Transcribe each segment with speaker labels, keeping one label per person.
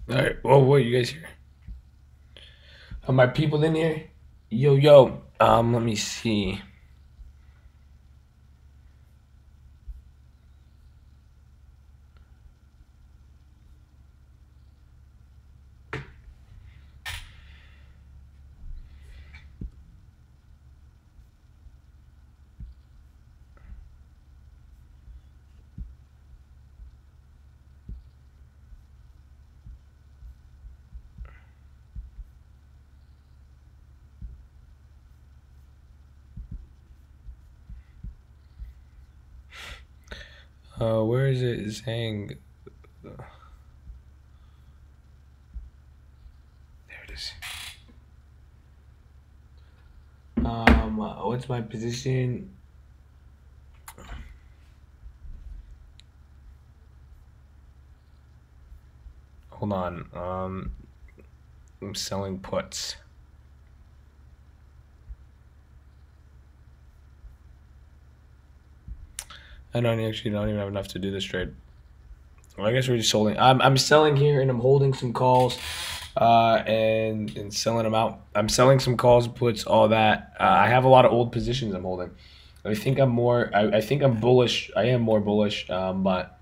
Speaker 1: All right. Well, what you guys here? Are my people in here? Yo, yo. Let me see. Where is it saying? There it is. What's my position? Hold on. I'm selling puts. I don't even have enough to do this trade. Well, I guess we're just holding. I'm selling here and I'm holding some calls, and selling them out. I'm selling some calls, puts, all that. I have a lot of old positions I'm holding. I think I'm more. I think I'm bullish. I am more bullish, but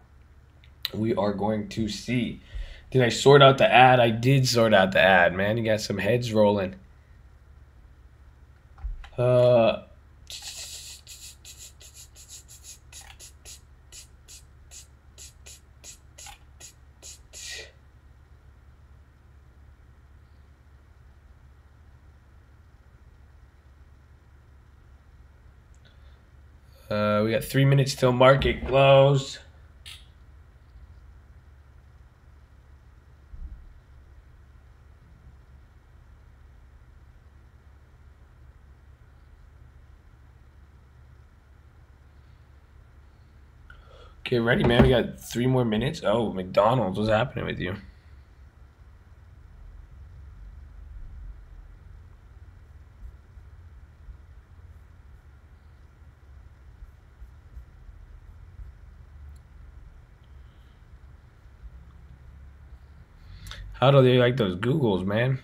Speaker 1: we are going to see. Did I sort out the ad? I did sort out the ad, man. You got some heads rolling. Uh, we got 3 minutes till market close. Get ready, man. We got 3 more minutes. Oh, McDonald's, what's happening with you? How do they like those Googles, man?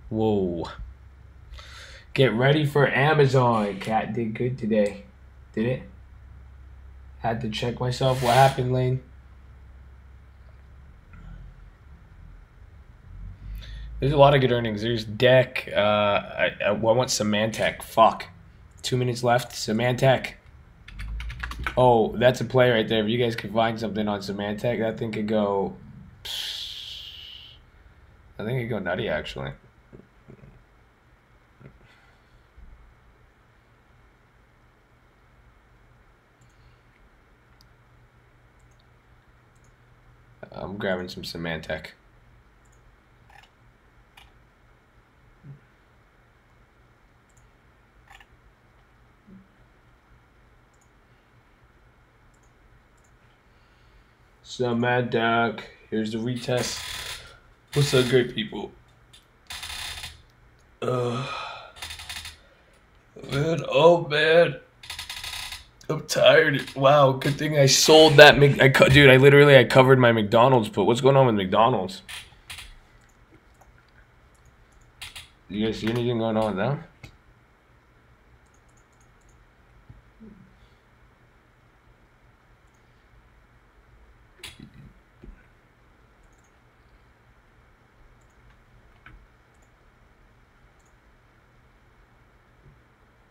Speaker 1: Whoa. Get ready for Amazon. Cat did good today. Did it? Had to check myself. What happened, Lane? There's a lot of good earnings. There's Deck. I want Symantec. Fuck. 2 minutes left. Symantec. Oh, that's a play right there. If you guys could find something on Symantec, that thing could go. I think it could go nutty, actually. I'm grabbing some Symantec. Symantec. Here's the retest. What's up, great people? Man, oh man, I'm tired. Wow, good thing I sold that. Dude, I covered my McDonald's put. What's going on with McDonald's? You guys see anything going on now?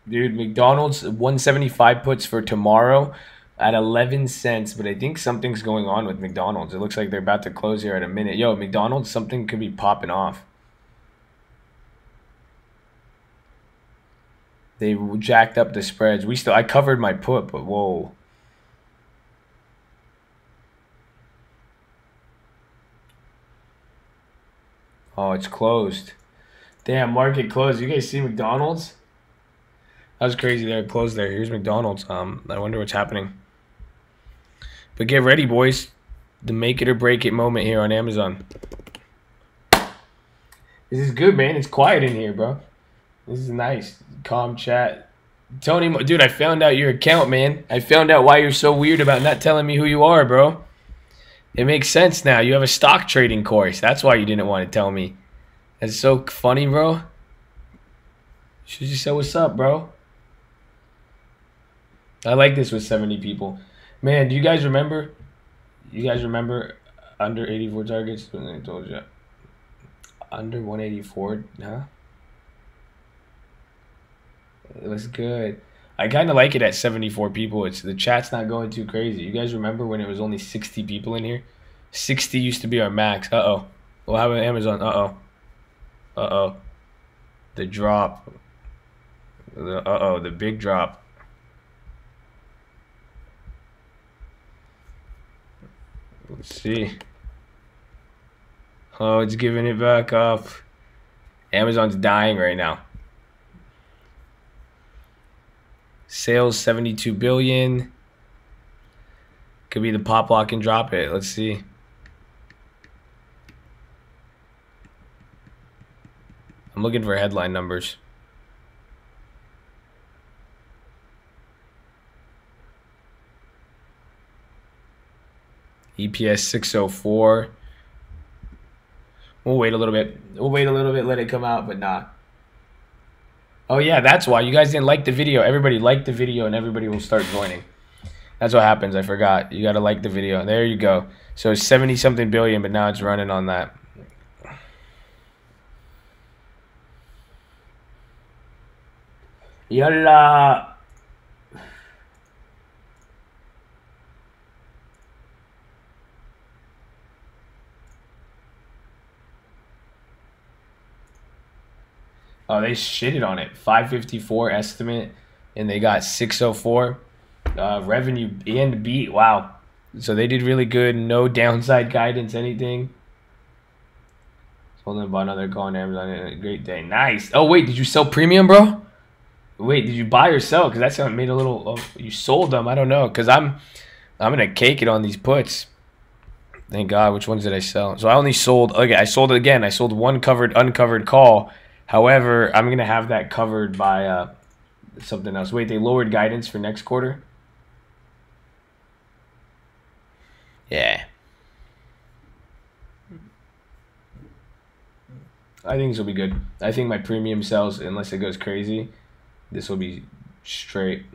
Speaker 1: Dude, McDonald's 175 puts for tomorrow at 11 cents, but I think something's going on with McDonald's. It looks like they're about to close here at a minute. Yo, McDonald's, something could be popping off. They jacked up the spreads. I covered my put, but whoa. Oh, it's closed. Damn, market closed. You guys see McDonald's? That was crazy there. It closed there. Here's McDonald's. I wonder what's happening. But get ready, boys. The make it or break it moment here on Amazon. This is good, man. It's quiet in here, bro. This is nice. Calm chat. Tony, dude, I found out your account, man. I found out why you're so weird about not telling me who you are, bro. It makes sense now. You have a stock trading course. That's why you didn't want to tell me. That's so funny, bro. Should just say what's up, bro. I like this with 70 people. Man, do you guys remember? You guys remember under 84 targets? I told you. Under 184, huh? It was good. I kind of like it at 74 people. It's the chat's not going too crazy. You guys remember when it was only 60 people in here? 60 used to be our max. Uh-oh. Well, how about Amazon? Uh-oh. Uh-oh. The drop. Uh-oh, the big drop. Let's see. Oh, it's giving it back up. Amazon's dying right now. Sales 72 billion. Could be the pop lock and drop it. Let's see. I'm looking for headline numbers. EPS 604. We'll wait a little bit. We'll wait a little bit, let it come out, but nah. Oh yeah, that's why. You guys didn't like the video. Everybody liked the video and everybody will start joining. That's what happens. I forgot. You got to like the video. There you go. So it's 70-something billion, but now it's running on that. Yalla. Oh, they shitted on it. 554 estimate, and they got 604 revenue and beat. Wow. So they did really good. No downside guidance, anything. Holding about another call on Amazon. A great day. Nice. Oh, wait. Did you sell premium, bro? Wait, did you buy or sell? Because that's how it made a little... Oh, you sold them. I don't know. Because I'm going to cake it on these puts. Thank God. Which ones did I sell? So I only sold... Okay, I sold it again. I sold one uncovered call. However, I'm going to have that covered by something else. Wait, they lowered guidance for next quarter? Yeah. I think this will be good. I think my premium sells, unless it goes crazy, this will be straight.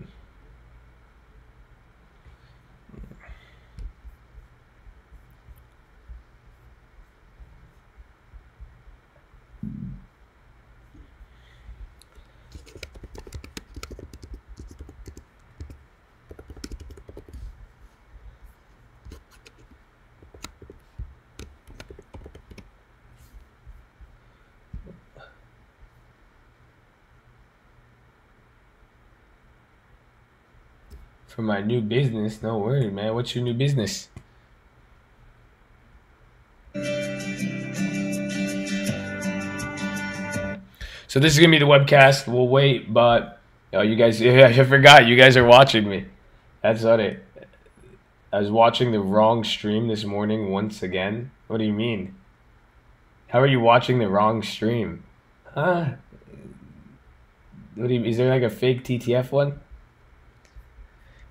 Speaker 1: For my new business, no worry, man. What's your new business? So this is gonna be the webcast. We'll wait, but you guys, I forgot you guys are watching me. That's funny. I was watching the wrong stream this morning once again. What do you mean? How are you watching the wrong stream? Huh? What do you? Is there like a fake TTF one?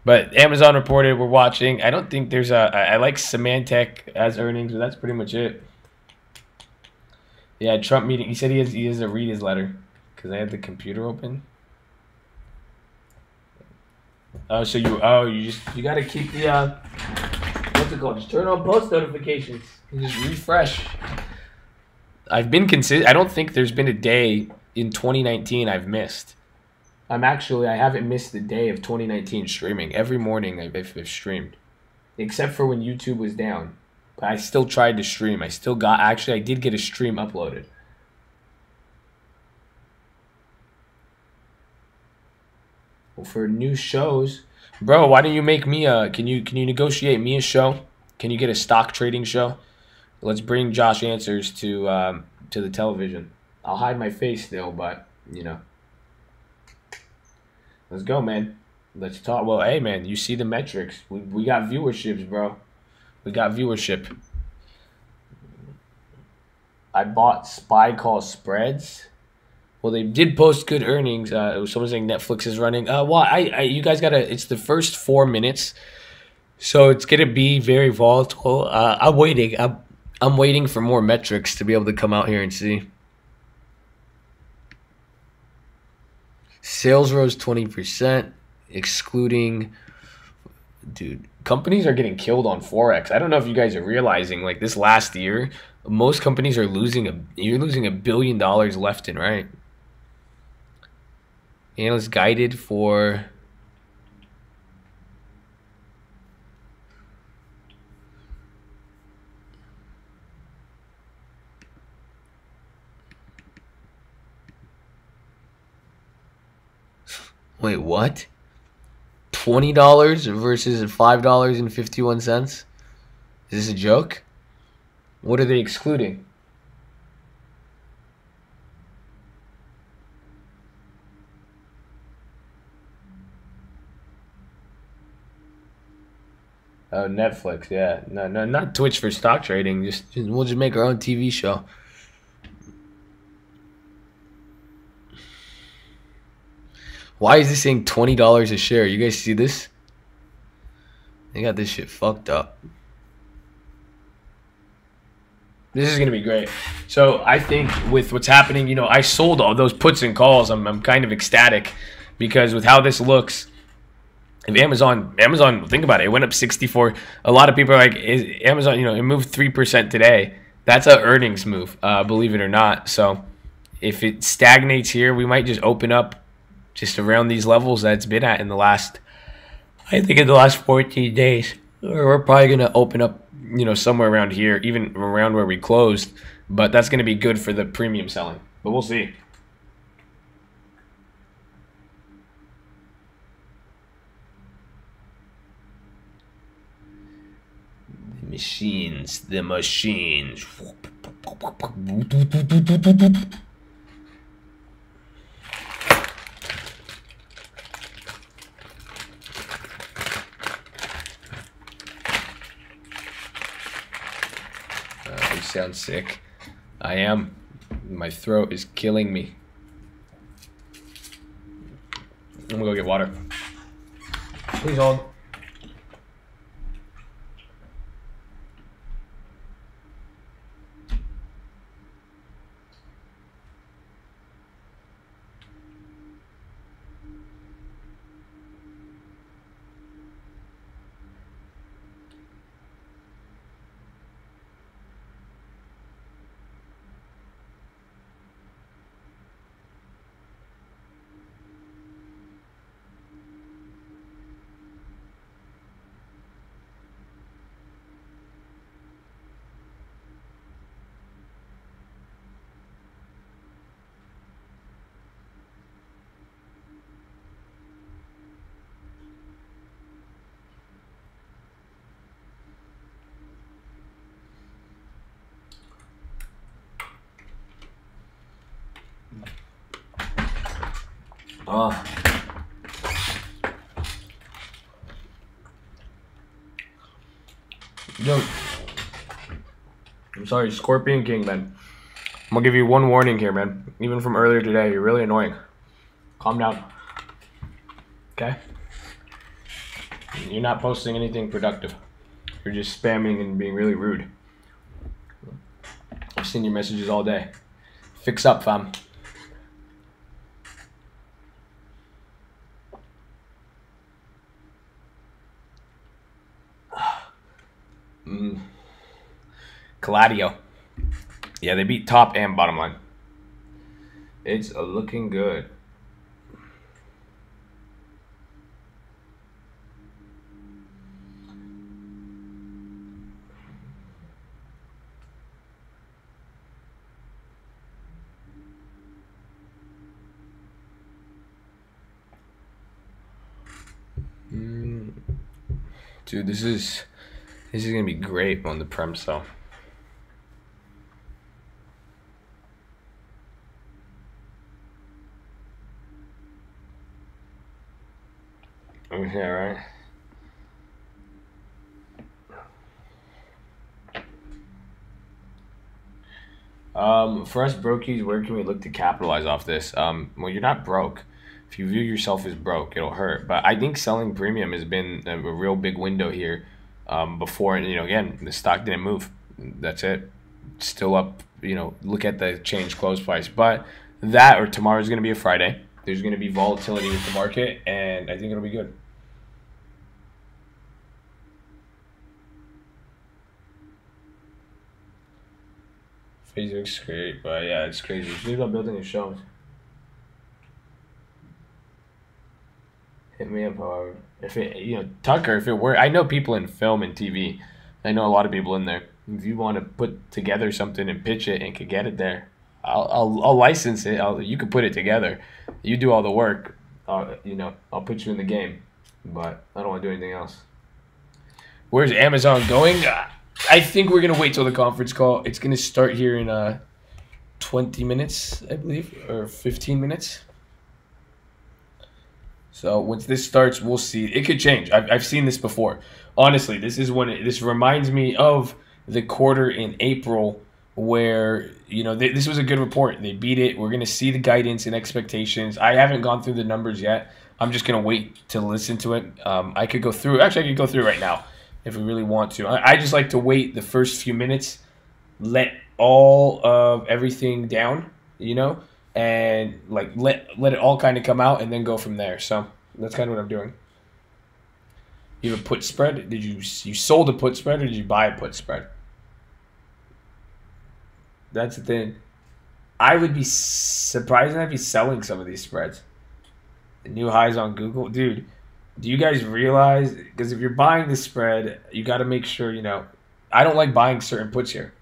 Speaker 1: But Amazon reported we're watching. I don't think there's a... I like Symantec as earnings, but that's pretty much it. Yeah, Trump meeting. He said he has to read his letter because I had the computer open. Oh, so you got to keep the what's it called? Just turn on post notifications and just refresh. I've been consistent. I don't think there's been a day in 2019 I've missed. I haven't missed the day of 2019 streaming. Every morning I've streamed. Except for when YouTube was down. But I still tried to stream. I did get a stream uploaded. Well, for new shows, bro, why don't you make me can you negotiate me a show? Can you get a stock trading show? Let's bring Josh Answers to the television. I'll hide my face still, but you know. Let's go, man. Let's talk. Well, hey man, you see the metrics. We got viewerships, bro. We got viewership. I bought Spy Call Spreads. Well, they did post good earnings. Someone saying Netflix is running. Well, you guys gotta. It's the first 4 minutes, so it's gonna be very volatile. I'm waiting. I'm waiting for more metrics to be able to come out here and see. Sales rose 20%, excluding. Dude, companies are getting killed on forex. I don't know if you guys are realizing. Like this last year, most companies are losing You're losing $1 billion left and right. Analysts guided for. Wait, what? $20 versus $5.51? Is this a joke? What are they excluding? Oh, Netflix, yeah. No, no, not Twitch for stock trading. We'll just make our own TV show. Why is this saying $20 a share? You guys see this? They got this shit fucked up. This is gonna be great. So I think with what's happening, I sold all those puts and calls. I'm kind of ecstatic because with how this looks, if Amazon, think about it, it went up 64. A lot of people are like, Amazon, it moved 3% today. That's a earnings move, believe it or not. So if it stagnates here, we might just open up just around these levels that it's been at in the last 14 days. We're probably gonna open up, somewhere around here, even around where we closed. But that's gonna be good for the premium selling. But we'll see. The machines. You sound sick. I am. My throat is killing me. I'm gonna go get water. Please hold. Oh. Yo. I'm sorry, Scorpion King, man. I'm gonna give you one warning here, man. Even from earlier today, you're really annoying. Calm down. Okay? You're not posting anything productive. You're just spamming and being really rude. I've seen your messages all day. Fix up, fam. Gladio. Yeah, they beat top and bottom line. It's looking good. Dude, this is gonna be great on the prem cell. Yeah, right. For us brokies, where can we look to capitalize off this? Well, you're not broke. If you view yourself as broke, it'll hurt. But I think selling premium has been a real big window here. Before, again, the stock didn't move. That's it. Still up. Look at the change close price. But that or tomorrow's going to be a Friday. There's going to be volatility with the market, and I think it'll be good. Facebook's great, but yeah, it's crazy. Think about building a show. Hit me up, however. If it, Tucker, if it were, I know people in film and TV. I know a lot of people in there. If you want to put together something and pitch it and could get it there, I'll license it. You can put it together. You do all the work. I'll put you in the game, but I don't want to do anything else. Where's Amazon going? I think we're gonna wait till the conference call. It's gonna start here in 20 minutes, I believe, or 15 minutes. So once this starts, we'll see. It could change. I've seen this before. Honestly, this is this reminds me of the quarter in April where this was a good report. They beat it. We're gonna see the guidance and expectations. I haven't gone through the numbers yet. I'm just gonna wait to listen to it. I could go through. Actually, I could go through right now if we really want to. I just like to wait the first few minutes, let all of everything down, and like let it all kind of come out and then go from there. So that's kind of what I'm doing. You have a put spread? Did you sold a put spread or did you buy a put spread? That's the thing. I would be surprised I'd be selling some of these spreads. The new highs on Google, dude. Do you guys realize? Because if you're buying the spread, you got to make sure I don't like buying certain puts here.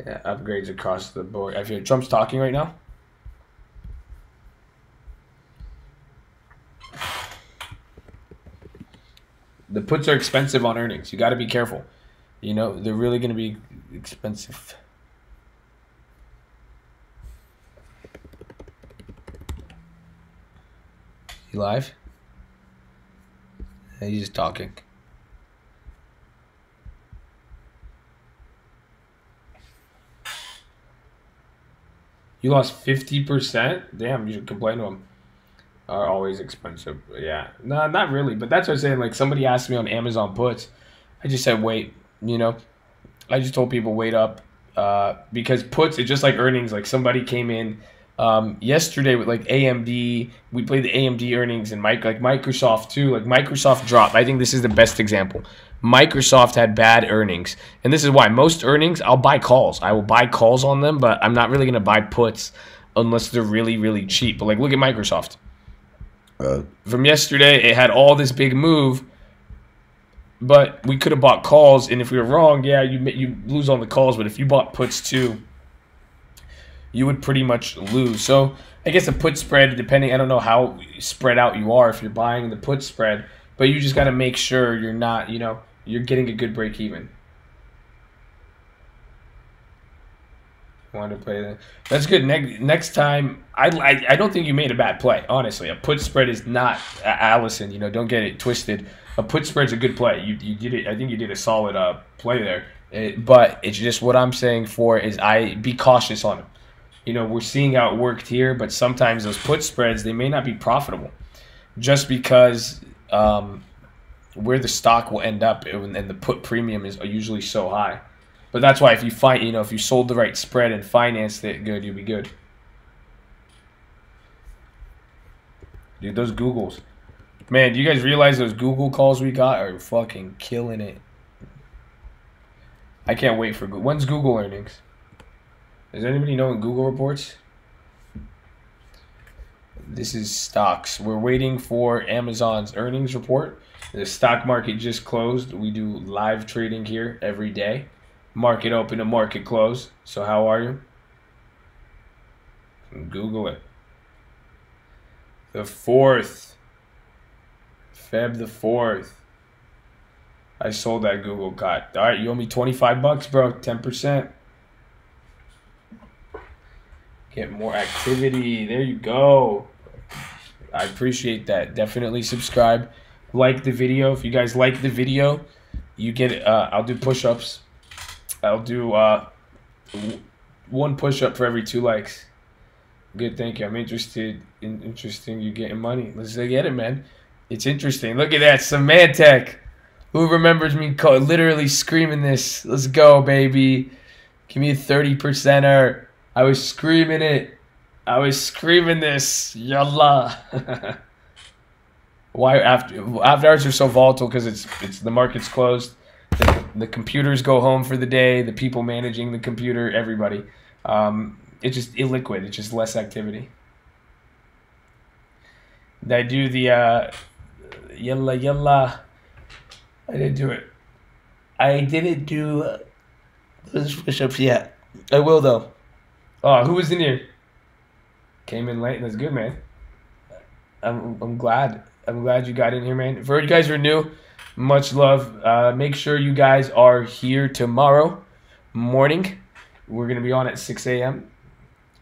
Speaker 1: Yeah, upgrades across the board. I feel like Trump's talking right now. The puts are expensive on earnings. You got to be careful. They're really going to be expensive. You live? Yeah, he's just talking. You lost 50%? Damn, you should complain to him. Are always expensive. Yeah. No, not really. But that's what I'm saying. Like, somebody asked me on Amazon puts. I just said, wait. I just told people, wait up. Because puts, it's just like earnings. Like, somebody came in yesterday with, like, AMD. We played the AMD earnings and Microsoft, too. Like, Microsoft dropped. I think this is the best example. Microsoft had bad earnings. And this is why. Most earnings, I'll buy calls. I will buy calls on them, but I'm not really going to buy puts unless they're really, really cheap. But, like, look at Microsoft. From yesterday, it had all this big move, but we could have bought calls, and if we were wrong, yeah, you lose on the calls, but if you bought puts too, you would pretty much lose. So I guess a put spread, depending, I don't know how spread out you are if you're buying the put spread, but you just got to make sure you're not, you're getting a good break even. Wanted to play that. That's good. Next time, I don't think you made a bad play. Honestly, a put spread is not Allison. Don't get it twisted. A put spread's a good play. You did it. I think you did a solid play there. But it's just what I'm saying is be cautious on them. We're seeing how it worked here, but sometimes those put spreads they may not be profitable, just because where the stock will end up and the put premium is usually so high. But that's why if you sold the right spread and financed it good, you'll be good. Dude, those Googles. Man, do you guys realize those Google calls we got are fucking killing it? I can't wait for Google. When's Google earnings? Does anybody know when Google reports? This is stocks. We're waiting for Amazon's earnings report. The stock market just closed. We do live trading here every day. Market open to market close. So how are you? Google it. The 4th. Feb the 4th. I sold that Google cut. All right, you owe me $25, bro. 10%. Get more activity. There you go. I appreciate that. Definitely subscribe, like the video. If you guys like the video, you get. I'll do push-ups. I'll do one push-up for every 2 likes. Good, thank you. I'm interested in you getting money. Let's get it, man. It's interesting. Look at that, Symantec. Who remembers me literally screaming this? Let's go, baby. Give me a 30%er. I was screaming it. I was screaming this. Yalla. Why after hours are so volatile? Because it's the market's closed. The computers go home for the day. The people managing the computer, everybody. It's just illiquid. It's just less activity. Did I do the yalla yalla? I didn't do it. I didn't do those push-ups yet. I will though. Oh, who was in here? Came in late. That's good, man. I'm glad. I'm glad you got in here, man. For you guys who are new, much love. Make sure you guys are here tomorrow morning. We're gonna be on at 6 a.m.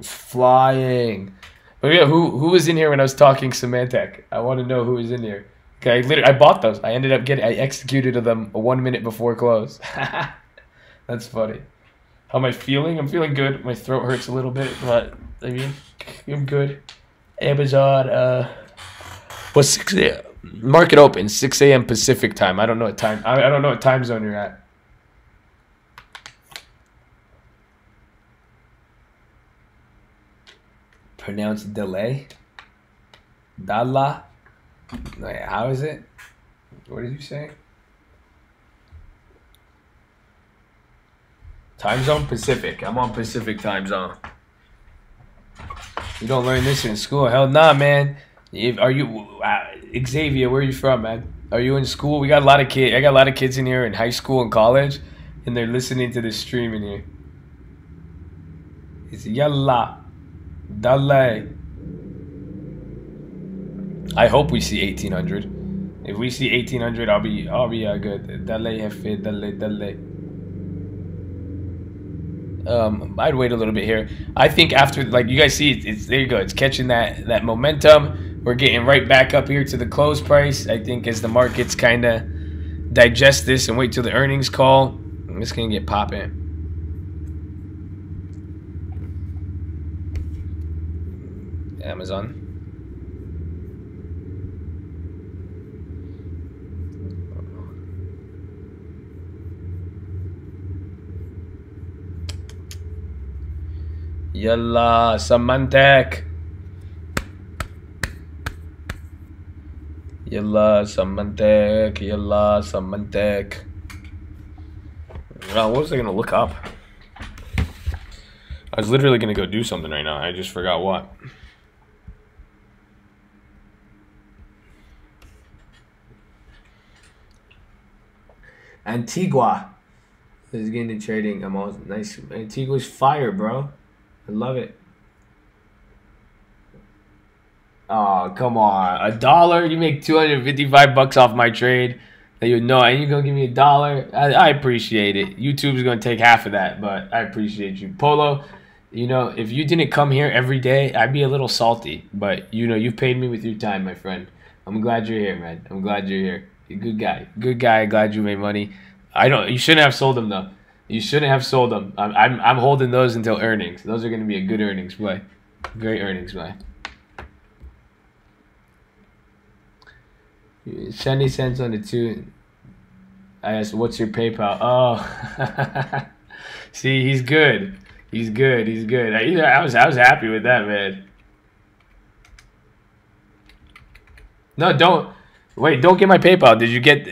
Speaker 1: Flying. But yeah, who was in here when I was talking Symantec? I want to know who was in here. Okay, I bought those. I executed them 1 minute before close. That's funny. How am I feeling? I'm feeling good. My throat hurts a little bit, but I mean, I'm good. Amazon. What's 6 a.m.? Market open 6 a.m. Pacific time. I don't know what time. I don't know what time zone you're at. Pronounce delay. Dalla. Wait, how is it? What did you say? Time zone Pacific. I'm on Pacific time zone. You don't learn this in school. Hell nah, man. Are you Xavier? Where are you from, man? Are you in school? We got a lot of kids. I got a lot of kids in here in high school and college, and they're listening to this stream in here. It's yalla. Dale. I hope we see 1800. If we see 1800, I'll be good. Dale jefe, dale. I'd wait a little bit here. I think after, like you guys see, it's there you go. It's catching that momentum. We're getting right back up here to the close price. I think as the markets kind of digest this and wait till the earnings call, it's gonna get popping. Amazon. Yalla, Symantec. Yalla, Symantec. Yalla, Symantec. What was I gonna look up? I was literally gonna go do something right now. I just forgot what. Antigua is getting into trading. I'm all nice. Antigua's fire, bro. I love it. Oh, come on. $1? You make 255 bucks off my trade. That you know, and you're gonna give me $1. I appreciate it. YouTube's gonna take half of that, but I appreciate you. Polo, you know, if you didn't come here every day, I'd be a little salty. But you know, you paid me with your time, my friend. I'm glad you're here, man. I'm glad you're here. You're a good guy. Good guy. Glad you made money. You shouldn't have sold them though. You shouldn't have sold them. I'm holding those until earnings. Those are going to be a good earnings play. Great earnings play. 70 cents on the 2. I asked, what's your PayPal? Oh. See, he's good. He's good. He's good. I was happy with that, man. No, don't get my PayPal. Did you get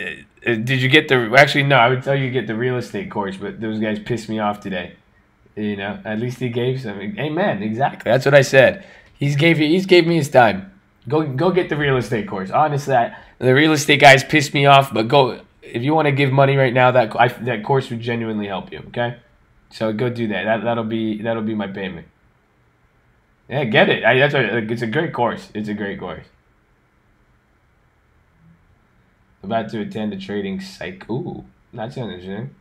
Speaker 1: the actually no, I would tell you to get the real estate course, but those guys pissed me off today. You know, at least he gave something. Amen. Exactly. That's what I said. He's gave me his time. Go get the real estate course. Honestly, the real estate guys pissed me off, but go if you want to give money right now, that course would genuinely help you, okay? So go do that. That'll be my payment. Yeah, get it. It's a great course. It's a great course. About to attend a trading psych. Ooh, that's interesting.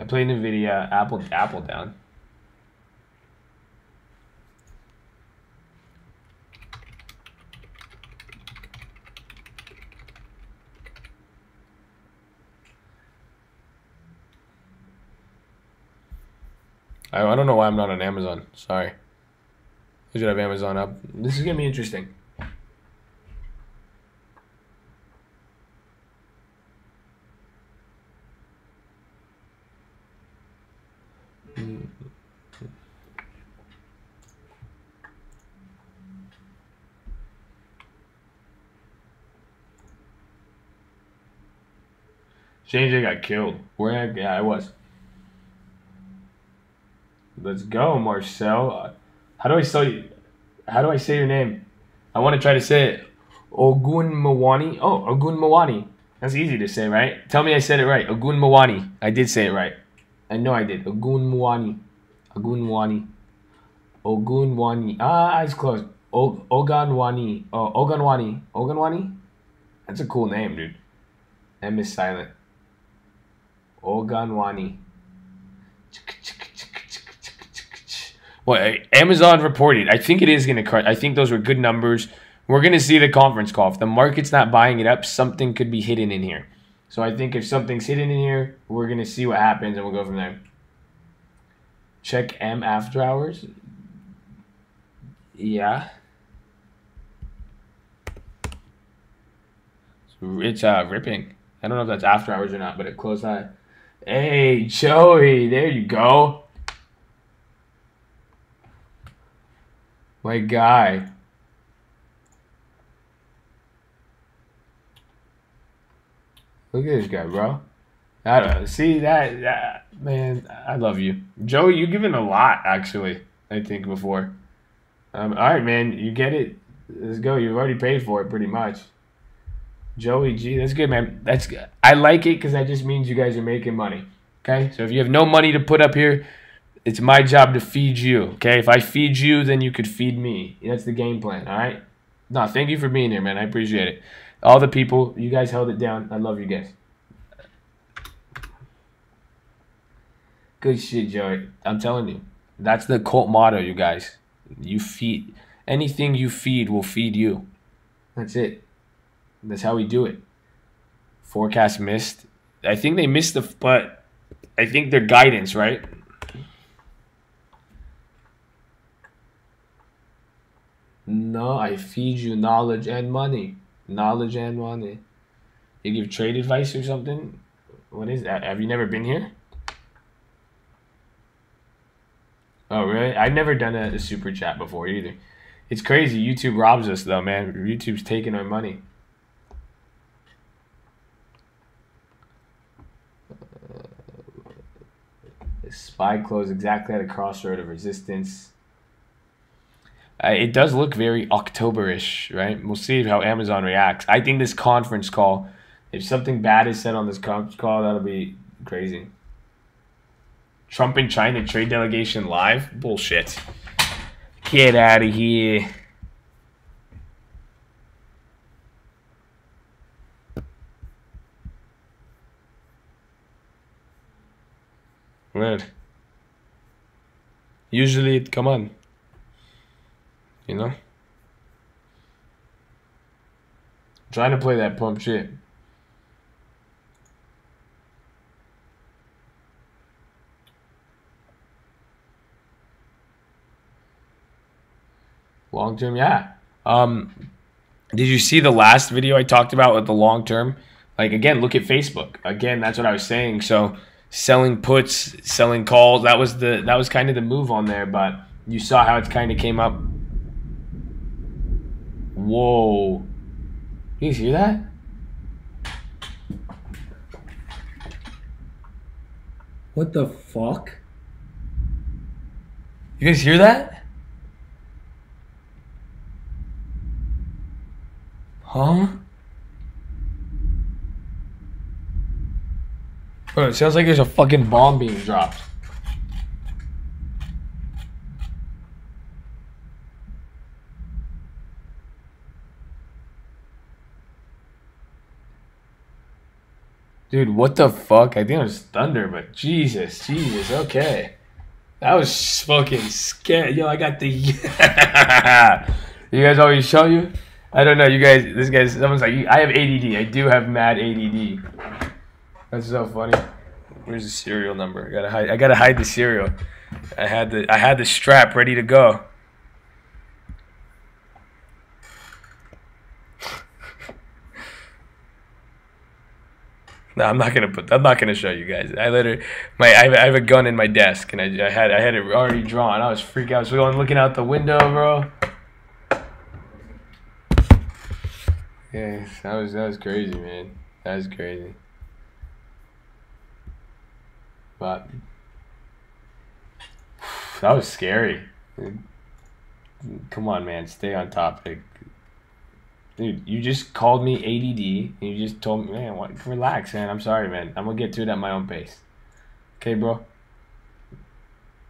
Speaker 1: played NVIDIA. Apple down. I don't know why I'm not on Amazon. Sorry. I should have Amazon up. This is gonna be interesting. JJ got killed. Where? Yeah, I was. Let's go, Marcel. How do I say you? How do I say your name? I want to try to say it. Ogunmawani. Oh, Ogunmawani. That's easy to say, right? Tell me I said it right. Ogunmawani. I did say it right. I know I did. Ogunmawani. Ogunmawani. Ogunwani. Ah, eyes closed. Oganwani. Oh, Oganwani. Oganwani? That's a cool name, dude. M is silent. Oganwani. Well, Amazon reported. I think it is going to cut. I think those were good numbers. We're going to see the conference call. If the market's not buying it up, something could be hidden in here. So I think if something's hidden in here, we're going to see what happens, and we'll go from there. Check M after hours. Yeah. It's ripping. I don't know if that's after hours or not, but it closed high. Hey, Joey, there you go. My guy. Look at this guy, bro. I don't know. See that man, I love you. Joey, you've given a lot, actually, I think, before. All right, man, you get it. Let's go. You've already paid for it, pretty much. Joey G, that's good, man. That's good. I like it because that just means you guys are making money. Okay? So if you have no money to put up here, it's my job to feed you. Okay? If I feed you, then you could feed me. That's the game plan. All right? No, thank you for being here, man. I appreciate it. All the people, you guys held it down. I love you guys. Good shit, Joey. I'm telling you. That's the cult motto, you guys. You feed. Anything you feed will feed you. That's it. That's how we do it. Forecast missed. I think they missed but I think their guidance, right? No, I feed you knowledge and money. Knowledge and money. You give trade advice or something? What is that? Have you never been here? Oh, really? I've never done a super chat before either. It's crazy. YouTube robs us, though, man. YouTube's taking our money. The SPY closed exactly at a crossroad of resistance. It does look very October-ish, right? We'll see how Amazon reacts. I think this conference call, if something bad is said on this conference call, that'll be crazy. Trump and China trade delegation live? Bullshit. Get out of here. Weird. Usually it come on. You know? Trying to play that pump shit. Long term, yeah. Did you see the last video I talked about with the long term? Like, again, look at Facebook. Again, that's what I was saying. So selling puts, selling calls, that was kind of the move on there, but you saw how it kind of came up. Whoa. You guys hear that? What the fuck? You guys hear that? Huh? Bro, it sounds like there's a fucking bomb being dropped. Dude, what the fuck? I think it was thunder, but Jesus, okay. That was fucking scary. Yo, I got the. You guys always show you? I don't know. You guys, this guy's. Someone's like, I have ADD. I do have mad ADD. That's so funny. Where's the serial number? I gotta hide the serial. I had the strap ready to go. No, I'm not gonna show you guys. I have a gun in my desk, and I had it already drawn. I was freaking out. I was going looking out the window, bro. Yeah, that was crazy, man. That was crazy. But that was scary. Come on, man. Stay on topic. Dude, you just called me ADD, and you just told me, man, what, relax, man. I'm sorry, man. I'm gonna get to it at my own pace. Okay, bro?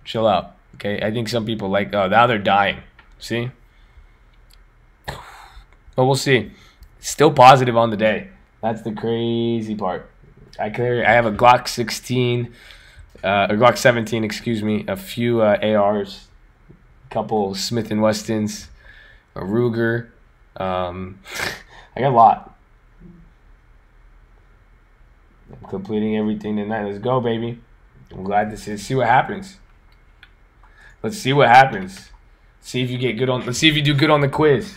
Speaker 1: Chill out. Okay? I think some people like, oh, now they're dying. See? But we'll see. Still positive on the day. That's the crazy part. I have a Glock 16, or Glock 17, excuse me, a few ARs, a couple Smith & Wessons, a Ruger. I got a lot. I'm completing everything tonight. Let's go, baby. I'm glad to see what happens. Let's see what happens. See if you get good on. Let's see if you do good on the quiz.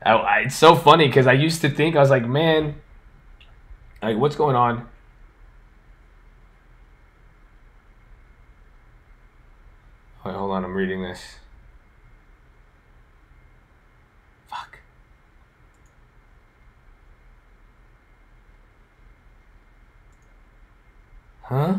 Speaker 1: It's so funny because I used to think, I was like, man, like, what's going on? Wait, hold on, I'm reading this. Fuck. Huh?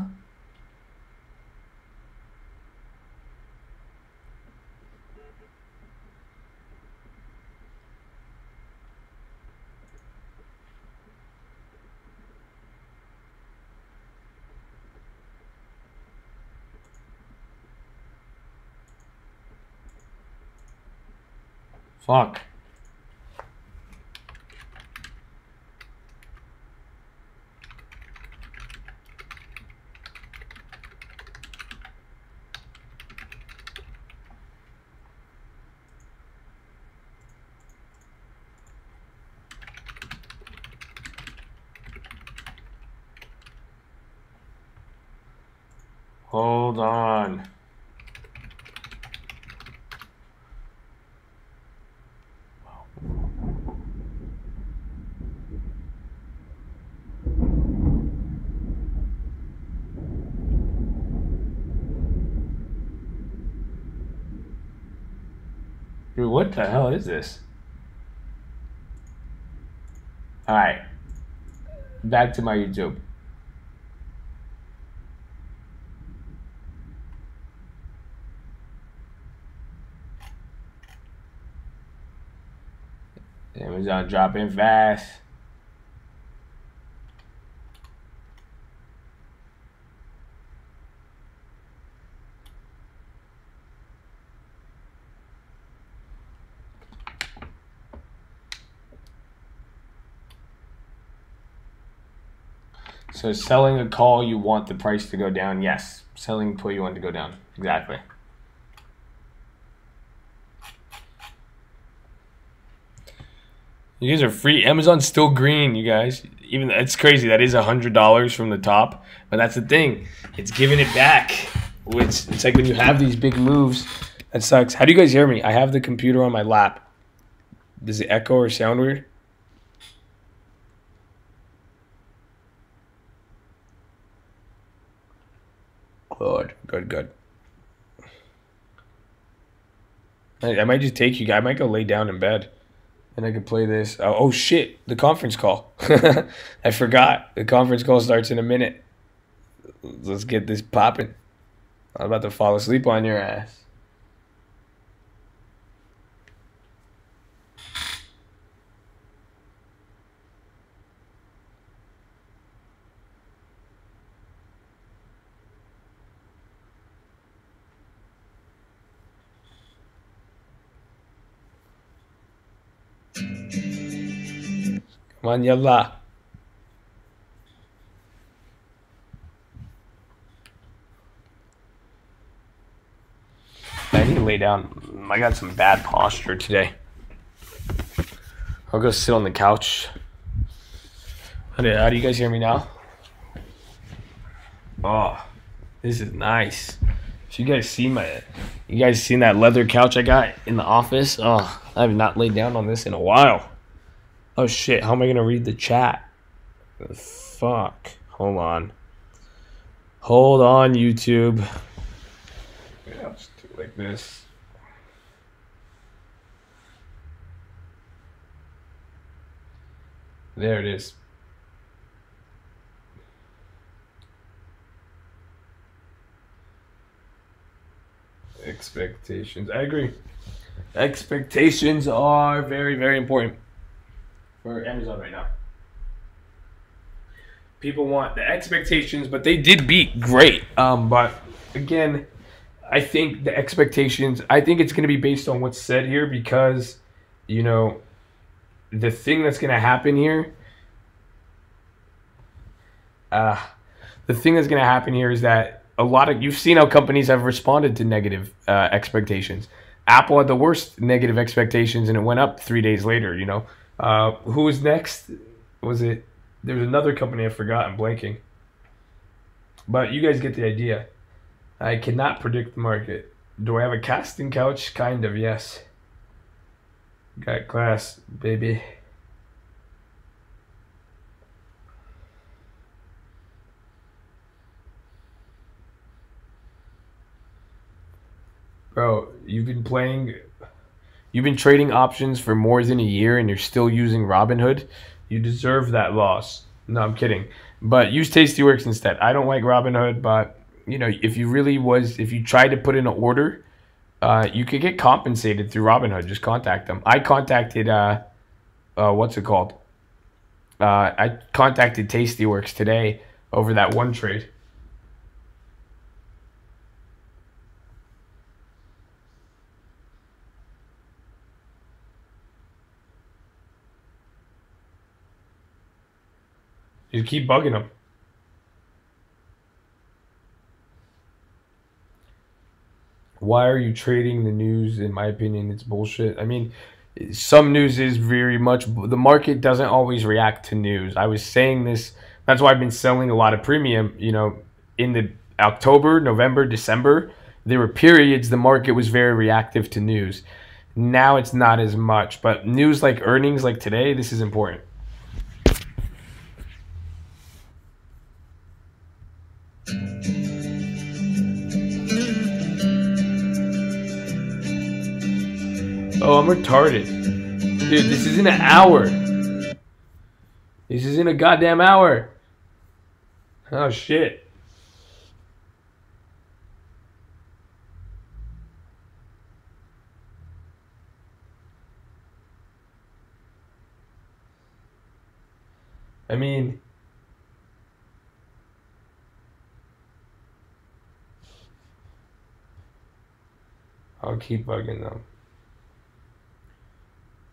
Speaker 1: Fuck. Hold on. Dude, what the hell is this? Alright. Back to my YouTube. Amazon dropping fast. So selling a call, you want the price to go down? Yes. Selling put, you want to go down. Exactly. You guys are free. Amazon's still green, you guys. Even it's crazy. That is $100 from the top, but that's the thing. It's giving it back. It's like when you have these big moves. That sucks. How do you guys hear me? I have the computer on my lap. Does it echo or sound weird? Good, good, good. I might just take you guys. I might go lay down in bed. And I could play this. Oh shit, the conference call. I forgot. The conference call starts in a minute. Let's get this popping. I'm about to fall asleep on your ass. Come on, yalla. down. I got some bad posture today. I'll go sit on the couch. How do you guys hear me now? Oh, this is nice. So you guys seen that leather couch I got in the office? Oh, I have not laid down on this in a while. Oh shit, how am I gonna read the chat? Fuck. Hold on, YouTube. Yeah, I'll just do it like this. There it is. Expectations. I agree. Expectations are very, very important for Amazon right now. People want the expectations, but they did beat great. But again, I think the expectations, I think it's going to be based on what's said here because, you know, the thing that's going to happen here, is that you've seen how companies have responded to negative expectations. Apple had the worst negative expectations and it went up 3 days later, you know. Who was next? There was another company I forgot, I'm blanking. But you guys get the idea. I cannot predict the market. Do I have a casting couch? Kind of, yes. Got class, baby. Bro, you've been trading options for more than a year and you're still using Robinhood. You deserve that loss. No, I'm kidding. But use Tastyworks instead. I don't like Robinhood, but you know, if you tried to put in an order, you could get compensated through Robinhood. Just contact them. I contacted what's it called? I contacted Tastyworks today over that one trade. You keep bugging them. Why are you trading the news? In my opinion, it's bullshit. I mean, some news is very much, the market doesn't always react to news. I was saying this, that's why I've been selling a lot of premium, you know, in the October, November, December, there were periods the market was very reactive to news. Now it's not as much, but news like earnings like today, this is important. Oh, I'm retarded. Dude, this is in an hour. This is in a goddamn hour. Oh, shit. I mean, I'll keep bugging them.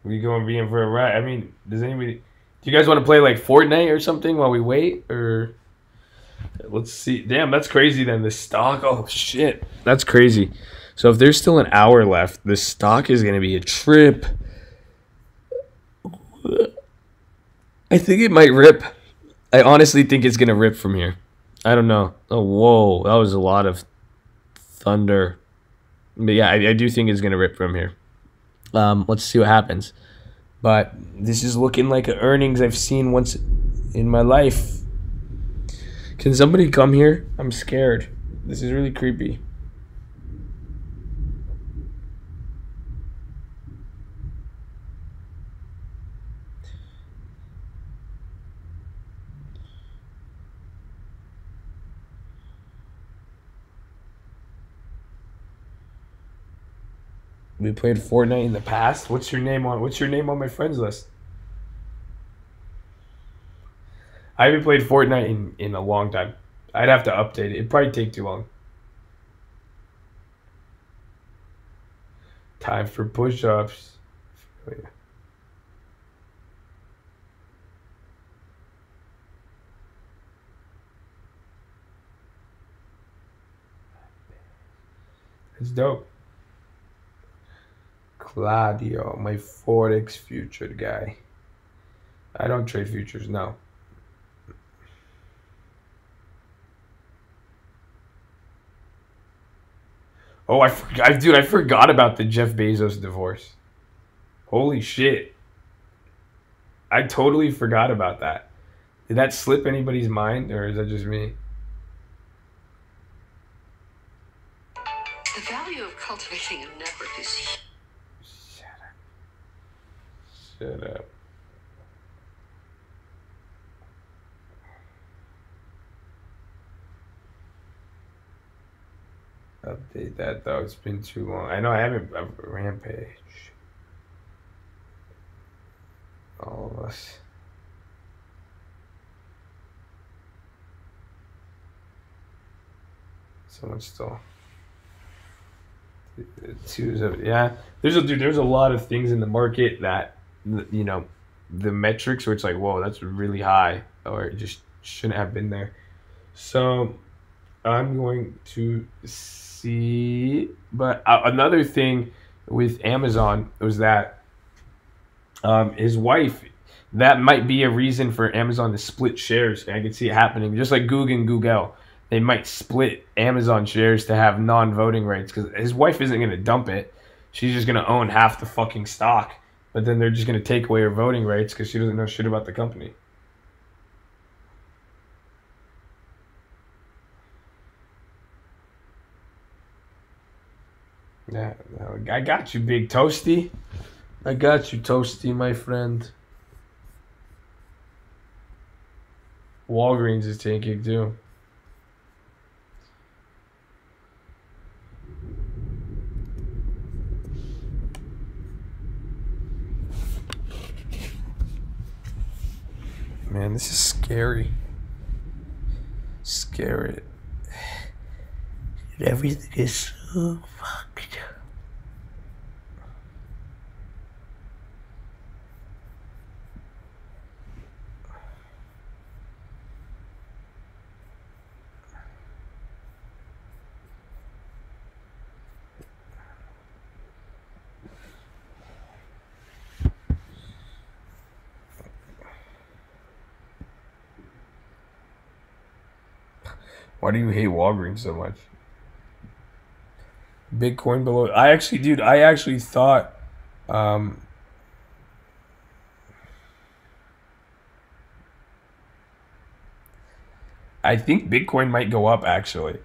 Speaker 1: We going to be in for a ride. I mean, do you guys want to play like Fortnite or something while we wait? Or let's see. Damn, that's crazy then. The stock, oh shit. That's crazy. So if there's still an hour left, the stock is going to be a trip. I think it might rip. I honestly think it's going to rip from here. I don't know. Oh, whoa. That was a lot of thunder. But yeah, I do think it's going to rip from here. Let's see what happens. But this is looking like earnings I've seen once in my life. Can somebody come here? I'm scared. This is really creepy. We played Fortnite in the past. What's your name on my friends list? I haven't played Fortnite in a long time. I'd have to update it. It'd probably take too long. Time for push-ups. It's dope. Claudio, my Forex future guy. I don't trade futures, no. Oh, dude, I forgot about the Jeff Bezos divorce. Holy shit. I totally forgot about that. Did that slip anybody's mind, or is that just me?
Speaker 2: The value of cultivating a network is huge.
Speaker 1: Shut up. Update that though. It's been too long. I know I haven't. Rampage. All of us. Someone still. Yeah. There's a lot of things in the market that, you know, the metrics where it's like, whoa, that's really high, or it just shouldn't have been there. So I'm going to see. But another thing with Amazon was that his wife, that might be a reason for Amazon to split shares. I can see it happening, just like Google and Google. They might split Amazon shares to have non-voting rights because his wife isn't going to dump it. She's just going to own half the fucking stock. But then they're just going to take away her voting rights because she doesn't know shit about the company. Yeah, I got you, Big Toasty. I got you, Toasty, my friend. Walgreens is taking too. Man, this is scary. Scary. Everything is so fucked. Why do you hate Walgreens so much? Bitcoin below. I actually thought I think Bitcoin might go up actually.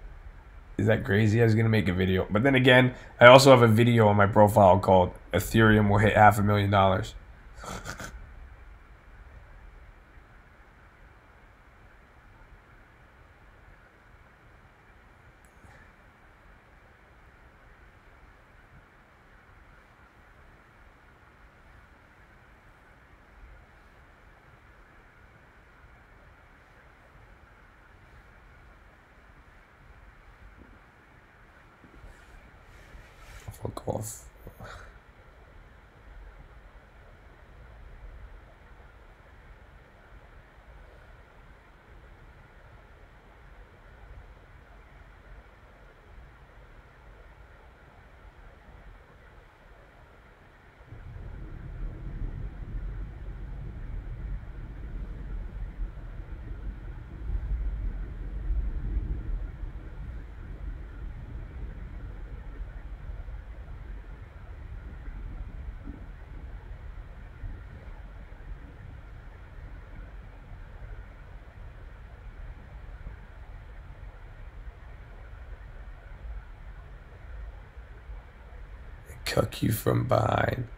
Speaker 1: Is that crazy? I was gonna make a video. But then again, I also have a video on my profile called Ethereum will hit $500,000. Fuck off. Cuck you from behind.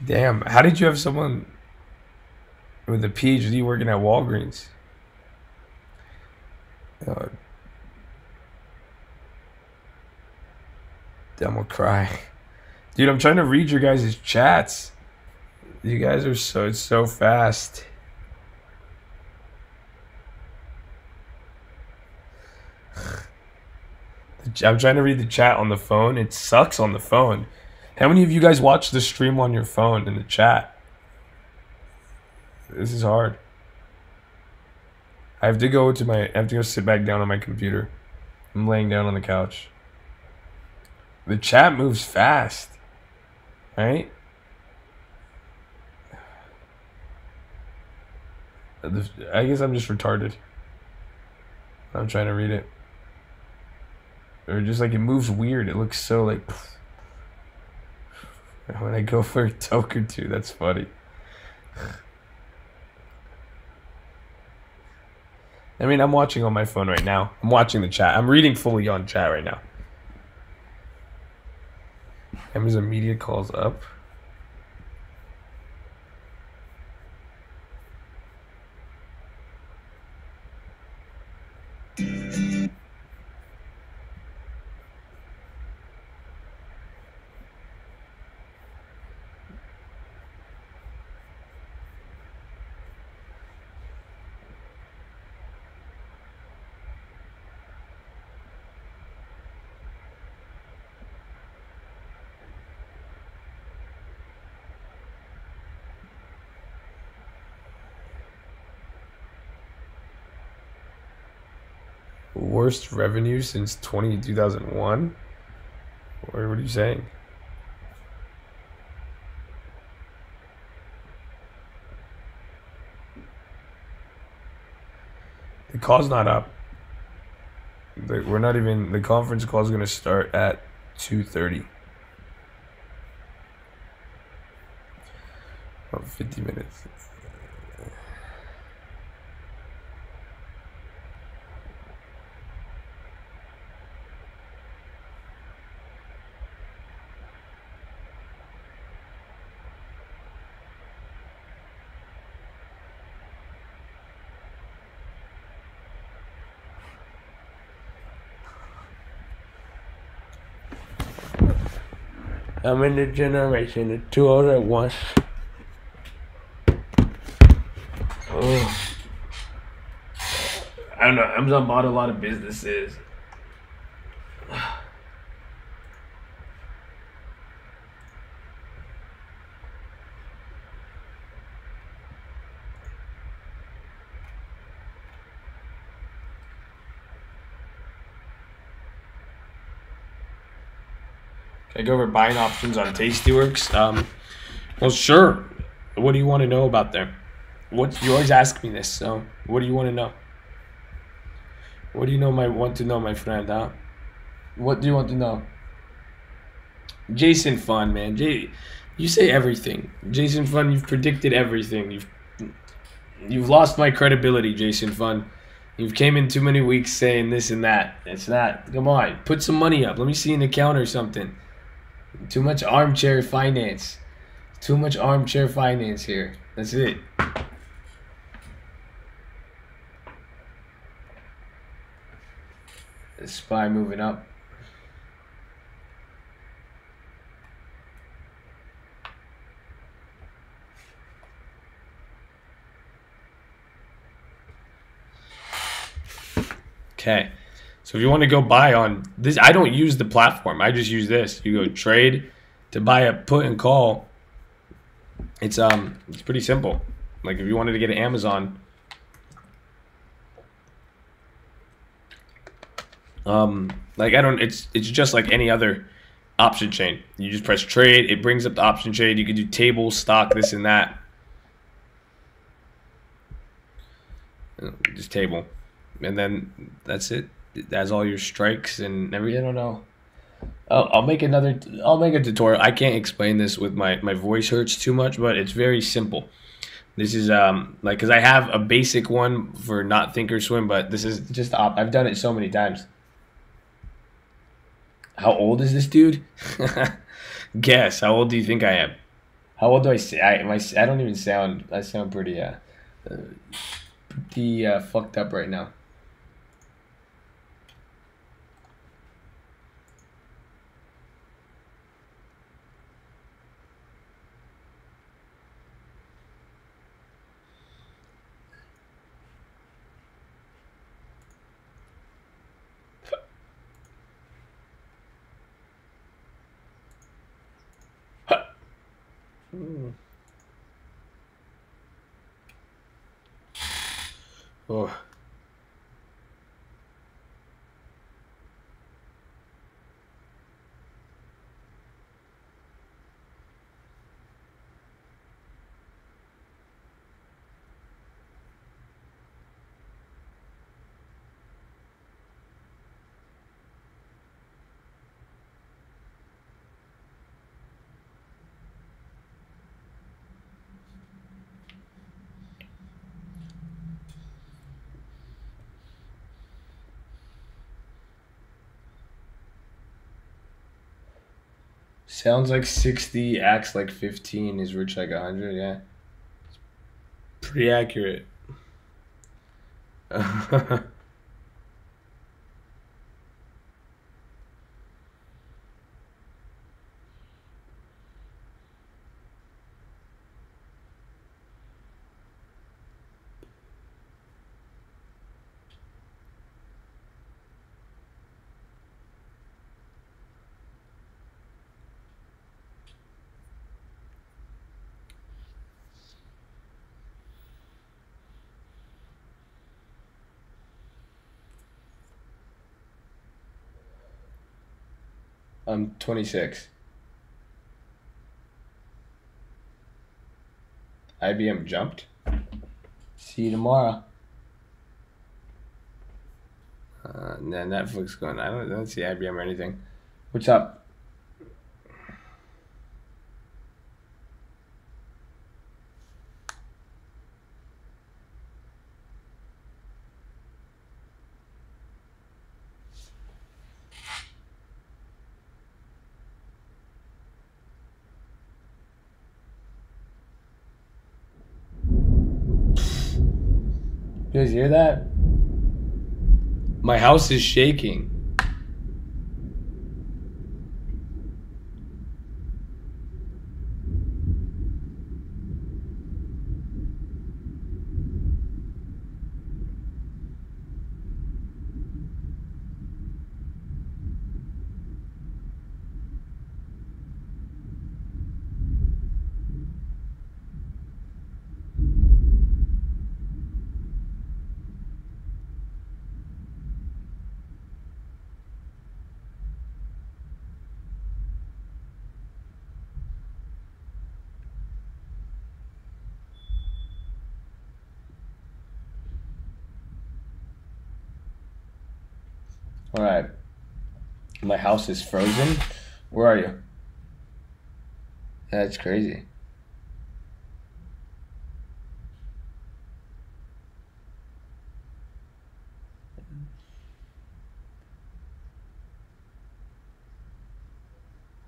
Speaker 1: Damn, how did you have someone with a PhD working at Walgreens? I'm gonna cry. Dude, I'm trying to read your guys' chats. You guys are so fast. I'm trying to read the chat on the phone. It sucks on the phone. How many of you guys watch the stream on your phone in the chat? This is hard. I have to go sit back down on my computer. I'm laying down on the couch. The chat moves fast, right? I guess I'm just retarded. I'm trying to read it. Or just like it moves weird. It looks so like when I go for a toke or two, that's funny. I mean, I'm watching on my phone right now. I'm watching the chat. I'm reading fully on chat right now. Amazon Media calls up. Worst revenue since 2001? Or what are you saying? The call's not up. We're not even. The conference call is going to start at 2:30. About 50 minutes. I'm in the generation, the two all at once. Oh. I don't know. Amazon bought a lot of businesses. Can I go over buying options on Tastyworks? Well, sure. What do you want to know about them? You always ask me this, so what do you want to know? What do you want to know, my friend, huh? What do you want to know? Jason Fun, man. You say everything. Jason Fun, you've predicted everything. You've lost my credibility, Jason Fun. You've came in too many weeks saying this and that. It's not. Come on, put some money up. Let me see an account or something. Too much armchair finance. Too much armchair finance here. That's it. The SPY moving up. Okay. So if you want to go buy on this, I don't use the platform. I just use this. You go trade to buy a put and call. It's pretty simple. Like if you wanted to get an Amazon, it's just like any other option chain. You just press trade, it brings up the option chain. You can do table, stock, this and that. Just table. And then that's it. It has all your strikes and everything. I don't know. I'll make a tutorial. I can't explain this with my voice hurts too much, but it's very simple. This is because I have a basic one for not Thinkorswim, but this is just I've done it so many times. How old is this dude? Guess. How old do you think I am? How old do I say? I don't even sound. I sound pretty fucked up right now. Oh. Sounds like 60, acts like 15, is rich like 100. Yeah, pretty accurate. I'm 26. IBM jumped. See you tomorrow. Netflix going. I don't see IBM or anything. What's up? You guys hear that? My house is shaking. All right. My house is frozen. Where are you? That's crazy.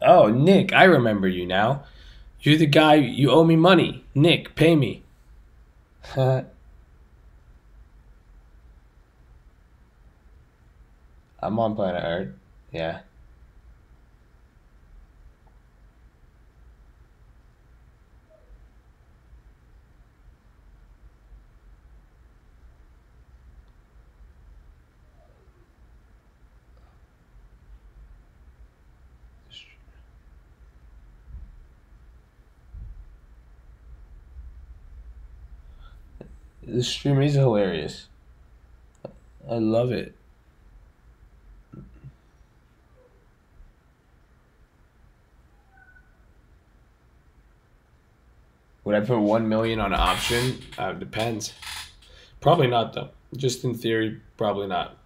Speaker 1: Oh, Nick, I remember you now. You're the guy, you owe me money. Nick, pay me. I'm on planet Earth. Yeah. This stream is hilarious. I love it. Would I put 1 million on an option? Depends. Probably not though. Just in theory, probably not.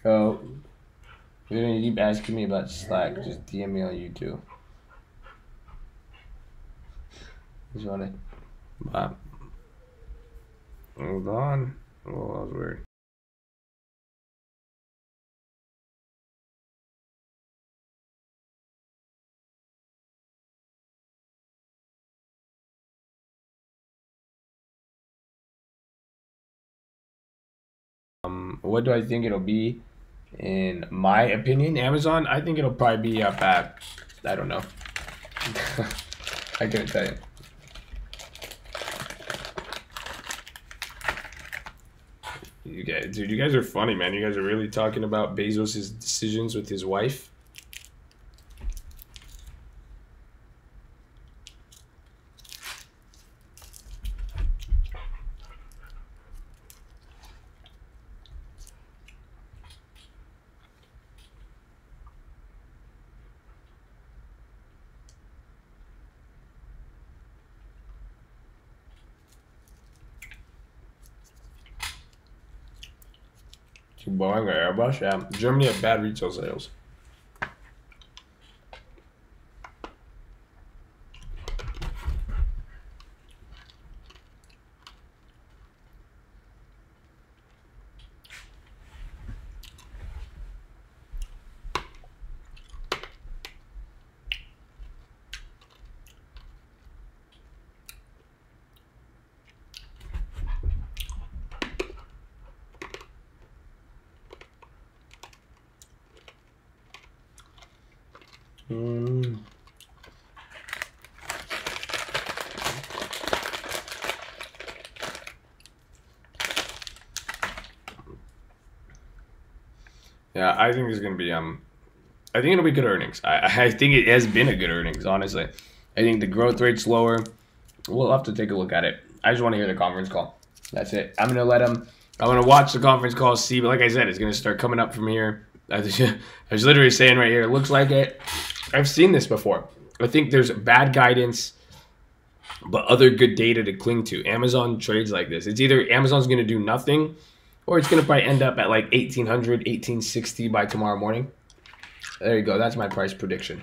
Speaker 1: So, if you're gonna keep asking me about Slack, just DM me on YouTube. Just wanna. Hold on. Oh, that was weird. What do I think it'll be? In my opinion, Amazon, I think it'll probably be up at, I don't know. I couldn't tell you. You guys are funny, man. You guys are really talking about Bezos' decisions with his wife. To Boeing or Airbus, yeah. Germany have bad retail sales. Yeah, I think it's gonna be I think it'll be good earnings. I think it has been a good earnings, honestly. I think the growth rate's lower. We'll have to take a look at it. I just want to hear the conference call. That's it. I'm gonna watch the conference call, see, but like I said, it's gonna start coming up from here. I was literally saying right here, it looks like it. I've seen this before. I think there's bad guidance, but other good data to cling to. Amazon trades like this. It's either Amazon's gonna do nothing, or it's gonna probably end up at like 1800, 1860 by tomorrow morning. There you go. That's my price prediction.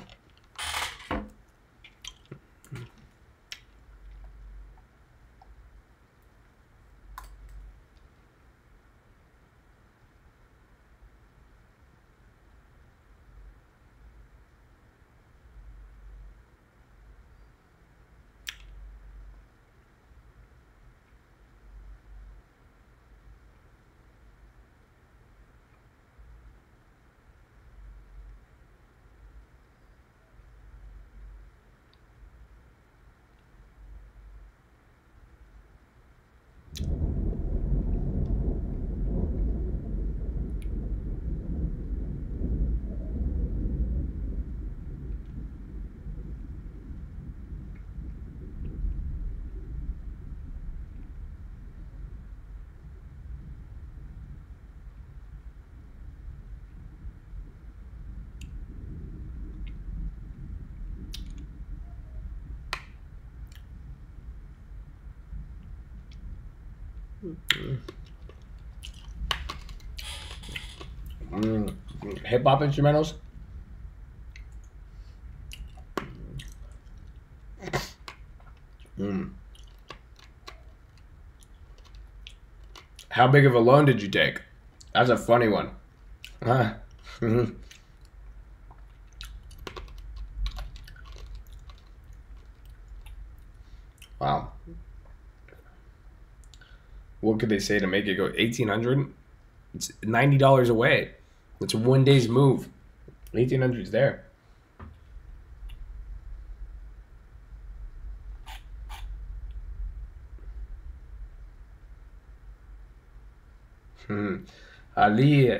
Speaker 1: Hip hop instrumentals. How big of a loan did you take? That's a funny one. Huh? Wow. What could they say to make it go 1800? It's $90 away. It's a 1 day's move. 1800 is there. Ali,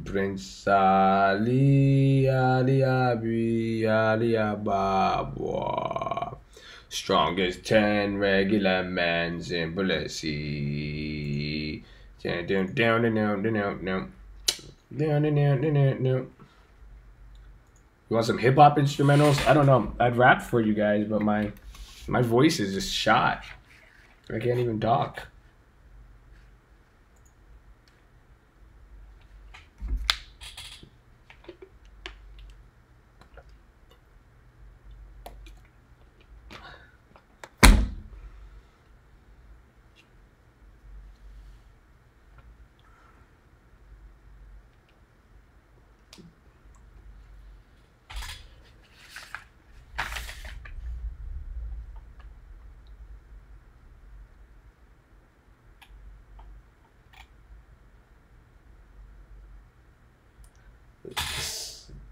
Speaker 1: Prince Ali, Ali Abi, Ali Ababa. Strongest 10 regular men's in Bullecy. Down. You want some hip hop instrumentals? I don't know. I'd rap for you guys, but my voice is just shot. I can't even talk.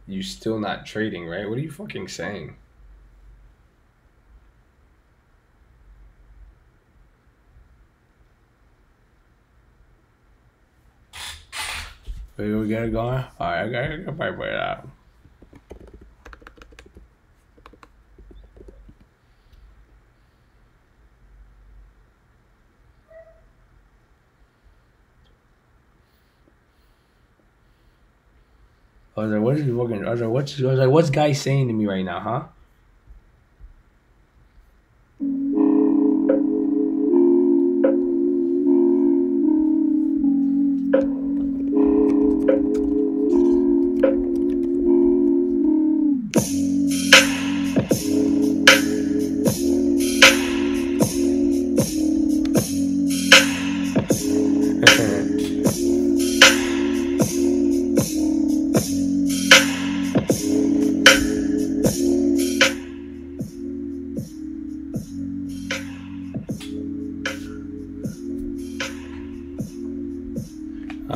Speaker 1: You still not trading, right? What are you fucking saying? We get it going? Alright, I gotta probably put it out. I was like, what is he looking? I was like, what's guy saying to me right now, huh?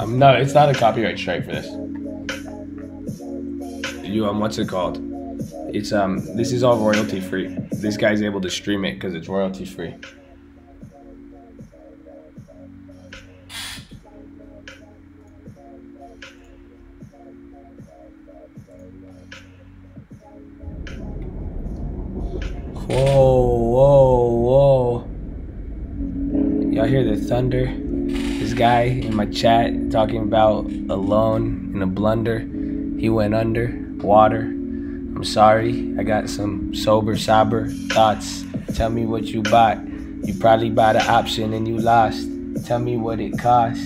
Speaker 1: No, it's not a copyright strike for this. What's it called? It's this is all royalty free. This guy's able to stream it because it's royalty free. Whoa. Y'all hear the thunder? This guy in my chat talking about alone in a blunder. He went under water. I'm sorry, I got some sober thoughts. Tell me what you bought. You probably bought an option and you lost. Tell me what it cost.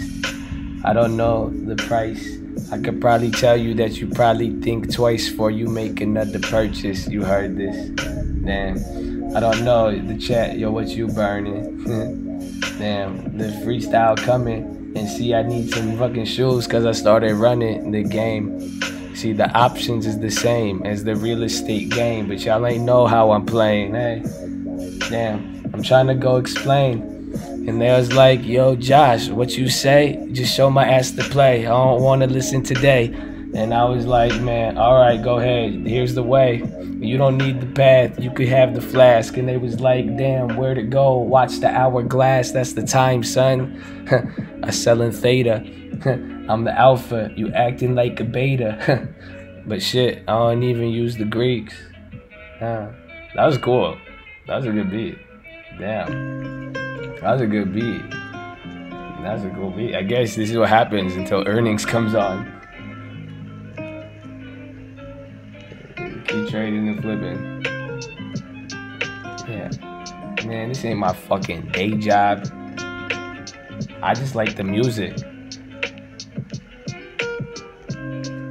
Speaker 1: I don't know the price. I could probably tell you that you probably think twice before you make another purchase. You heard this. Damn. I don't know the chat. Yo, what you burning? Damn, the freestyle coming. And see, I need some fucking shoes because I started running the game. See, the options is the same as the real estate game, but y'all ain't know how I'm playing. Hey, damn, I'm trying to go explain. And they was like, yo, Josh, what you say? Just show my ass to play. I don't want to listen today. And I was like, man, all right, go ahead. Here's the way. You don't need the path. You could have the flask. And they was like, damn, where'd it go? Watch the hourglass. That's the time, son. I selling theta. I'm the alpha. You acting like a beta. But shit, I don't even use the Greeks. That was cool. That was a good beat. Damn. That was a good beat. That's a cool beat. I guess this is what happens until earnings comes on. Keep trading and flipping. Yeah. Man, this ain't my fucking day job. I just like the music.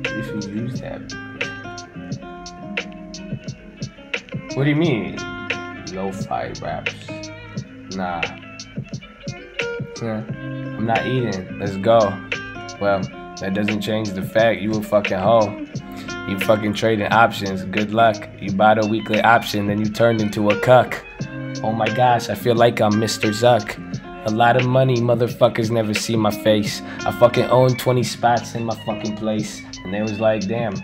Speaker 1: If you use that. What do you mean? Lo-fi raps. Nah. I'm not eating. Let's go. Well, that doesn't change the fact you a fucking hoe. You fucking trading options. Good luck. You bought a weekly option, then you turned into a cuck. Oh my gosh, I feel like I'm Mr. Zuck. A lot of money, motherfuckers never see my face. I fucking own 20 spots in my fucking place. And they was like, damn,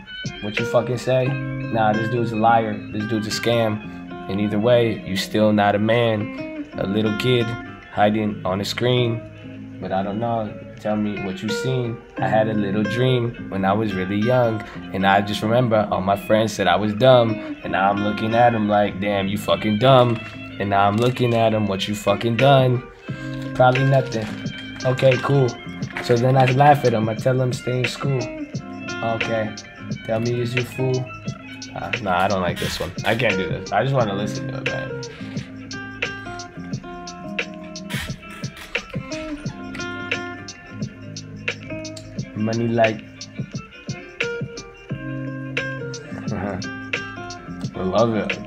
Speaker 1: what you fucking say? Nah, this dude's a liar. This dude's a scam. And either way, you still not a man. A little kid hiding on a screen. But I don't know. Tell me what you seen. I had a little dream when I was really young. And I just remember all my friends said I was dumb. And now I'm looking at them like, damn, you fucking dumb. And now I'm looking at them, what you fucking done? Probably nothing. Okay, cool. So then I laugh at them. I tell them stay in school. Okay. Tell me is you fool? Nah, I don't like this one. I can't do this. I just want to listen to it, man. Money like. I love it.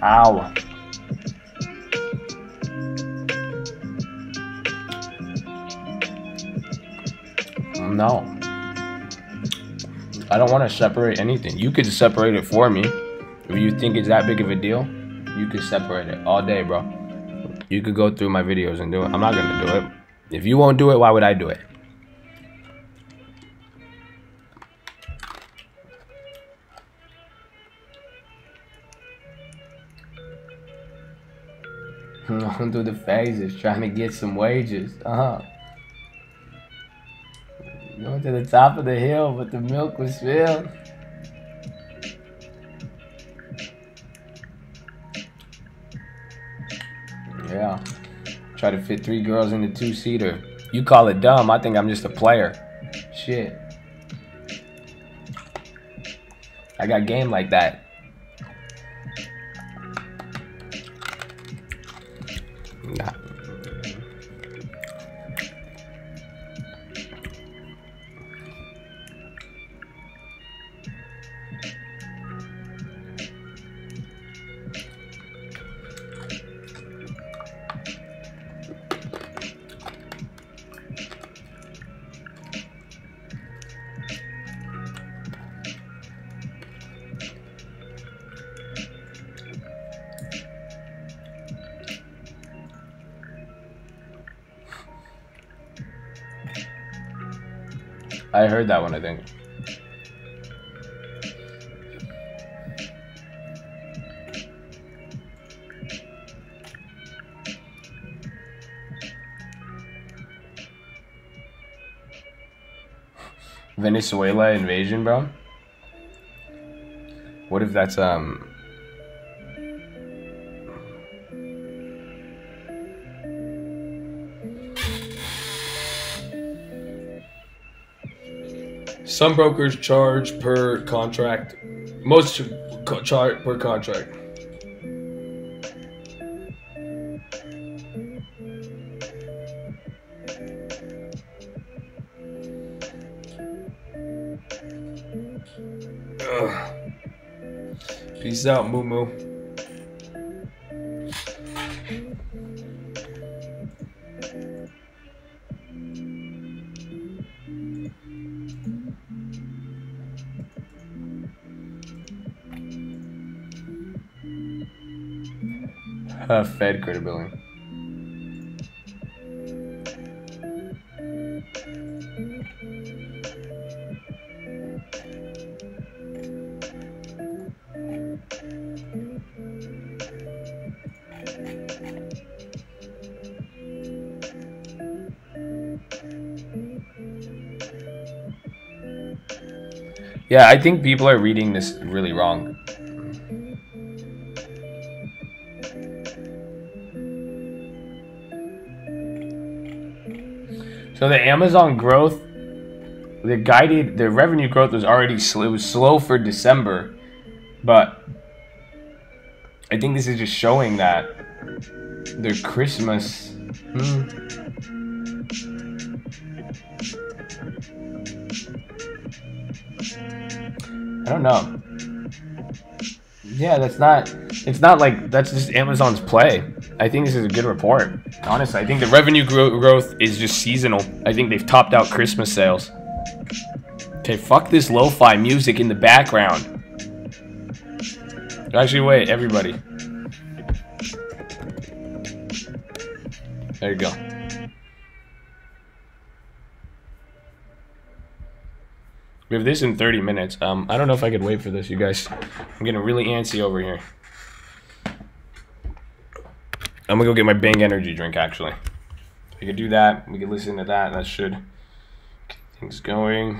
Speaker 1: Ow. No. I don't want to separate anything. You could separate it for me. If you think it's that big of a deal, you could separate it all day, bro. You could go through my videos and do it. I'm not going to do it. If you won't do it, why would I do it? Going through the phases, trying to get some wages. Going to the top of the hill, but the milk was spilled. Yeah. Try to fit 3 girls in the 2-seater. You call it dumb. I think I'm just a player. Shit. I got game like that. Nah. I heard that one, I think. Venezuela invasion, bro. What if that's some brokers charge per contract. Most charge per contract. Ugh. Peace out, Moo Moo. Fed credit billing. Yeah, I think people are reading this really wrong. So the Amazon growth, the revenue growth was already slow. It was slow for December, but I think this is just showing that their Christmas. I don't know. Yeah, it's not like that's just Amazon's play. I think this is a good report. Honestly, I think the revenue growth is just seasonal. I think they've topped out Christmas sales. Okay, fuck this lo-fi music in the background. Actually, wait, everybody. There you go. We have this in 30 minutes. I don't know if I could wait for this, you guys. I'm getting really antsy over here. I'm gonna go get my Bang energy drink, actually. We could do that. We could listen to that. That should get things going.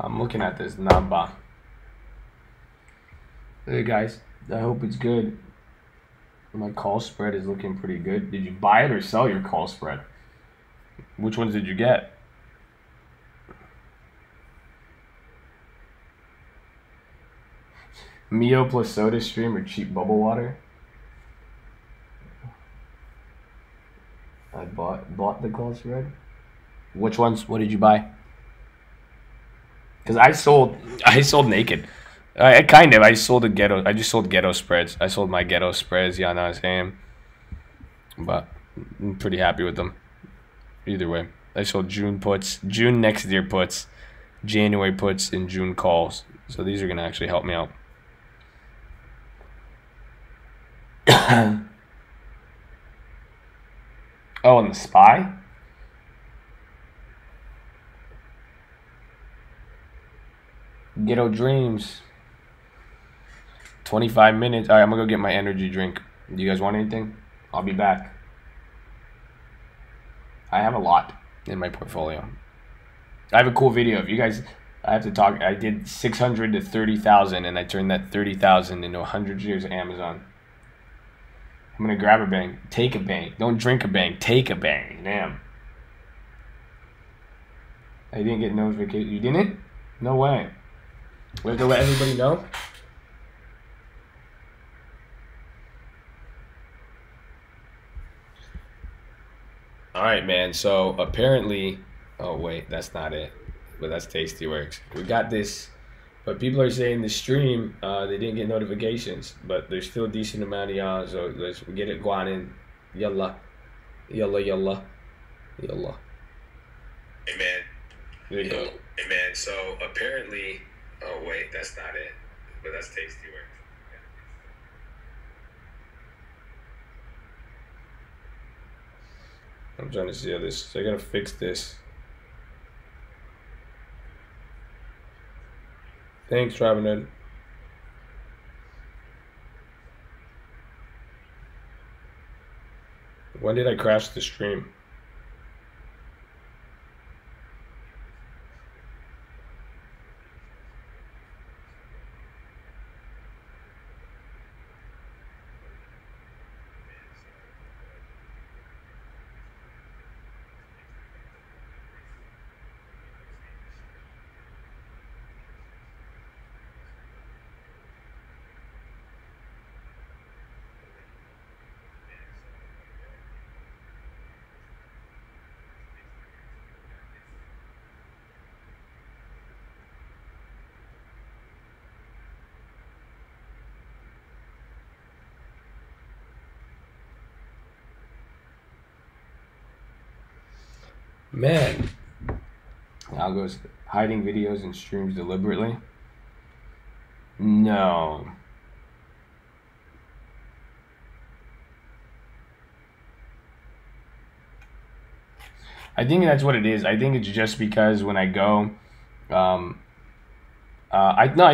Speaker 1: I'm looking at this Namba. Hey guys, I hope it's good. My call spread is looking pretty good. Did you buy it or sell your call spread? Which ones did you get? Mio plus Soda Stream or cheap bubble water? I bought the call spread. Which ones? What did you buy? Because I sold naked. I sold a ghetto. I just sold ghetto spreads. I sold my ghetto spreads. Yeah, no, I am. But I'm pretty happy with them. Either way, I sold June puts, June next year puts, January puts, and June calls. So these are gonna actually help me out. Oh, and the SPY. Ghetto Dreams. 25 minutes. All right, I'm gonna go get my energy drink. Do you guys want anything? I'll be back. I have a lot in my portfolio. I have a cool video. If you guys, I have to talk. I did 600 to 30,000, and I turned that 30,000 into 100 shares of Amazon. I'm gonna grab a bang. Take a bang. Don't drink a bang. Take a bang. Damn. I didn't get notification. You didn't? No way. We have to let everybody know. All right, man. So apparently, oh wait, that's not it. But that's Tasty Works. We got this, but people are saying the stream they didn't get notifications, but there's still a decent amount of y'all. So let's get it going in. Yalla, yalla, yalla, Yallah.
Speaker 3: Hey man.
Speaker 1: There you go.
Speaker 3: Hey man, so apparently, oh wait, that's not it. But that's tasty work.
Speaker 1: I'm trying to see how this. So I gotta fix this. Thanks, Robin. When did I crash the stream? Man. Algo's hiding videos and streams deliberately. No. I think that's what it is. I think it's just because when I go, I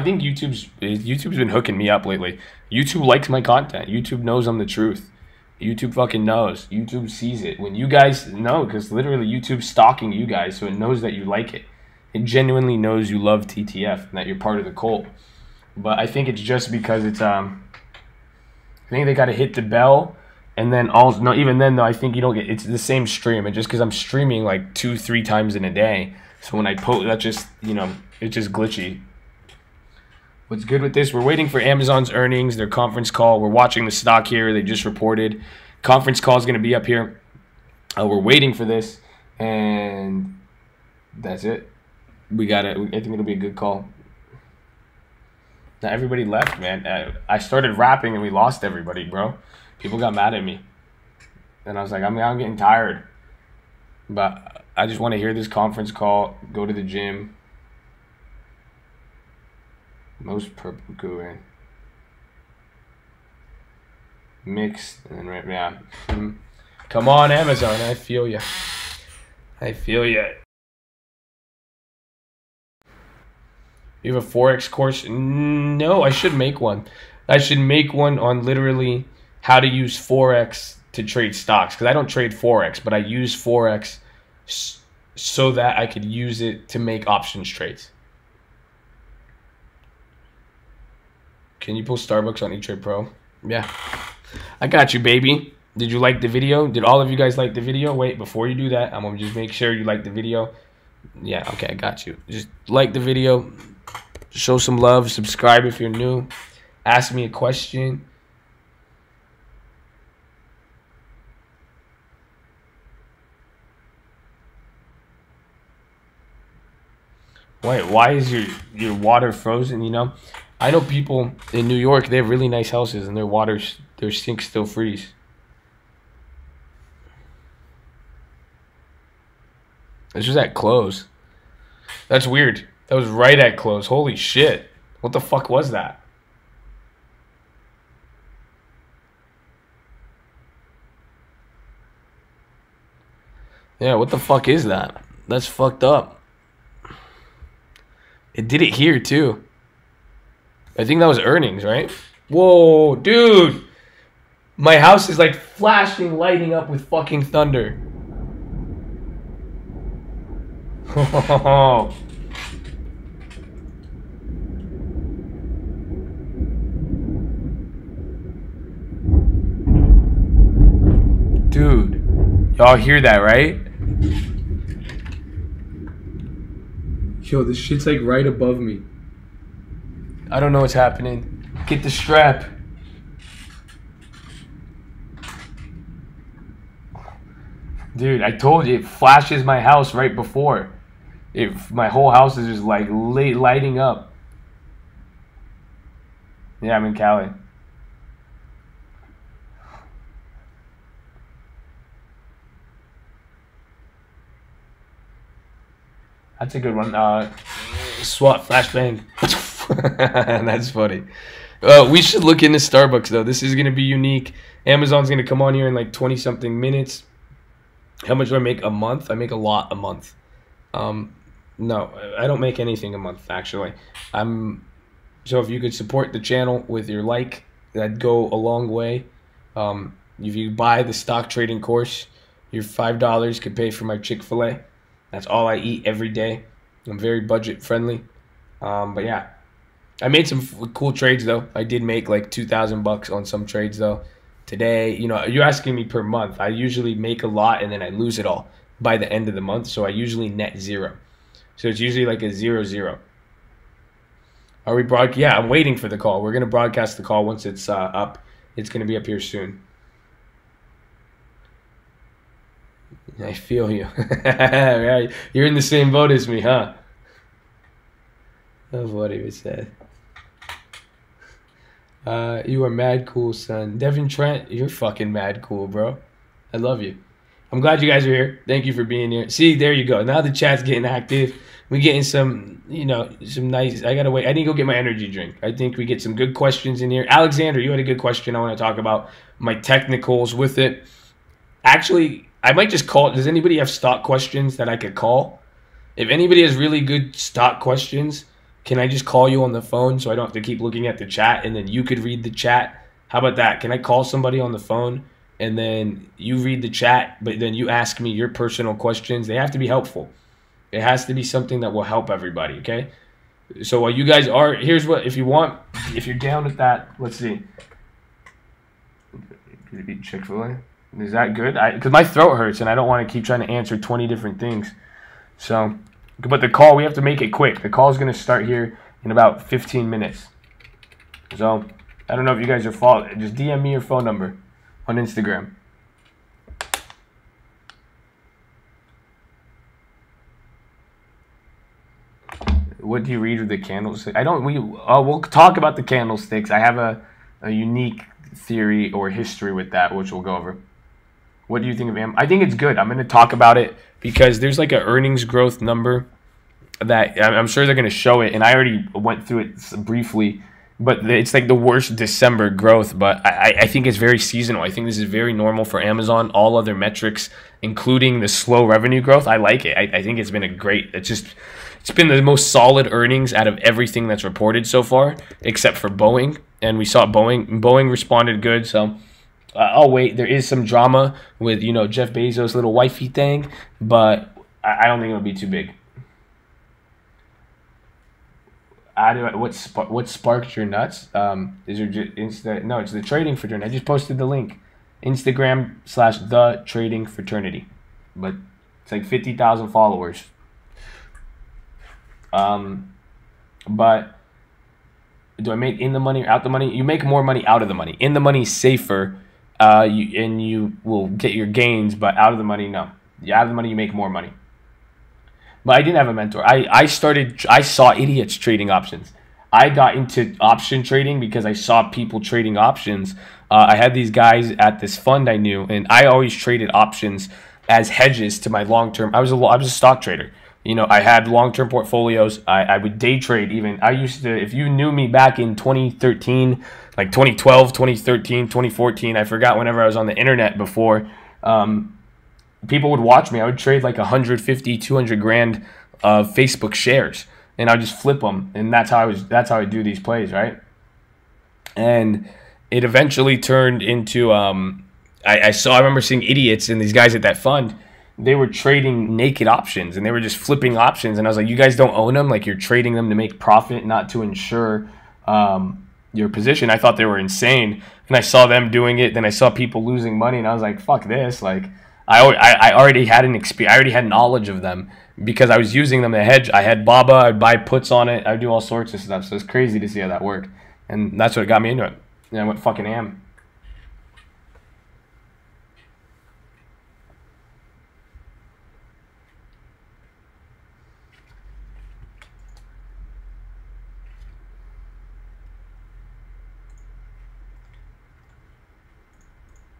Speaker 1: think YouTube's been hooking me up lately. YouTube likes my content. YouTube knows I'm the truth. YouTube fucking knows. YouTube sees it. When you guys know, because literally YouTube's stalking you guys, so it knows that you like it. It genuinely knows you love TTF and that you're part of the cult. But I think it's just because it's I think they gotta hit the bell, and then also no. Even then though, I think you don't get. It's the same stream, and just because I'm streaming like 2-3 times in a day, so when I post, that's just it's just glitchy. What's good with this? We're waiting for Amazon's earnings, their conference call. We're watching the stock here. They just reported. Conference call is going to be up here. We're waiting for this, and that's it. We got it. I think it'll be a good call. Now everybody left, man. I started rapping and we lost everybody, bro. People got mad at me, and I was like, I'm getting tired. But I just want to hear this conference call. Go to the gym. Most purple Korean. Mixed and right, yeah. Come on, Amazon. I feel ya. I feel ya. You have a Forex course? No, I should make one. I should make one on literally how to use Forex to trade stocks. Because I don't trade Forex, but I use Forex so that I could use it to make options trades. Can you pull Starbucks on E-Trade Pro? Yeah. I got you, baby. Did you like the video? Did all of you guys like the video? Wait, before you do that, I'm going to just make sure you like the video. Yeah, okay, I got you. Just like the video. Show some love. Subscribe if you're new. Ask me a question. Wait, why is your water frozen, I know people in New York, they have really nice houses and their sinks still freeze. It's just at close. That's weird. That was right at close. Holy shit. What the fuck was that? Yeah, what the fuck is that? That's fucked up. It did it here too. I think that was earnings, right? Whoa, dude. My house is like flashing, lighting up with fucking thunder. Dude, y'all hear that, right? Yo, this shit's like right above me. I don't know what's happening. Get the strap. Dude, I told you, it flashes my house right before. My whole house is just like lighting up. Yeah, I'm in Cali. That's a good one. SWAT flashbang. That's funny. We should look into Starbucks though. This is gonna be unique. Amazon's gonna come on here in like 20 something minutes. How much do I make a month? I make a lot a month. No, I don't make anything a month actually. So if you could support the channel with your like, that'd go a long way. If you buy the stock trading course, your $5 could pay for my Chick-fil-A. That's all I eat every day. I'm very budget friendly. But yeah, I made some cool trades though. I did make like $2,000 on some trades though. Today, you know, you're asking me per month. I usually make a lot and then I lose it all by the end of the month. So I usually net zero. So it's usually like a 0-0. Are we Yeah, I'm waiting for the call. We're gonna broadcast the call once it's up. It's gonna be up here soon. I feel you. Right. You're in the same boat as me, huh? That's what he said. You are mad cool, son. Devin Trent, you're fucking mad cool, bro. I love you. I'm glad you guys are here. Thank you for being here. See, there you go. Now the chat's getting active. We getting some, you know, some nice. I gotta wait. I need to go get my energy drink. I think we get some good questions in here. Alexander, you had a good question. I want to talk about my technicals with it. Actually, I might just call. Does anybody have stock questions that I could call? If anybody has really good stock questions, can I just call you on the phone so I don't have to keep looking at the chat and then you could read the chat? How about that? Can I call somebody on the phone and then you read the chat, but then you ask me your personal questions? They have to be helpful. It has to be something that will help everybody, okay? So while you guys are, here's what, if you want, if you're down with that, let's see. Could it be Chick-fil-A? Is that good? Because my throat hurts and I don't want to keep trying to answer 20 different things. So, but the call, we have to make it quick. The call is going to start here in about 15 minutes. So, I don't know if you guys are following. Just DM me your phone number on Instagram. What do you read with the candlestick? We'll talk about the candlesticks. I have a unique theory or history with that, which we'll go over. What do you think of Am? I think it's good. I'm going to talk about it because there's like an earnings growth number that I'm sure they're going to show it, and I already went through it briefly, but it's like the worst December growth, but I think it's very seasonal. I think this is very normal for Amazon. All other metrics, including the slow revenue growth, I like it. I think it's been it's been the most solid earnings out of everything that's reported so far, except for Boeing, and we saw Boeing responded good, so I'll wait. There is some drama with, you know, Jeff Bezos' little wifey thing, but I don't think it'll be too big. What sparked your nuts? Is there no? It's the trading fraternity. I just posted the link, Instagram/the trading fraternity, but it's like 50,000 followers. But do I make in the money or out the money? You make more money out of the money. In the money is safer, you will get your gains, but out of the money, no. Out of the money, you make more money. But I didn't have a mentor. I saw idiots trading options. I got into option trading because I saw people trading options. I had these guys at this fund I knew, and I always traded options as hedges to my long-term. I was a stock trader. You know, I had long-term portfolios. I would day trade even. I used to, if you knew me back in 2013, like 2012, 2013, 2014, I forgot whenever I was on the internet before, people would watch me. I would trade like 150, 200 grand of Facebook shares, and I would just flip them, and that's how I do these plays, right? And it eventually turned into I remember seeing idiots and these guys at that fund. They were trading naked options, and they were just flipping options, and I was like, you guys don't own them, like you're trading them to make profit, not to ensure your position. I thought they were insane, and I saw them doing it. Then I saw people losing money, and I was like, fuck this. Like I already had I already had knowledge of them because I was using them to hedge. I had BABA, I'd buy puts on it, I'd do all sorts of stuff. So it's crazy to see how that worked, and that's what got me into it. And I went fucking ham.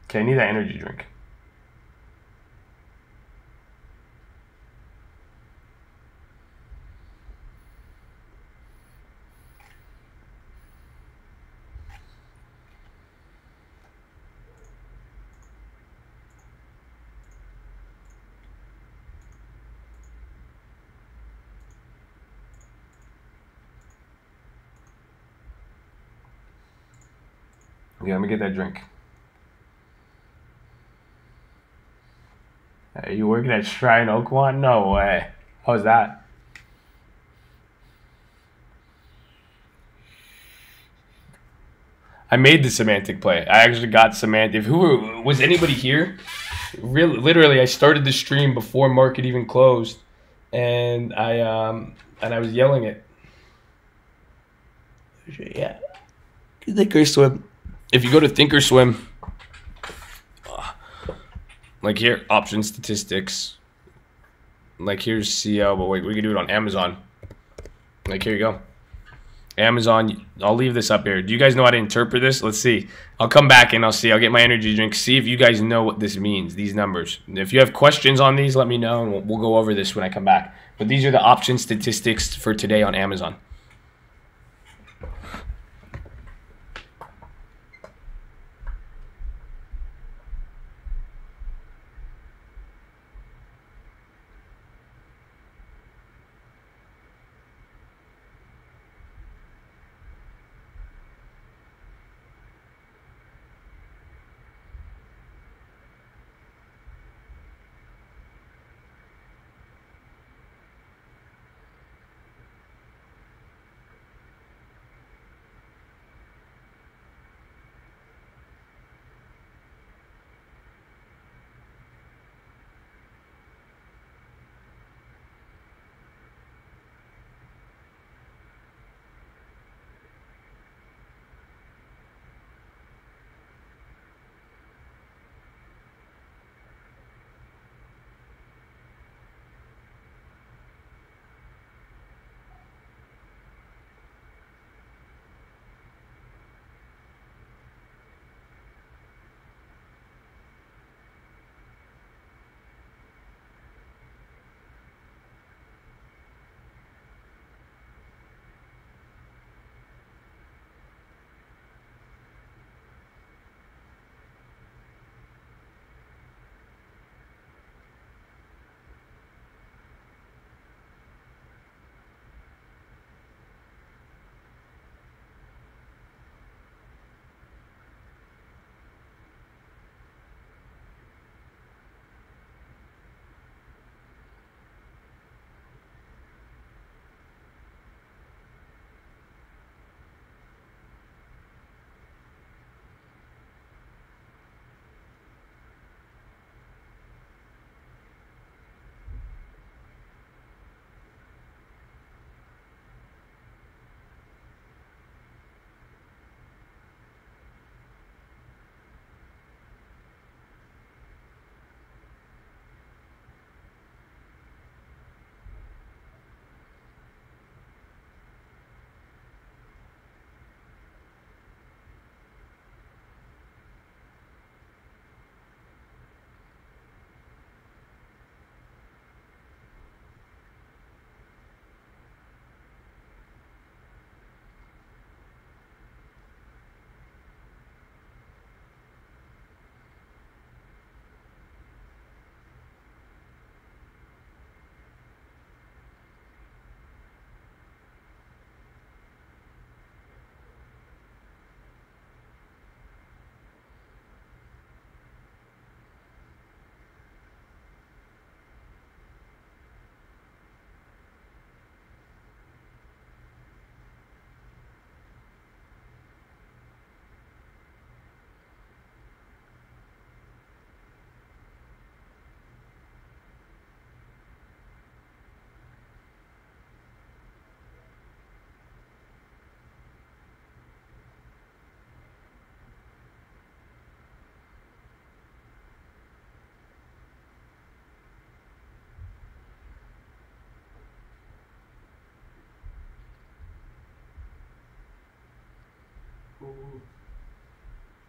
Speaker 1: Okay, I need that energy drink. Yeah, let me get that drink. Hey, you working at Shrine Oakwan? No way. How's that? I made the semantic play. I actually got semantic. Was anybody here? Really, literally, I started the stream before market even closed, and I was yelling it. Yeah, Thinkorswim. If you go to Thinkorswim, like here, option statistics. Like here's CL, but wait, we can do it on Amazon. Like here you go. Amazon, I'll leave this up here. Do you guys know how to interpret this? Let's see. I'll come back and I'll see. I'll get my energy drink. See if you guys know what this means, these numbers. If you have questions on these, let me know, and we'll go over this when I come back. But these are the option statistics for today on Amazon.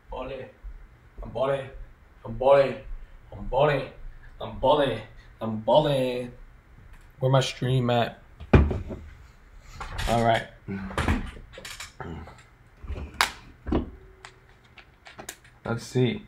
Speaker 1: Body, I'm body, I'm body, I'm body, I'm body, I'm body. Where my stream at? All right. Let's see.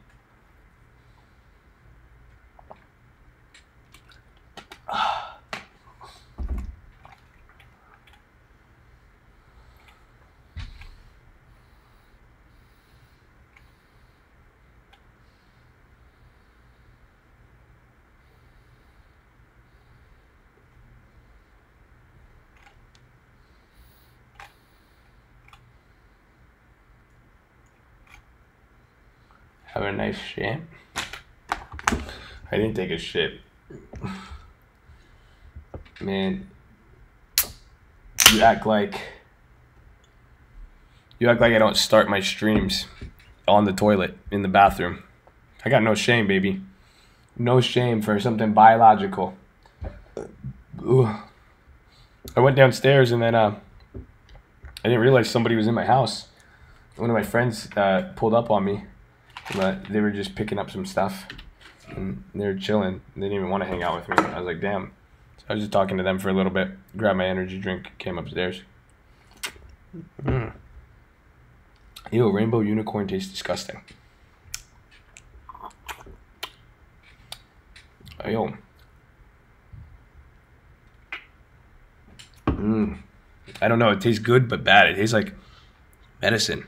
Speaker 1: Have a nice shit. I didn't take a shit. Man, you act like I don't start my streams on the toilet in the bathroom. I got no shame, baby. No shame for something biological. Ugh. I went downstairs and then I didn't realize somebody was in my house. One of my friends pulled up on me, but they were just picking up some stuff and they were chilling. They didn't even want to hang out with me. I was like, damn. So I was just talking to them for a little bit, grabbed my energy drink, came upstairs. Ew, rainbow unicorn tastes disgusting. Yo. I don't know. It tastes good but bad. It tastes like medicine.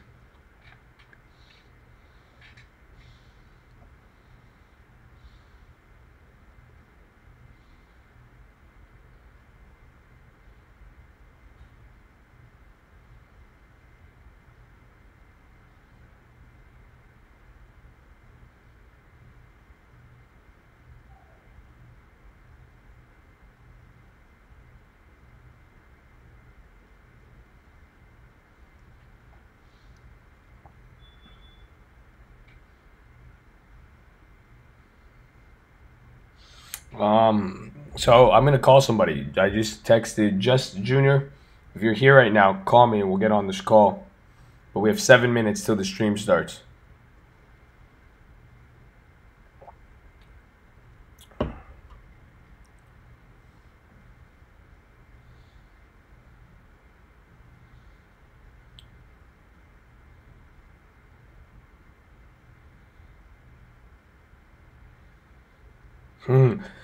Speaker 1: So I'm gonna call somebody. I just texted Just Junior. If you're here right now, call me and we'll get on this call. But we have 7 minutes till the stream starts.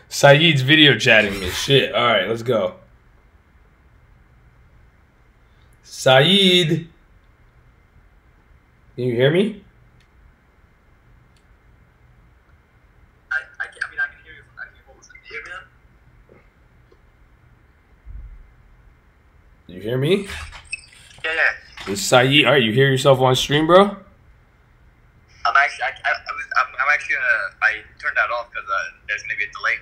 Speaker 1: Saeed's video chatting me. Shit. All right, let's go. Saeed, can you hear me?
Speaker 4: I mean, I can hear you. I can hear me now?
Speaker 1: You hear me?
Speaker 4: Yeah.
Speaker 1: It's Saeed. All right, you hear yourself on stream, bro?
Speaker 4: I'm actually I turned that off because there's gonna be a delay.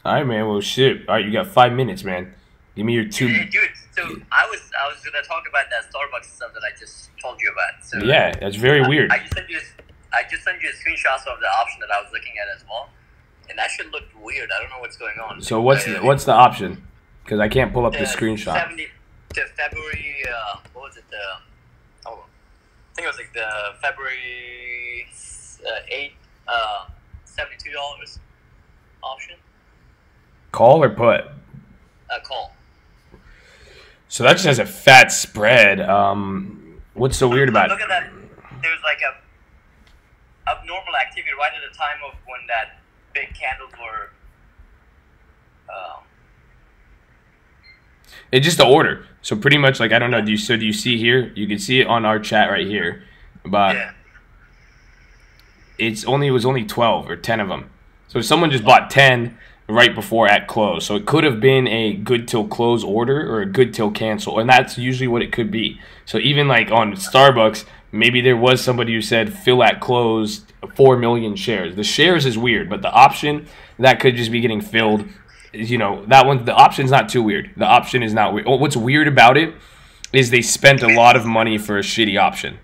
Speaker 1: All right, man. Well, shit. All right, you got 5 minutes, man. Give me your two.
Speaker 4: Hey, dude. So I was gonna talk about that Starbucks stuff that I just told you about. So
Speaker 1: Yeah, that's very weird.
Speaker 4: I just sent you a screenshot of the option that I was looking at as well, and that shit looked weird. I don't know what's going on.
Speaker 1: So what's the option? Because I can't pull up the screenshot.
Speaker 4: The February. What was it? I think it was like the February 8th. $72 option.
Speaker 1: Call or put?
Speaker 4: Call.
Speaker 1: So that just has a fat spread. What's so weird about it?
Speaker 4: Look at that. There's like a abnormal activity right at the time of when that big candles were.
Speaker 1: It's just the order. So pretty much, like, I don't know. Do you see here? You can see it on our chat right here, but
Speaker 4: Yeah.
Speaker 1: it was only 12 or 10 of them. So someone just bought 10 right before at close. So it could have been a good till close order or a good till cancel, and that's usually what it could be. So even like on Starbucks, maybe there was somebody who said fill at close 4 million shares. The shares is weird, but the option that could just be getting filled. You know, that one, the option's not too weird. The option is not weird. What's weird about it is they spent a lot of money for a shitty option.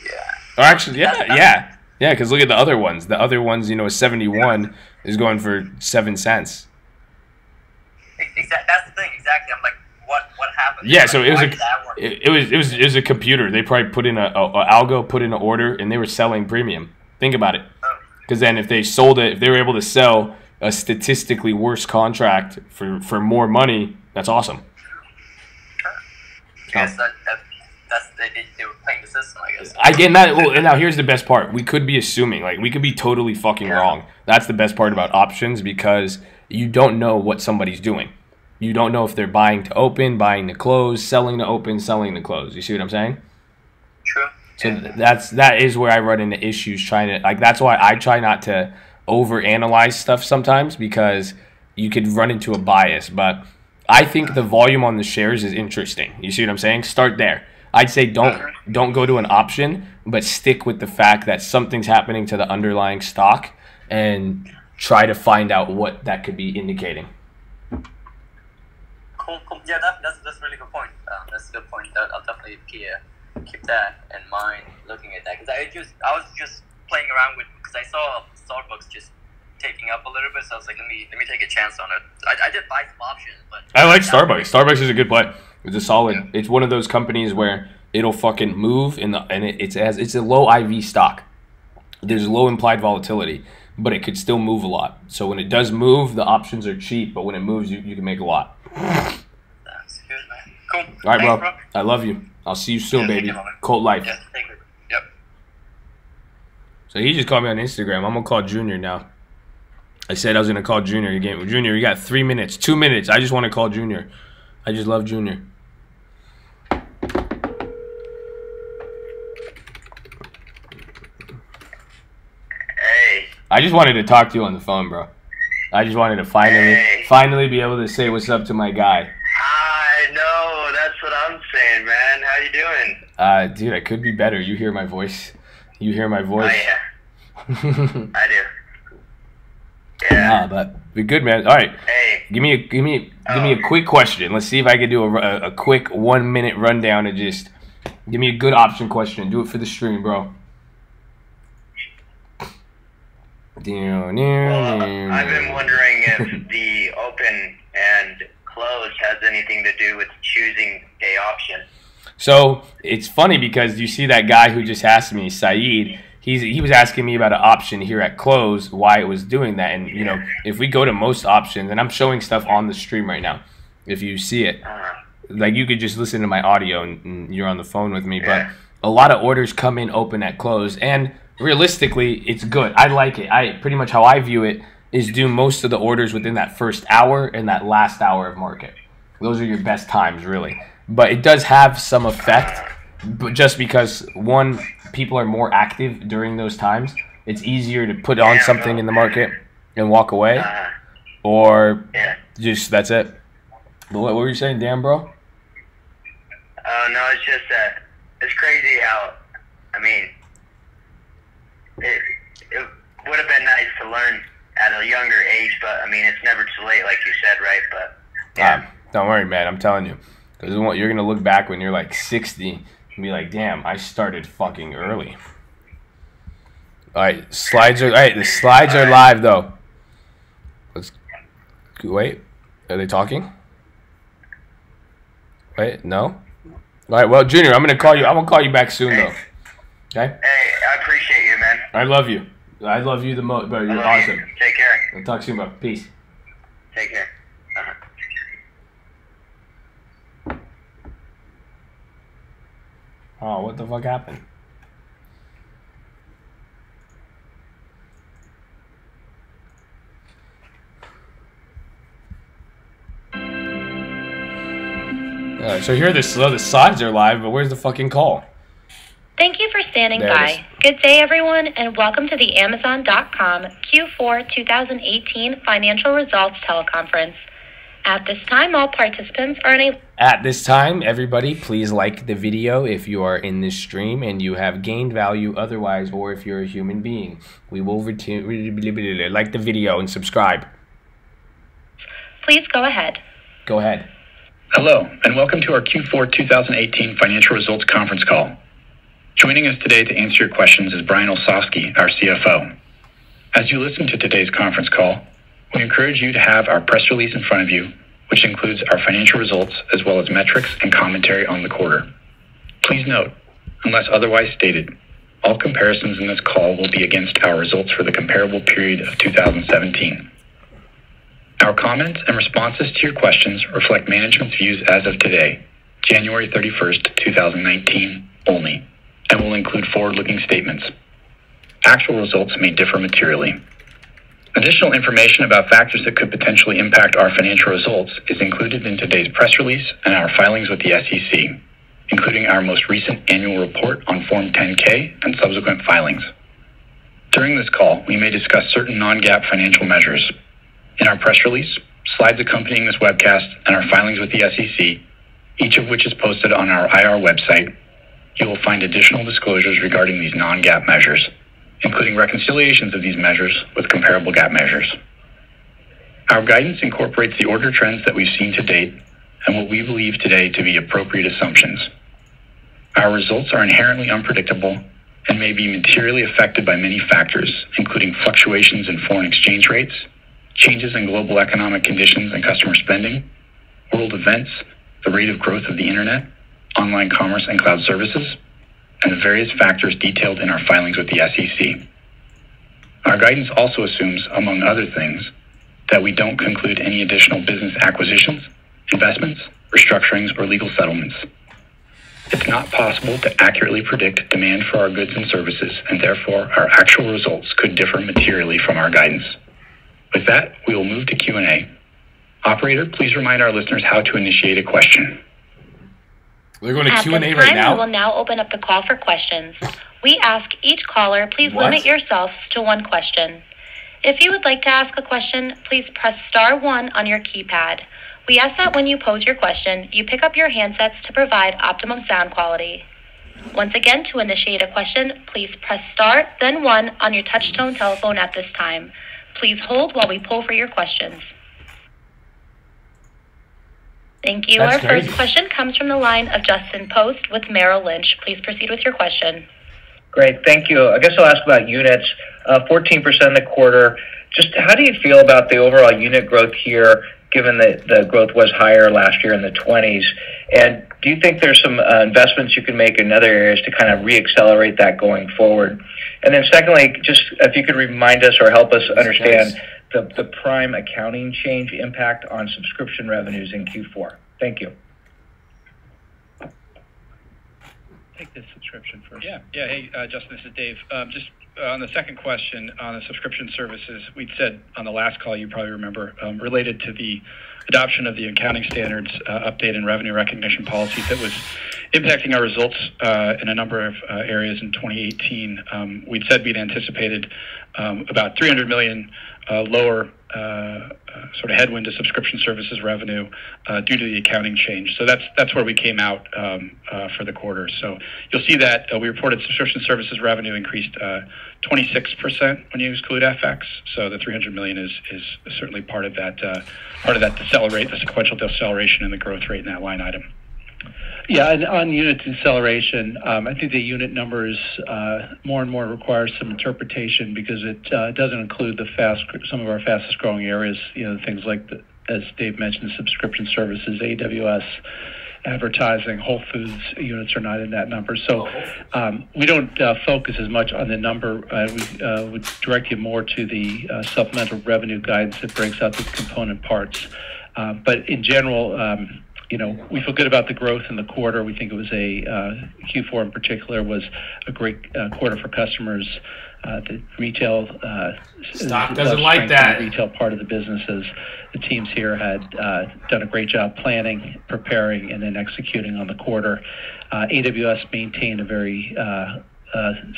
Speaker 4: Yeah.
Speaker 1: Or actually, yeah, because look at the other ones. The other ones, you know, 71 is going for 7 cents.
Speaker 4: That's the thing, exactly. I'm like, what happened?
Speaker 1: Yeah, so
Speaker 4: like,
Speaker 1: it was a computer. They probably put in a algo, put in an order, and they were selling premium. Think about it. Because then if they sold it, if they were able to sell a statistically worse contract for more money, that's awesome.
Speaker 4: I guess they were playing the system, I guess.
Speaker 1: I get that. Well, and now here's the best part. We could be assuming, like, we could be totally fucking wrong. That's the best part about options, because you don't know what somebody's doing. You don't know if they're buying to open, buying to close, selling to open, selling to close. You see what I'm saying?
Speaker 4: True.
Speaker 1: So that is where I run into issues trying to, like, that's why I try not to overanalyze stuff sometimes, because you could run into a bias. But I think the volume on the shares is interesting. You see what I'm saying? Start there. I'd say don't go to an option, but stick with the fact that something's happening to the underlying stock and try to find out what that could be indicating.
Speaker 4: Cool. Yeah, that's a really good point. That's a good point. I'll definitely keep that in mind looking at that, because I was just playing around with, because I saw Starbucks just taking up a little bit, so I was like, let me take a chance on it. I did buy some options, but
Speaker 1: I like Starbucks. Starbucks is a good play. It's a solid. Yeah. It's one of those companies where it'll fucking move it's a low IV stock. There's low implied volatility, but it could still move a lot. So when it does move, the options are cheap, but when it moves, you can make a lot.
Speaker 4: That's good, man. Cool.
Speaker 1: All right, thanks, bro. I love you. I'll see you soon, baby. Colt life.
Speaker 4: Yeah, thank you. Yep.
Speaker 1: So he just called me on Instagram. I'm gonna call Junior now. I said I was gonna call Junior again. Junior, you got 3 minutes, 2 minutes. I just want to call Junior. I just love Junior.
Speaker 5: Hey.
Speaker 1: I just wanted to talk to you on the phone, bro. I just wanted to finally be able to say what's up to my guy.
Speaker 5: I know, that's what I'm saying, man. How you doing?
Speaker 1: Dude, I could be better. You hear my voice. You hear my voice.
Speaker 5: Oh, yeah. I do. Yeah.
Speaker 1: Nah, but be good, man. All right.
Speaker 5: Hey.
Speaker 1: Give me a quick question. Let's see if I can do a quick 1 minute rundown and just give me a good option question. Do it for the stream, bro.
Speaker 5: Well, I've been wondering if the open and close has anything to do with choosing a option.
Speaker 1: So it's funny because you see that guy who just asked me, Saeed. He was asking me about an option here at close, why it was doing that. And, you know, if we go to most options, and I'm showing stuff on the stream right now, if you see it, like you could just listen to my audio and you're on the phone with me.
Speaker 5: Yeah.
Speaker 1: But a lot of orders come in open at close. And realistically, it's good. I like it. Pretty much how I view it is do most of the orders within that first hour and that last hour of market. Those are your best times, really. But it does have some effect, but just because, one, people are more active during those times, it's easier to put on something in the market and walk away, or just that's it. But what were you saying, damn, bro?
Speaker 5: No, it's just that it's crazy how, I mean, it would have been nice to learn at a younger age, but I mean, it's never too late, like you said, right? But yeah.
Speaker 1: Don't worry, man. I'm telling you, because you're gonna look back when you're like 60 and be like, damn, I started fucking early. All right, the slides are live though. Let's wait. Are they talking? Wait, no. All right, well, Junior, I'm gonna call you. I'm gonna call you back soon though. Okay.
Speaker 5: Hey, I appreciate you, man.
Speaker 1: I love you. I love you the most, bro. You're awesome.
Speaker 5: You. Take care.
Speaker 1: We'll talk soon, bro. Peace.
Speaker 5: Take care.
Speaker 1: Oh, what the fuck happened? So here the slides are live, but where's the fucking call?
Speaker 6: Thank you for standing by. Good day, everyone, and welcome to the Amazon.com Q4 2018 Financial Results Teleconference. At this time, all participants are in a...
Speaker 1: At this time, everybody, please like the video if you are in this stream and you have gained value otherwise, or if you're a human being. We will like the video and subscribe.
Speaker 6: Please go ahead.
Speaker 1: Go ahead.
Speaker 7: Hello, and welcome to our Q4 2018 Financial Results Conference Call. Joining us today to answer your questions is Brian Olsavsky, our CFO. As you listen to today's conference call, we encourage you to have our press release in front of you, which includes our financial results as well as metrics and commentary on the quarter. Please note, unless otherwise stated, all comparisons in this call will be against our results for the comparable period of 2017. Our comments and responses to your questions reflect management's views as of today, January 31st, 2019 only, and will include forward-looking statements. Actual results may differ materially. Additional information about factors that could potentially impact our financial results is included in today's press release and our filings with the SEC, including our most recent annual report on Form 10-K and subsequent filings. During this call, we may discuss certain non-GAAP financial measures. In our press release, slides accompanying this webcast, and our filings with the SEC, each of which is posted on our IR website. You will find additional disclosures regarding these non-GAAP measures, including reconciliations of these measures with comparable GAAP measures. Our guidance incorporates the order trends that we've seen to date and what we believe today to be appropriate assumptions. Our results are inherently unpredictable and may be materially affected by many factors, including fluctuations in foreign exchange rates, changes in global economic conditions and customer spending, world events, the rate of growth of the internet, online commerce and cloud services, and the various factors detailed in our filings with the SEC. Our guidance also assumes, among other things, that we don't conclude any additional business acquisitions, investments, restructurings, or legal settlements. It's not possible to accurately predict demand for our goods and services, and therefore our actual results could differ materially from our guidance. With that, we will move to Q&A. Operator, please remind our listeners how to initiate a question.
Speaker 1: We're going to
Speaker 6: At
Speaker 1: Q&A
Speaker 6: this
Speaker 1: right
Speaker 6: time,
Speaker 1: now?
Speaker 6: we will now open up the call for questions. We ask each caller, please limit yourselves to one question. If you would like to ask a question, please press *1 on your keypad. We ask that when you pose your question, you pick up your handsets to provide optimum sound quality. Once again, to initiate a question, please press *, then 1 on your touch-tone telephone at this time. Please hold while we poll for your questions. Thank you.
Speaker 1: That's
Speaker 6: Our
Speaker 1: crazy.
Speaker 6: first question comes from the line of Justin Post with Merrill Lynch. Please proceed with your question.
Speaker 8: Great, thank you. I guess I'll ask about units. 14% in the quarter. Just how do you feel about the overall unit growth here, given that the growth was higher last year in the 20s? And do you think there's some investments you can make in other areas to kind of re-accelerate that going forward? And then secondly, just if you could remind us or help us understand the Prime accounting change impact on subscription revenues in Q4. Thank you.
Speaker 9: Take the subscription first. Yeah. Hey, Justin, this is Dave. Just on the second question on the subscription services, we'd said on the last call, you probably remember, related to the adoption of the accounting standards update and revenue recognition policies that was impacting our results in a number of areas in 2018. We'd said we'd anticipated about $300 million lower sort of headwind to subscription services revenue due to the accounting change. So that's where we came out for the quarter. So you'll see that we reported subscription services revenue increased 26% when you exclude FX. So the $300 million is certainly part of that the sequential deceleration in the growth rate in that line item.
Speaker 10: Yeah, and on unit deceleration, I think the unit numbers more and more require some interpretation because it doesn't include some of our fastest growing areas, things like, as Dave mentioned, subscription services, AWS, advertising, Whole Foods units are not in that number. So we don't focus as much on the number. We would direct you more to the supplemental revenue guidance that breaks out the component parts. But in general, we feel good about the growth in the quarter. We think it was Q4 in particular was a great quarter for customers. The retail
Speaker 1: stock doesn't like that.
Speaker 10: The retail part of the businesses, the teams here had done a great job planning, preparing, and then executing on the quarter. AWS maintained a very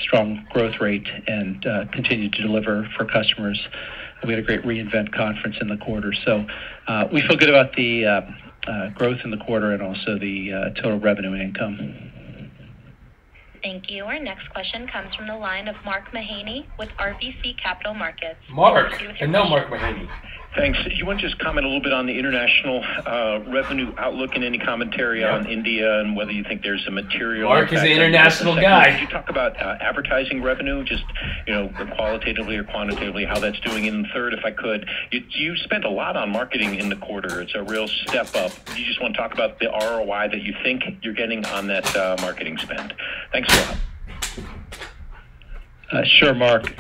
Speaker 10: strong growth rate and continued to deliver for customers. We had a great reInvent conference in the quarter. So we feel good about the growth in the quarter and also the total revenue and income.
Speaker 6: Thank you. Our next question comes from the line of Mark Mahaney with RBC Capital Markets.
Speaker 1: Mark Mahaney.
Speaker 11: Thanks. You want to just comment a little bit on the international revenue outlook and any commentary on India and whether you think there's a material...
Speaker 1: Mark is the international guy.
Speaker 11: Could you talk about advertising revenue, just qualitatively or quantitatively, how that's doing? And third, if I could, you spent a lot on marketing in the quarter. It's a real step up. You just want to talk about the ROI that you think you're getting on that marketing spend. Thanks a lot.
Speaker 10: Sure, Mark.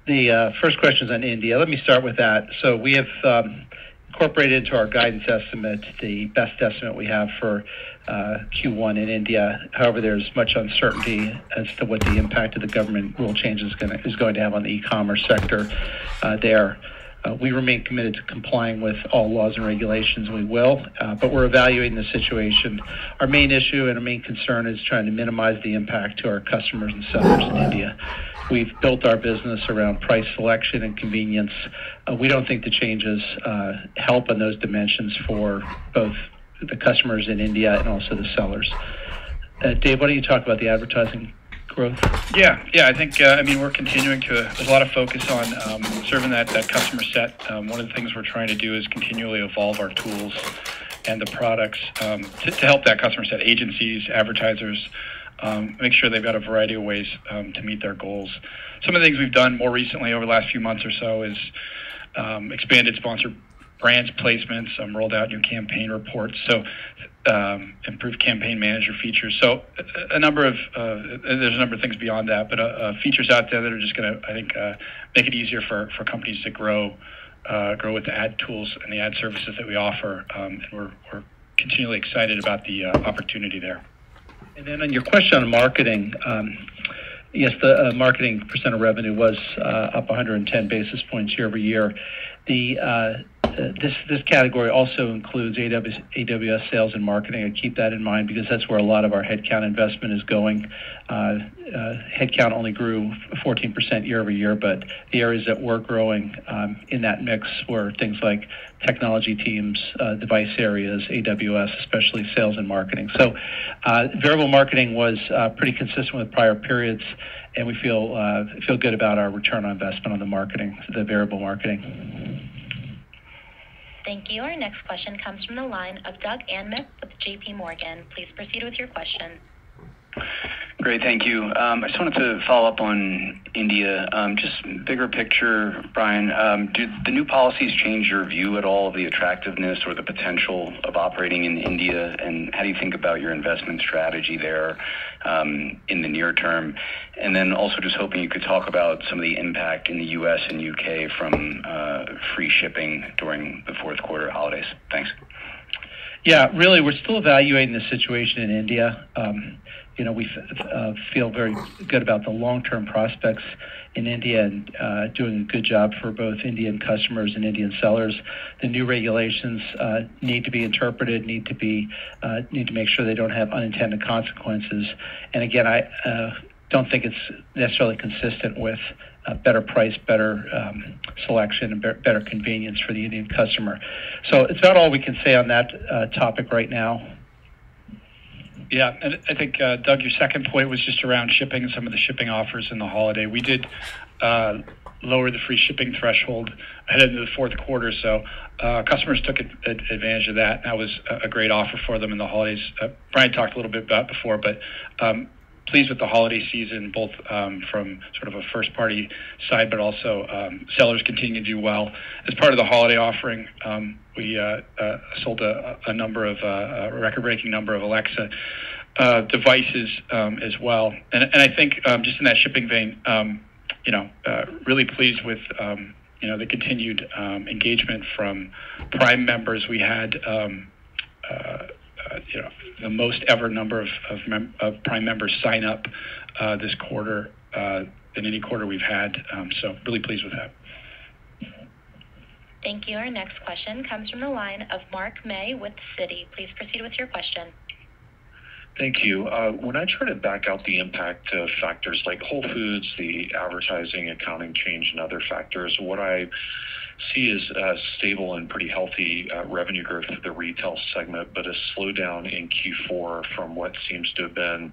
Speaker 10: The first question is on India. Let me start with that. So we have incorporated into our guidance estimate the best estimate we have for Q1 in India. However, there's much uncertainty as to what the impact of the government rule change is going to have on the e-commerce sector there. We remain committed to complying with all laws and regulations, and we will, but we're evaluating the situation. Our main issue and our main concern is trying to minimize the impact to our customers and sellers in India. We've built our business around price selection and convenience. We don't think the changes help on those dimensions for both the customers in India and also the sellers. Dave, why don't you talk about the advertising growth?
Speaker 9: Yeah. I think we're continuing to. There's a lot of focus on serving that customer set. One of the things we're trying to do is continually evolve our tools and the products to help that customer set, agencies, advertisers, make sure they've got a variety of ways to meet their goals. Some of the things we've done more recently over the last few months or so is expanded sponsored brands placements, rolled out new campaign reports, so improved campaign manager features. So there's a number of things beyond that, but features out there that are just going to, I think, make it easier for companies to grow with the ad tools and the ad services that we offer, and we're continually excited about the opportunity there.
Speaker 10: And then on your question on marketing, yes, the marketing percent of revenue was up 110 basis points year over year. This category also includes AWS sales and marketing. I keep that in mind because that's where a lot of our headcount investment is going. Headcount only grew 14% year over year, but the areas that were growing in that mix were things like technology teams, device areas, AWS, especially sales and marketing. So variable marketing was pretty consistent with prior periods, and we feel good about our return on investment on the variable marketing.
Speaker 6: Thank you. Our next question comes from the line of Doug Anmuth with J.P. Morgan. Please proceed with your question.
Speaker 12: Great, thank you. I just wanted to follow up on India. Just bigger picture, Brian, do the new policies change your view at all of the attractiveness or the potential of operating in India? And how do you think about your investment strategy there in the near term? And then also just hoping you could talk about some of the impact in the U.S. and U.K. from free shipping during the fourth quarter holidays. Thanks.
Speaker 10: Yeah, really, we're still evaluating the situation in India. We feel very good about the long-term prospects in India and doing a good job for both Indian customers and Indian sellers. The new regulations need to be interpreted, need to make sure they don't have unintended consequences. And again, I don't think it's necessarily consistent with better price, better selection, and better convenience for the Indian customer. So it's about all we can say on that topic right now.
Speaker 9: Yeah, and I think, Doug, your second point was just around shipping and some of the shipping offers in the holiday. We did lower the free shipping threshold ahead of the fourth quarter, so customers took advantage of that. That was a great offer for them in the holidays. Brian talked a little bit about before, but pleased with the holiday season, both from sort of a first-party side, but also sellers continue to do well. As part of the holiday offering, we sold a record-breaking number of Alexa devices as well. And I think just in that shipping vein, really pleased with the continued engagement from Prime members. We had the most ever number of Prime members sign up this quarter than any quarter we've had. So really pleased with that.
Speaker 6: Thank you. Our next question comes from the line of Mark May with Citi. Please proceed with your question.
Speaker 11: Thank you. When I try to back out the impact of factors like Whole Foods, the advertising, accounting change, and other factors, what I see is stable and pretty healthy revenue growth for the retail segment, but a slowdown in Q4 from what seems to have been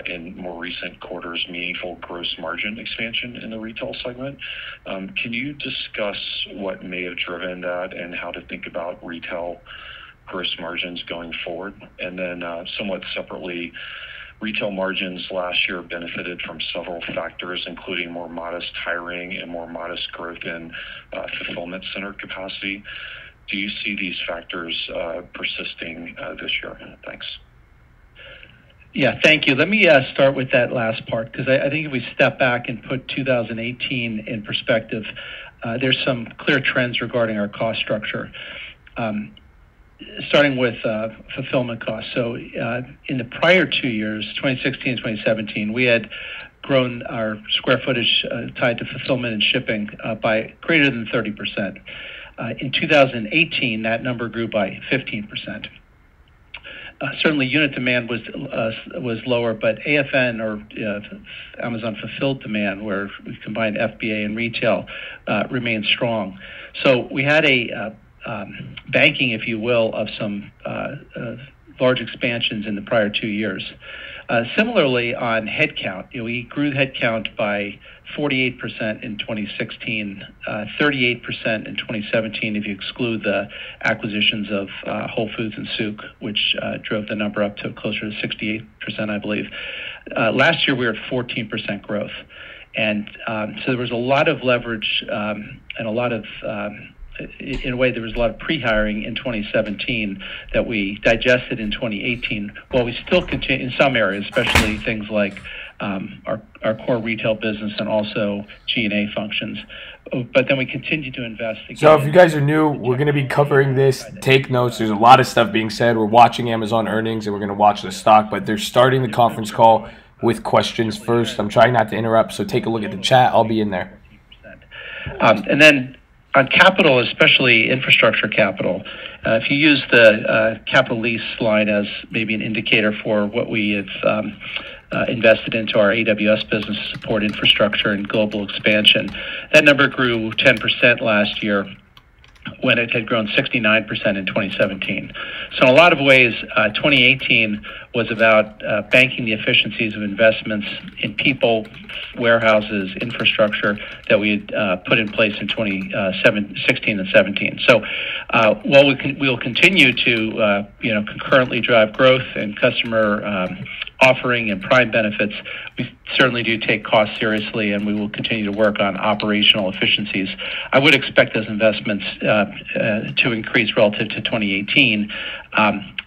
Speaker 11: in more recent quarters, meaningful gross margin expansion in the retail segment. Can you discuss what may have driven that and how to think about retail gross margins going forward? And then somewhat separately, retail margins last year benefited from several factors, including more modest hiring and more modest growth in fulfillment center capacity. Do you see these factors persisting this year? Thanks.
Speaker 10: Yeah, thank you. Let me start with that last part, because I think if we step back and put 2018 in perspective, there's some clear trends regarding our cost structure. Starting with fulfillment costs. So in the prior 2 years, 2016 and 2017, we had grown our square footage tied to fulfillment and shipping by greater than 30%. In 2018, that number grew by 15%. Certainly, unit demand was lower, but AFN, or Amazon Fulfilled Demand, where we combined FBA and retail, remained strong. So we had a banking, if you will, of some large expansions in the prior 2 years. Similarly, on headcount, we grew headcount by 48% in 2016, 38% in 2017 if you exclude the acquisitions of Whole Foods and Souk, which drove the number up to closer to 68%, I believe. Last year, we were at 14% growth. And so there was a lot of leverage and a lot of in a way, there was a lot of pre-hiring in 2017 that we digested in 2018, while we still continue in some areas, especially things like our core retail business and also G&A functions. But then we continue to invest.
Speaker 1: So if you guys are new, we're going to be covering this. Take notes. There's a lot of stuff being said. We're watching Amazon earnings, and we're going to watch the stock, but they're starting the conference call with questions first. I'm trying not to interrupt, so take a look at the chat. I'll be in there.
Speaker 10: And then on capital, especially infrastructure capital, if you use the capital lease line as maybe an indicator for what we have invested into our AWS business to support infrastructure and global expansion, that number grew 10% last year when it had grown 69% in 2017. So in a lot of ways, 2018 was about banking the efficiencies of investments in people, warehouses, infrastructure that we had put in place in 2016 and 17. So while we will continue to concurrently drive growth and customer offering and prime benefits, we certainly do take costs seriously, and we will continue to work on operational efficiencies. I would expect those investments to increase relative to 2018,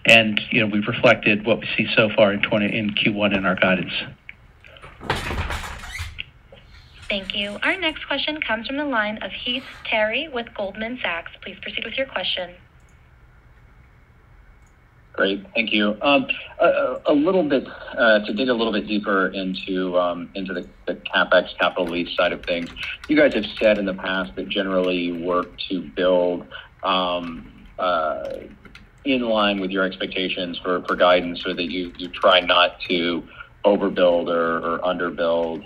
Speaker 10: and we've reflected what we see so far in Q1 in our guidance.
Speaker 6: Thank you. Our next question comes from the line of Heath Terry with Goldman Sachs. Please proceed with your question.
Speaker 13: Great, thank you. A little bit to dig a little bit deeper into the CapEx capital lease side of things. You guys have said in the past that generally you work to build in line with your expectations for guidance, so that you try not to overbuild or underbuild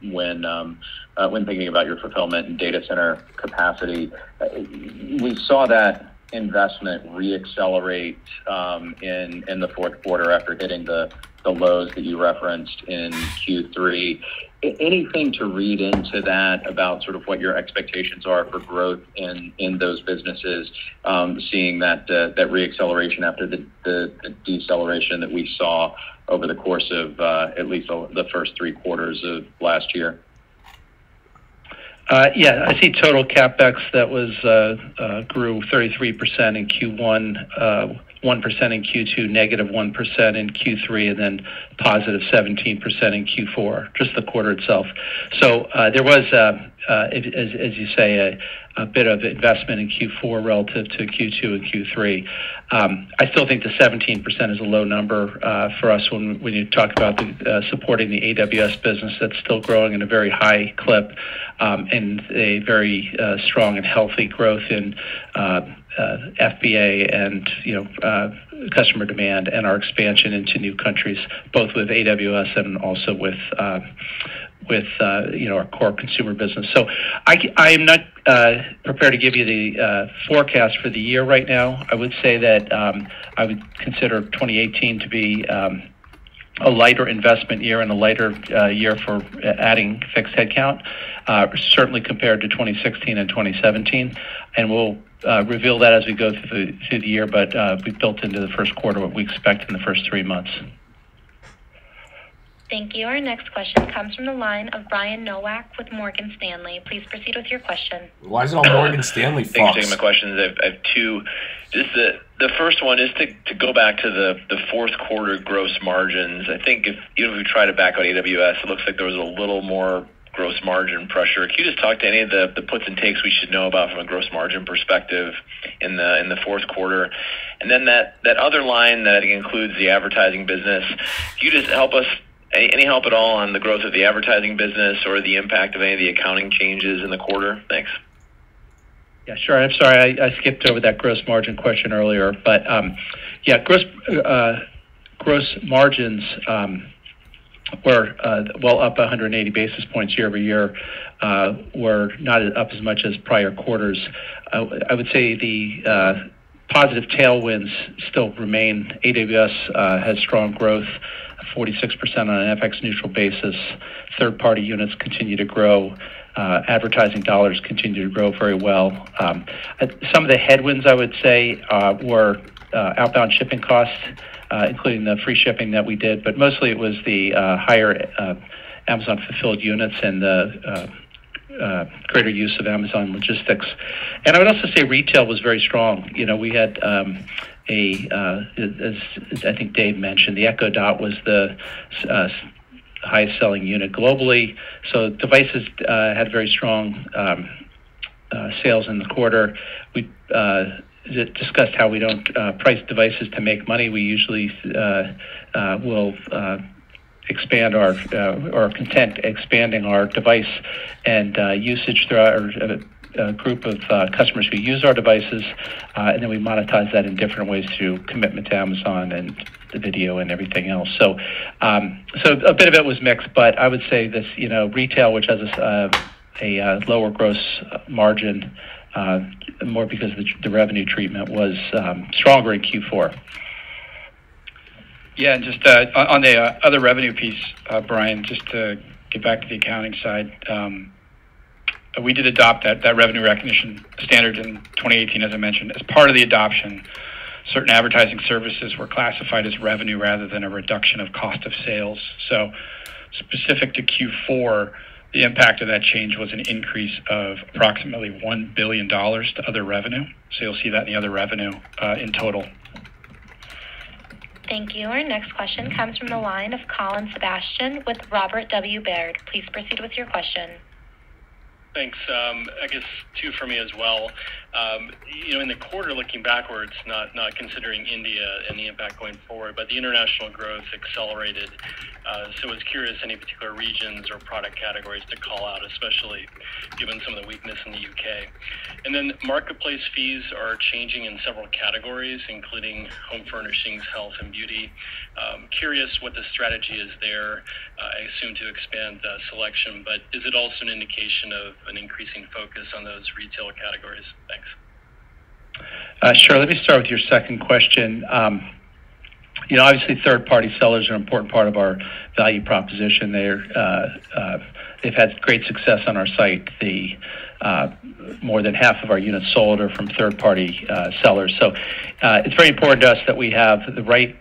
Speaker 13: when thinking about your fulfillment and data center capacity. We saw that investment reaccelerate in the fourth quarter after hitting the lows that you referenced in Q3. Anything to read into that about sort of what your expectations are for growth in those businesses, seeing that reacceleration after the deceleration that we saw over the course of at least the first 3 quarters of last year?
Speaker 10: Yeah, I see total CapEx that was grew 33% in Q1, 1% in Q2, negative 1% in Q3, and then positive 17% in Q4, just the quarter itself. So there was, as you say, a bit of investment in Q4 relative to Q2 and Q3. I still think the 17% is a low number for us when you talk about supporting the AWS business that's still growing in a very high clip, and a very strong and healthy growth in FBA and customer demand, and our expansion into new countries, both with AWS and also with our core consumer business. So I am not prepared to give you the forecast for the year right now. I would say that I would consider 2018 to be a lighter investment year and a lighter year for adding fixed headcount, certainly compared to 2016 and 2017. And we'll reveal that as we go through the year, but we built into the first quarter what we expect in the first 3 months.
Speaker 6: Thank you. Our next question comes from the line of Brian Nowak with Morgan Stanley. Please proceed with your question.
Speaker 1: Why is it all Morgan Stanley, Fox?
Speaker 3: Thanks for taking my questions. I have 2. Just the first one is to go back to the fourth quarter gross margins. I think if we try to back out AWS, it looks like there was a little more gross margin pressure. Can you just talk to any of the puts and takes we should know about from a gross margin perspective in the fourth quarter? And then that other line that includes the advertising business, can you just help us, any help at all on the growth of the advertising business or the impact of any of the accounting changes in the quarter? Thanks.
Speaker 10: Yeah, sure. I'm sorry, I skipped over that gross margin question earlier, but yeah, gross margins were up 180 basis points year over year, were not up as much as prior quarters. I would say the positive tailwinds still remain. AWS has strong growth, 46% on an FX neutral basis. Third-party units continue to grow. Advertising dollars continue to grow very well. Some of the headwinds, I would say, were outbound shipping costs, including the free shipping that we did, but mostly it was the higher Amazon fulfilled units and the greater use of Amazon logistics. And I would also say retail was very strong. We had as I think Dave mentioned, the Echo Dot was the highest selling unit globally. So devices had very strong sales in the quarter. We discussed how we don't price devices to make money. We usually will expand our or content expanding our device and usage through our group of customers who use our devices, and then we monetize that in different ways through commitment to Amazon and the video and everything else. So a bit of it was mixed, but I would say this, retail, which has a lower gross margin, more because the revenue treatment was stronger in Q4.
Speaker 9: Yeah, and just on the other revenue piece, Brian, just to get back to the accounting side, we did adopt that revenue recognition standard in 2018, as I mentioned. As part of the adoption, certain advertising services were classified as revenue rather than a reduction of cost of sales. So specific to Q4, the impact of that change was an increase of approximately $1 billion to other revenue. So you'll see that in the other revenue in total.
Speaker 6: Thank you. Our next question comes from the line of Colin Sebastian with Robert W. Baird. Please proceed with your question.
Speaker 14: Thanks. I guess two for me as well. In the quarter, looking backwards, not considering India and the impact going forward, but the international growth accelerated. So I was curious, any particular regions or product categories to call out, especially given some of the weakness in the UK. And then marketplace fees are changing in several categories, including home furnishings, health, and beauty. Curious what the strategy is there. I assume to expand selection, but is it also an indication of an increasing focus on those retail categories? Thanks.
Speaker 10: Sure. Let me start with your second question. Obviously, third-party sellers are an important part of our value proposition. They've had great success on our site. More than half of our units sold are from third-party sellers. So it's very important to us that we have the right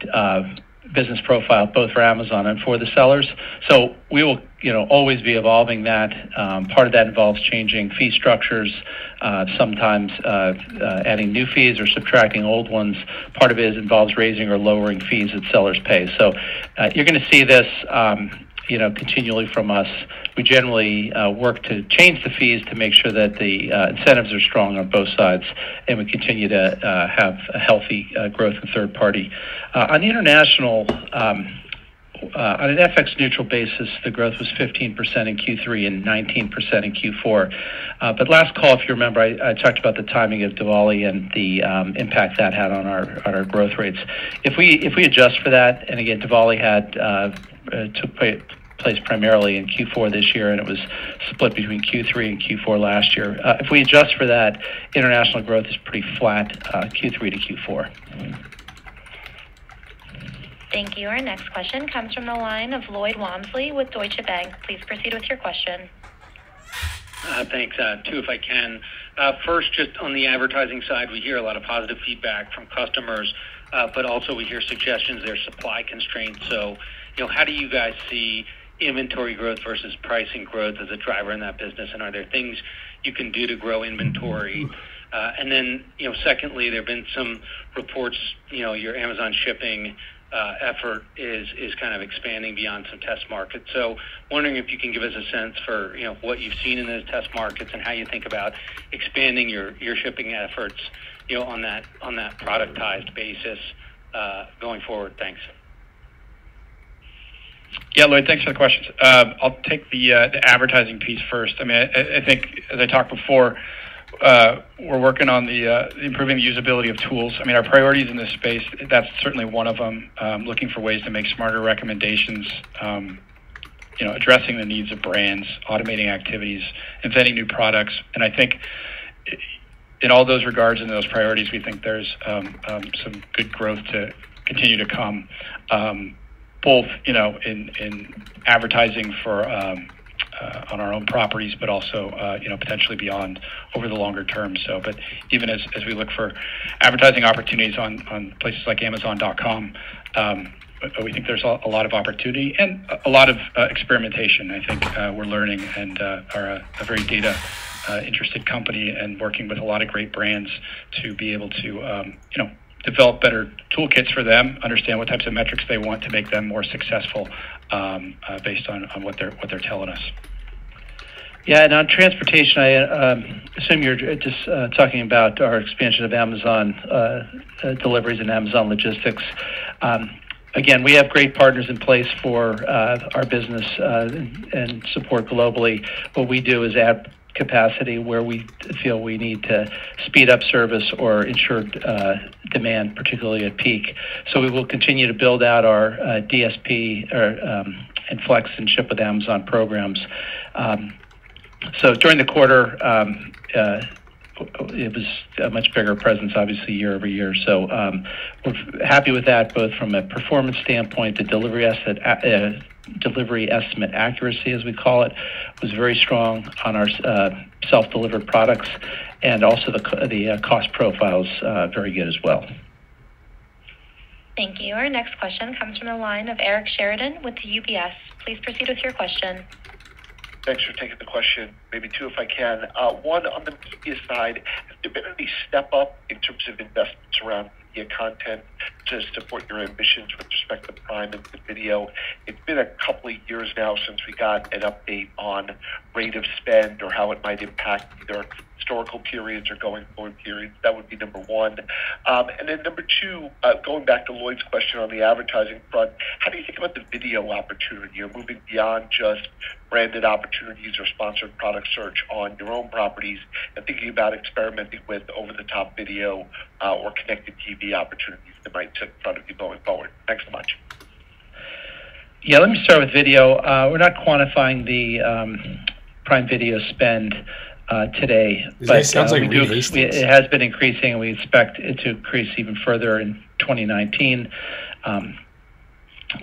Speaker 10: business profile both for Amazon and for the sellers. So we will always be evolving that. Part of that involves changing fee structures, sometimes adding new fees or subtracting old ones. Part of it involves raising or lowering fees that sellers pay. So you're going to see this continually from us. We generally work to change the fees to make sure that the incentives are strong on both sides, and we continue to have a healthy growth in third party. On the international, on an FX neutral basis, the growth was 15% in Q3 and 19% in Q4. But last call, if you remember, I talked about the timing of Diwali and the impact that had on our growth rates. If we adjust for that, and again, Diwali took place primarily in Q4 this year, and it was split between Q3 and Q4 last year. If we adjust for that, international growth is pretty flat Q3 to Q4.
Speaker 6: Thank you. Our next question comes from the line of Lloyd Walmsley with Deutsche Bank. Please proceed with your question.
Speaker 15: Thanks. Two, if I can. First, just on the advertising side, we hear a lot of positive feedback from customers, but also we hear suggestions there's supply constraints. So, how do you guys see inventory growth versus pricing growth as a driver in that business? And are there things you can do to grow inventory? And then, secondly, there have been some reports, your Amazon shipping effort is kind of expanding beyond some test markets. So wondering if you can give us a sense for, what you've seen in those test markets and how you think about expanding your shipping efforts, on that productized basis going forward. Thanks.
Speaker 9: Yeah, Lloyd, thanks for the questions. I'll take the advertising piece first. I mean, I think, as I talked before, we're working on the improving the usability of tools. I mean, our priorities in this space, that's certainly one of them, looking for ways to make smarter recommendations addressing the needs of brands, automating activities, inventing new products. And I think in all those regards and those priorities, we think there's some good growth to continue to come, both in advertising for on our own properties, but also potentially beyond over the longer term. So, but even as we look for advertising opportunities on places like Amazon.com, we think there's a lot of opportunity and a lot of experimentation. I think we're learning and are a very data interested company and working with a lot of great brands to be able to develop better toolkits for them, understand what types of metrics they want to make them more successful based on what they're telling us.
Speaker 10: Yeah, and on transportation, I assume you're just talking about our expansion of Amazon deliveries and Amazon logistics. Again, we have great partners in place for our business and support globally. What we do is add capacity where we feel we need to speed up service or ensure demand, particularly at peak. So we will continue to build out our DSP and Flex and Ship with Amazon programs. So during the quarter, it was a much bigger presence, obviously, year over year. So we're happy with that, both from a performance standpoint. The delivery estimate accuracy, as we call it, was very strong on our self-delivered products, and also the cost profiles very good as well.
Speaker 6: Thank you. Our next question comes from the line of Eric Sheridan with UBS. Please proceed with your question.
Speaker 16: Thanks for taking the question. Maybe two, if I can. One, on the media side, has there been any step up in terms of investments around media content to support your ambitions with respect to Prime and the video? It's been a couple of years now since we got an update on rate of spend or how it might impact either historical periods or going forward periods. That would be number one. And then number two, going back to Lloyd's question on the advertising front, how do you think about the video opportunity? You're moving beyond just branded opportunities or sponsored product search on your own properties and thinking about experimenting with over-the-top video or connected TV opportunities that might sit in front of you going forward. Thanks so much.
Speaker 10: Yeah, let me start with video. We're not quantifying the Prime Video spend today, but
Speaker 1: sounds like
Speaker 10: it has been increasing, and we expect it to increase even further in 2019.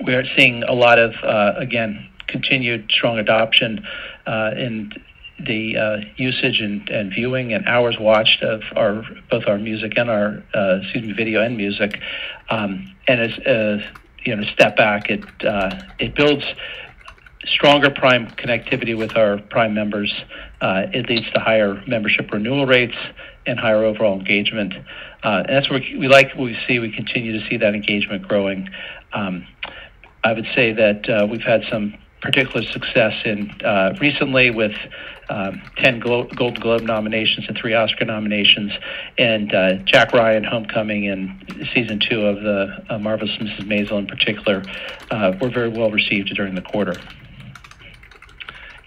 Speaker 10: We are seeing a lot of, again, continued strong adoption in the usage and viewing and hours watched of both our music and our video and music. And as step back, it builds stronger Prime connectivity with our Prime members. It leads to higher membership renewal rates and higher overall engagement. And that's where we like what we see. We continue to see that engagement growing. I would say that we've had some particular success in recently with 10 Golden Globe nominations and 3 Oscar nominations, and Jack Ryan Homecoming and season 2 of the Marvelous Mrs. Maisel in particular were very well received during the quarter.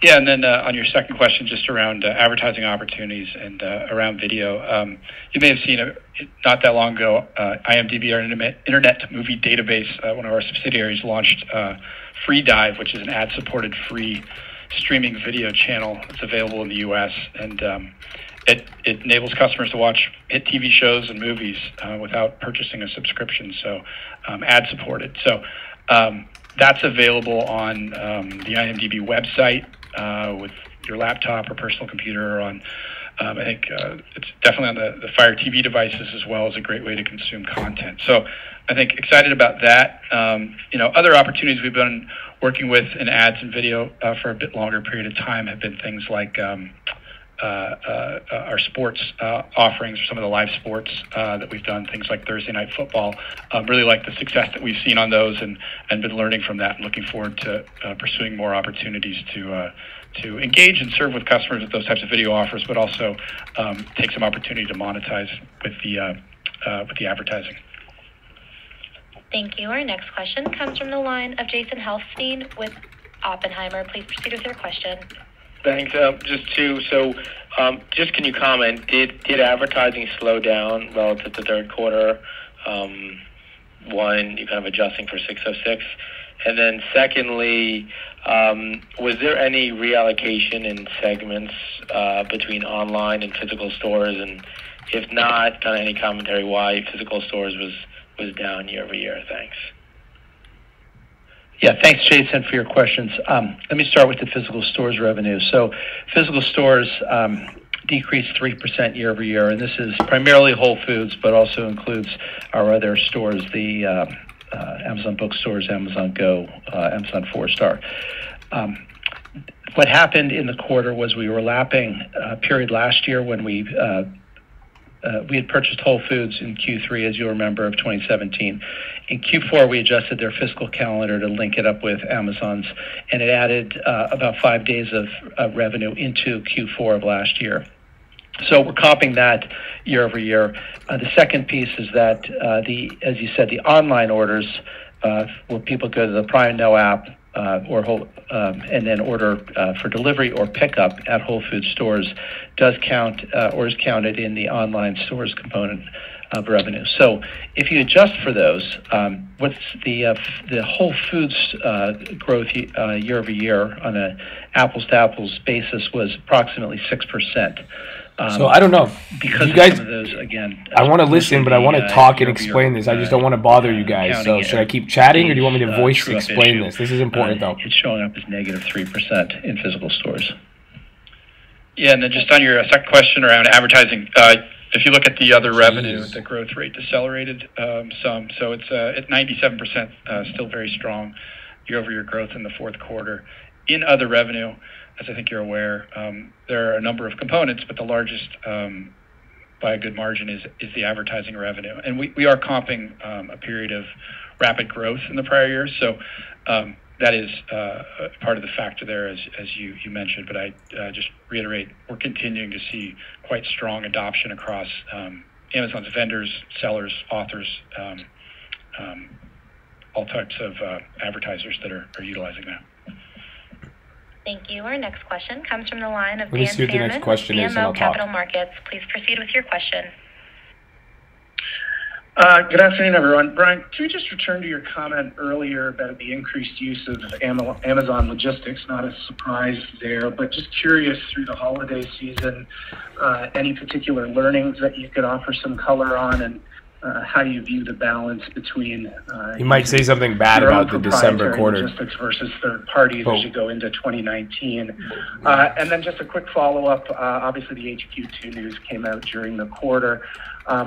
Speaker 9: Yeah, and then on your second question, just around advertising opportunities and around video, you may have seen not that long ago, IMDb, our Internet Movie Database, one of our subsidiaries, launched Free Dive, which is an ad-supported free streaming video channel that's available in the U.S. And it enables customers to watch hit TV shows and movies without purchasing a subscription, so ad-supported. So that's available on the IMDb website with your laptop or personal computer, or on I think it's definitely on the Fire TV devices as well, as a great way to consume content. So I think excited about that. Other opportunities we've been working with in ads and video for a bit longer period of time have been things like our sports offerings, some of the live sports that we've done, things like Thursday Night Football. Really like the success that we've seen on those, and been learning from that, and looking forward to pursuing more opportunities to engage and serve with customers with those types of video offers, but also take some opportunity to monetize with the advertising.
Speaker 6: Thank you. Our next question comes from the line of Jason Helfstein with Oppenheimer. Please proceed with your question.
Speaker 17: Thanks. Just two. So, just can you comment? Did advertising slow down relative to third quarter? One, you kind of adjusting for 606, And then secondly, was there any reallocation in segments between online and physical stores? And if not, kind of any commentary why physical stores was down year over year? Thanks.
Speaker 10: Yeah, thanks, Jason, for your questions. Let me start with the physical stores revenue. So physical stores decreased 3% year over year, and this is primarily Whole Foods, but also includes our other stores, the Amazon bookstores, Amazon Go, Amazon 4-Star. What happened in the quarter was we were lapping a period last year when we had purchased Whole Foods in Q3, as you'll remember, of 2017. In Q4, we adjusted their fiscal calendar to link it up with Amazon's, and it added about 5 days of revenue into Q4 of last year. So we're comping that year over year. The second piece is that, as you said, the online orders, where people go to the Prime Now app and then order for delivery or pickup at Whole Foods stores, does count or is counted in the online stores component of revenue. So if you adjust for those, what's the Whole Foods growth year over year on an apples-to-apples basis was approximately 6%.
Speaker 1: So I don't know.
Speaker 10: Because
Speaker 1: you guys,
Speaker 10: some of those, again,
Speaker 1: I want to listen, but I want to talk and explain this. I just don't want to bother you guys. So should I keep chatting, or do you want me to voice explain this? This is important, though.
Speaker 10: It's showing up as negative 3% in physical stores.
Speaker 9: Yeah, and then just on your second question around advertising, if you look at the other revenue, the growth rate decelerated some. So it's at 97%, still very strong year-over-year growth in the fourth quarter. In other revenue, as I think you're aware, there are a number of components, but the largest by a good margin is the advertising revenue. And we are comping a period of rapid growth in the prior years. So that is part of the factor there, as you mentioned. But I just reiterate, we're continuing to see quite strong adoption across Amazon's vendors, sellers, authors, all types of advertisers that are utilizing that.
Speaker 6: Thank you. Our next question comes from the line of
Speaker 1: Let me
Speaker 6: Dan
Speaker 1: see what the next
Speaker 6: Salmon,
Speaker 1: question is, and I'll
Speaker 6: BMO
Speaker 1: talk.
Speaker 6: Capital Markets. Please proceed with your question.
Speaker 18: Good afternoon, everyone. Brian, can we just return to your comment earlier about the increased use of Amazon logistics? Not a surprise there, but just curious through the holiday season, any particular learnings that you could offer some color on, and how you view the balance between
Speaker 1: You might say something bad
Speaker 18: your
Speaker 1: about
Speaker 18: own
Speaker 1: the December
Speaker 18: proprietary
Speaker 1: quarter.
Speaker 18: logistics versus third parties as you go into 2019. And then just a quick follow-up. Obviously, the HQ2 news came out during the quarter.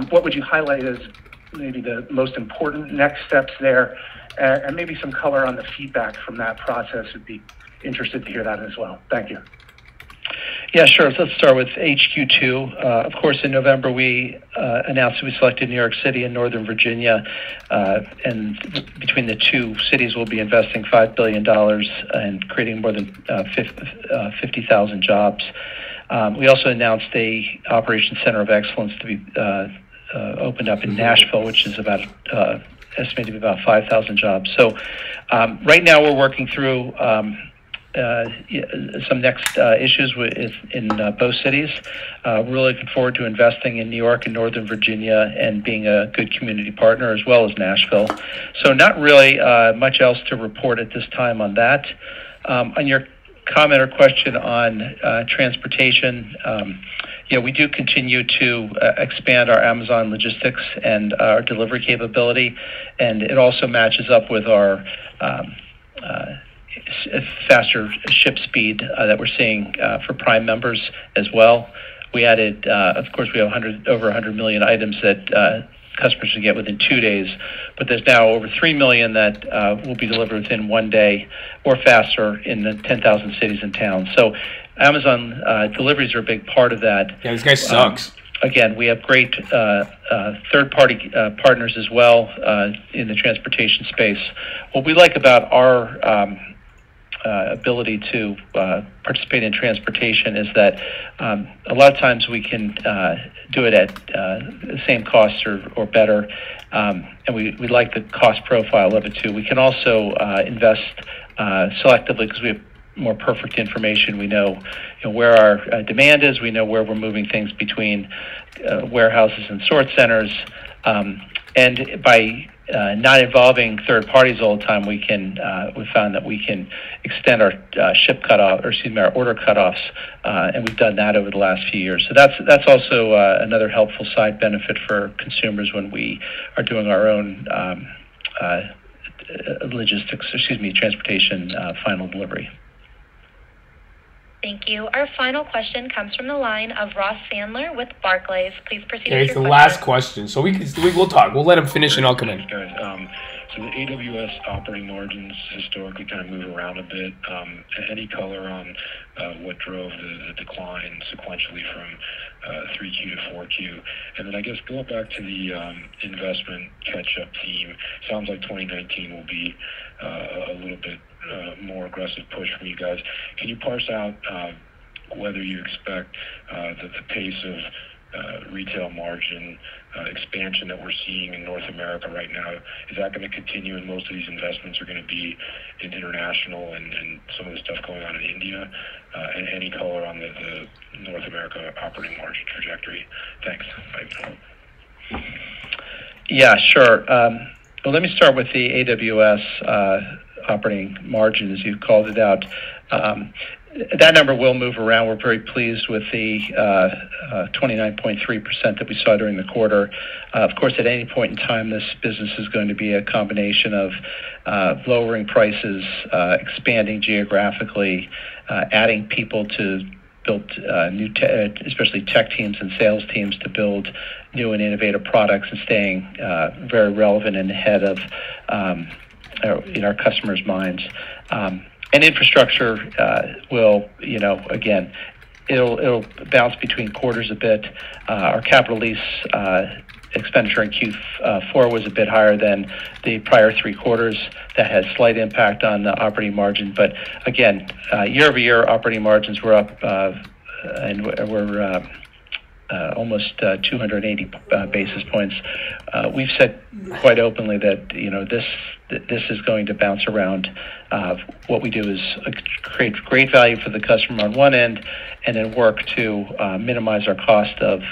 Speaker 18: What would you highlight as maybe the most important next steps there, and maybe some color on the feedback from that process? Would be interested to hear that as well. Thank you.
Speaker 10: Yeah, sure. So let's start with HQ2. Of course, in November, we announced that we selected New York City and Northern Virginia, and between the two cities, we'll be investing $5 billion and creating more than 50,000 jobs. We also announced a Operations Center of Excellence to be opened up in Nashville, which is about estimated to be about 5,000 jobs. So right now, we're working through some next issues in both cities. Really looking forward to investing in New York and Northern Virginia and being a good community partner, as well as Nashville. So not really much else to report at this time on that. On your comment or question on transportation, we do continue to expand our Amazon logistics and our delivery capability, and it also matches up with our faster ship speed that we're seeing for Prime members as well. We added, of course, we have over 100 million items that customers can get within 2 days, but there's now over 3 million that will be delivered within 1 day or faster in the 10,000 cities and towns. So Amazon deliveries are a big part of that.
Speaker 1: Yeah, this guy sucks.
Speaker 10: Again, we have great third-party partners as well in the transportation space. What we like about our ability to participate in transportation is that a lot of times we can do it at the same cost or better, and we like the cost profile of it too. We can also invest selectively because we have more perfect information. We know where our demand is. We know where we're moving things between warehouses and sort centers, and by not involving third parties all the time, we found that we can extend our our order cutoffs, and we've done that over the last few years. So that's also another helpful side benefit for consumers when we are doing our own transportation final delivery.
Speaker 6: Thank you. Our final question comes from the line of Ross Sandler with Barclays. Please proceed
Speaker 1: Okay,
Speaker 6: with
Speaker 1: it's
Speaker 6: your
Speaker 1: the
Speaker 6: question.
Speaker 1: last question. So we'll talk. We'll let him finish and I'll come in.
Speaker 19: Guys, so the AWS operating margins historically kind of move around a bit. Any color on what drove the decline sequentially from 3Q to 4Q? And then I guess going back to the investment catch-up theme, sounds like 2019 will be a little bit more aggressive push from you guys. Can you parse out whether you expect that the pace of retail margin expansion that we're seeing in North America right now, is that going to continue, and most of these investments are going to be in international and some of the stuff going on in India? And any color on the North America operating margin trajectory? Thanks. Bye.
Speaker 10: Yeah, sure. Well, let me start with the AWS operating margin, as you called it out. That number will move around. We're very pleased with the 29.3% that we saw during the quarter. Of course, at any point in time, this business is going to be a combination of lowering prices, expanding geographically, adding people to build especially tech teams and sales teams to build new and innovative products, and staying very relevant and ahead of in our customers' minds. And infrastructure will, again, it'll bounce between quarters a bit. Our capital lease expenditure in Q4 was a bit higher than the prior 3 quarters. That has slight impact on the operating margin. But again, year over year, operating margins were up, and we're almost 280 basis points. We've said quite openly that this is going to bounce around. What we do is create great value for the customer on one end, and then work to minimize our cost of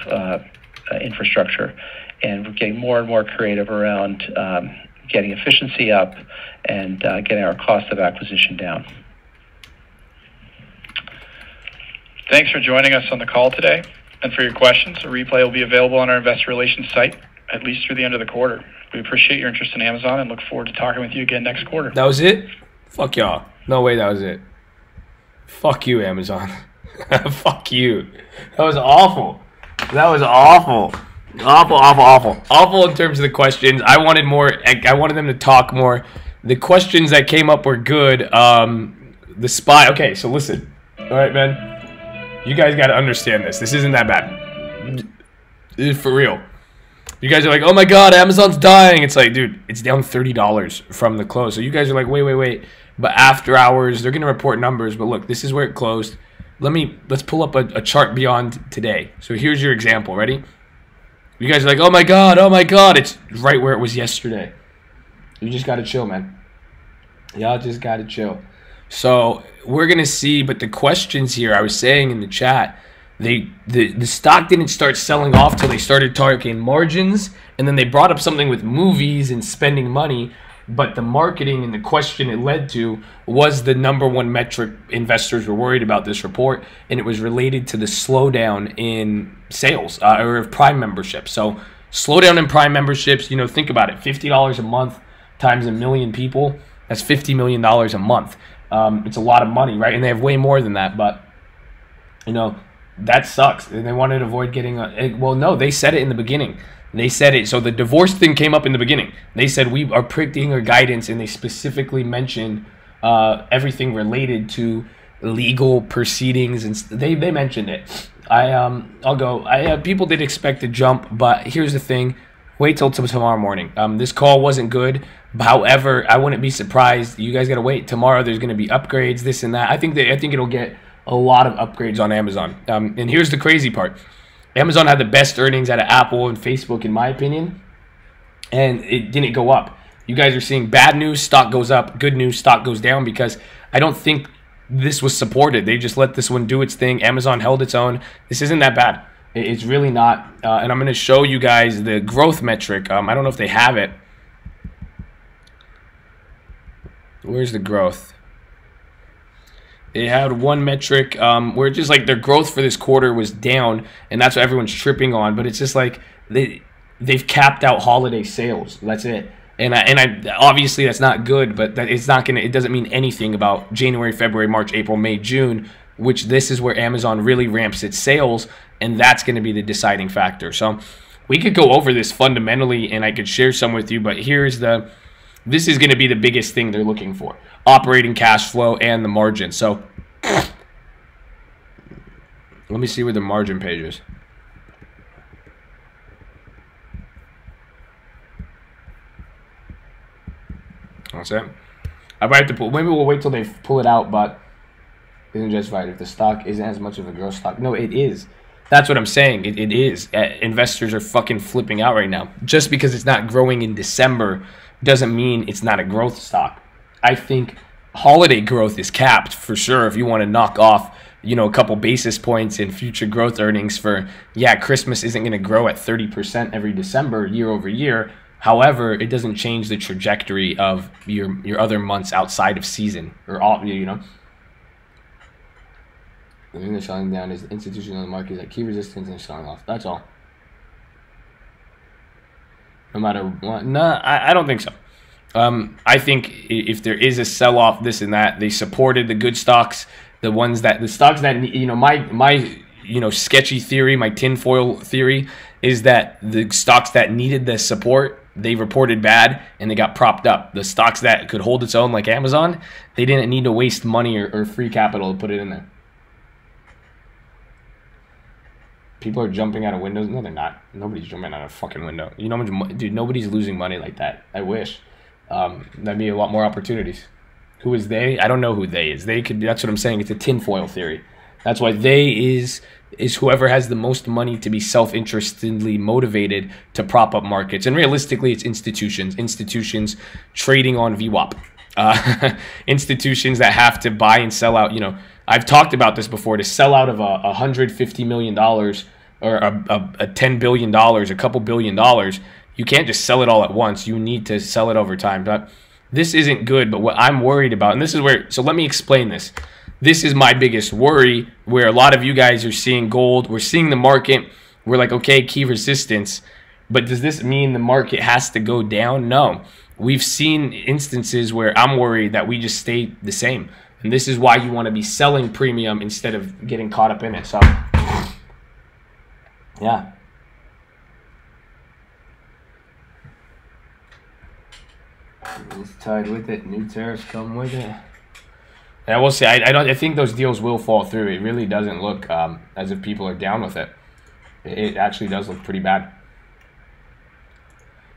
Speaker 10: infrastructure. And we're getting more and more creative around getting efficiency up and getting our cost of acquisition down.
Speaker 9: Thanks for joining us on the call today and for your questions. A replay will be available on our investor relations site at least through the end of the quarter. We appreciate your interest in Amazon and look forward to talking with you again next quarter.
Speaker 1: That was it? Fuck y'all. No way that was it. Fuck you, Amazon. Fuck you. That was awful. That was awful. Awful in terms of the questions. I wanted more. I wanted them to talk more. The questions that came up were good. The spy. Okay, so listen. All right, man. You guys got to understand this. This isn't that bad. It's for real. You guys are like, oh my god, Amazon's dying. It's like, dude, it's down $30 from the close. So you guys are like, wait. But after hours, they're going to report numbers. But look, this is where it closed. Let's pull up a chart beyond today. So here's your example. Ready? You guys are like, oh my god. It's right where it was yesterday. You just got to chill, man. Y'all just got to chill. So we're going to see, but the questions here, I was saying in the chat, the stock didn't start selling off till they started talking margins, and then they brought up something with movies and spending money, but the marketing and the question it led to was the #1 metric investors were worried about this report, and it was related to the slowdown in sales or Prime memberships. So slowdown in Prime memberships, think about it, $50 a month times 1 million people, that's $50 million a month. It's a lot of money, right? And they have way more than that, but that sucks. And they wanted to avoid getting well, no, they said it in the beginning. They said it. So the divorce thing came up in the beginning. They said we are predicting our guidance, and they specifically mentioned everything related to legal proceedings, and they mentioned it. I'll go. People did expect a jump, but here's the thing. Wait till tomorrow morning. This call wasn't good. However, I wouldn't be surprised. You guys got to wait. Tomorrow there's going to be upgrades, this and that. I think it'll get a lot of upgrades on Amazon. And here's the crazy part. Amazon had the best earnings out of Apple and Facebook, in my opinion, and it didn't go up. You guys are seeing bad news, stock goes up. Good news, stock goes down, because I don't think this was supported. They just let this one do its thing. Amazon held its own. This isn't that bad. It's really not. And I'm going to show you guys the growth metric. I don't know if they have it. Where's the growth? They had one metric where just like their growth for this quarter was down, and that's what everyone's tripping on. But it's just like they've capped out holiday sales. That's it. And I obviously that's not good, but that it's not gonna. It doesn't mean anything about January, February, March, April, May, June, which this is where Amazon really ramps its sales, and that's going to be the deciding factor. So we could go over this fundamentally, and I could share some with you. But this is going to be the biggest thing they're looking for: operating cash flow and the margin. So let me see where the margin page is. That's it. I might have to pull. Maybe we'll wait till they pull it out, but isn't justified if the stock isn't as much of a growth stock. No, it is. That's what I'm saying. It is. Investors are fucking flipping out right now. Just because it's not growing in December doesn't mean it's not a growth stock. I think holiday growth is capped for sure. If you want to knock off, a couple basis points in future growth earnings for, Christmas isn't going to grow at 30% every December year over year. However, it doesn't change the trajectory of your other months outside of season or all, The thing they're selling down is the institution on the market is at key resistance and selling off. That's all. No matter what. No, I don't think so. I think if there is a sell-off, this and that, they supported the good stocks, the stocks that, my sketchy theory, my tinfoil theory is that the stocks that needed the support, they reported bad and they got propped up. The stocks that could hold its own, like Amazon, they didn't need to waste money or free capital to put it in there. People are jumping out of windows. No, they're not. Nobody's jumping out of a fucking window. Dude, nobody's losing money like that. I wish. That'd be a lot more opportunities. Who is they? I don't know who they is. They could. That's what I'm saying. It's a tinfoil theory. That's why they is whoever has the most money to be self-interestedly motivated to prop up markets. And realistically, it's institutions. Institutions trading on VWAP. Institutions that have to buy and sell out. I've talked about this before. To sell out of $150 million or a $10 billion, a couple $1 billion, you can't just sell it all at once. You need to sell it over time. But this isn't good. But what I'm worried about, and this is where, so let me explain this. This is my biggest worry, where a lot of you guys are seeing gold. We're seeing the market. We're like, okay, key resistance. But does this mean the market has to go down? No. We've seen instances where I'm worried that we just stay the same. And this is why you want to be selling premium instead of getting caught up in it. So, yeah. It's tied with it. New tariffs come with it. Yeah, we'll see. I think those deals will fall through. It really doesn't look as if people are down with it. It actually does look pretty bad.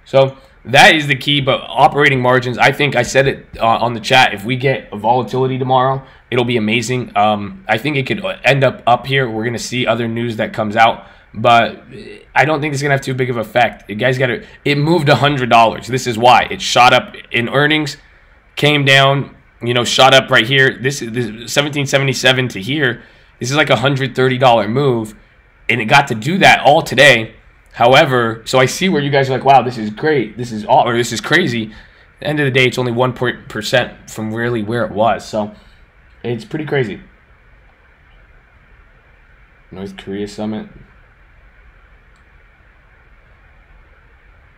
Speaker 1: So that is the key. But operating margins, I think I said it on the chat. If we get a volatility tomorrow, it'll be amazing. I think it could end up here. We're going to see other news that comes out. But I don't think it's going to have too big of an effect. You guys got to. It moved $100. This is why. It shot up in earnings, came down, shot up right here. This is 1777 to here. This is like a $130 move. And it got to do that all today. However, so I see where you guys are like, wow, this is great. This is all, or this is crazy. At the end of the day, it's only 1% from really where it was. So it's pretty crazy. North Korea summit.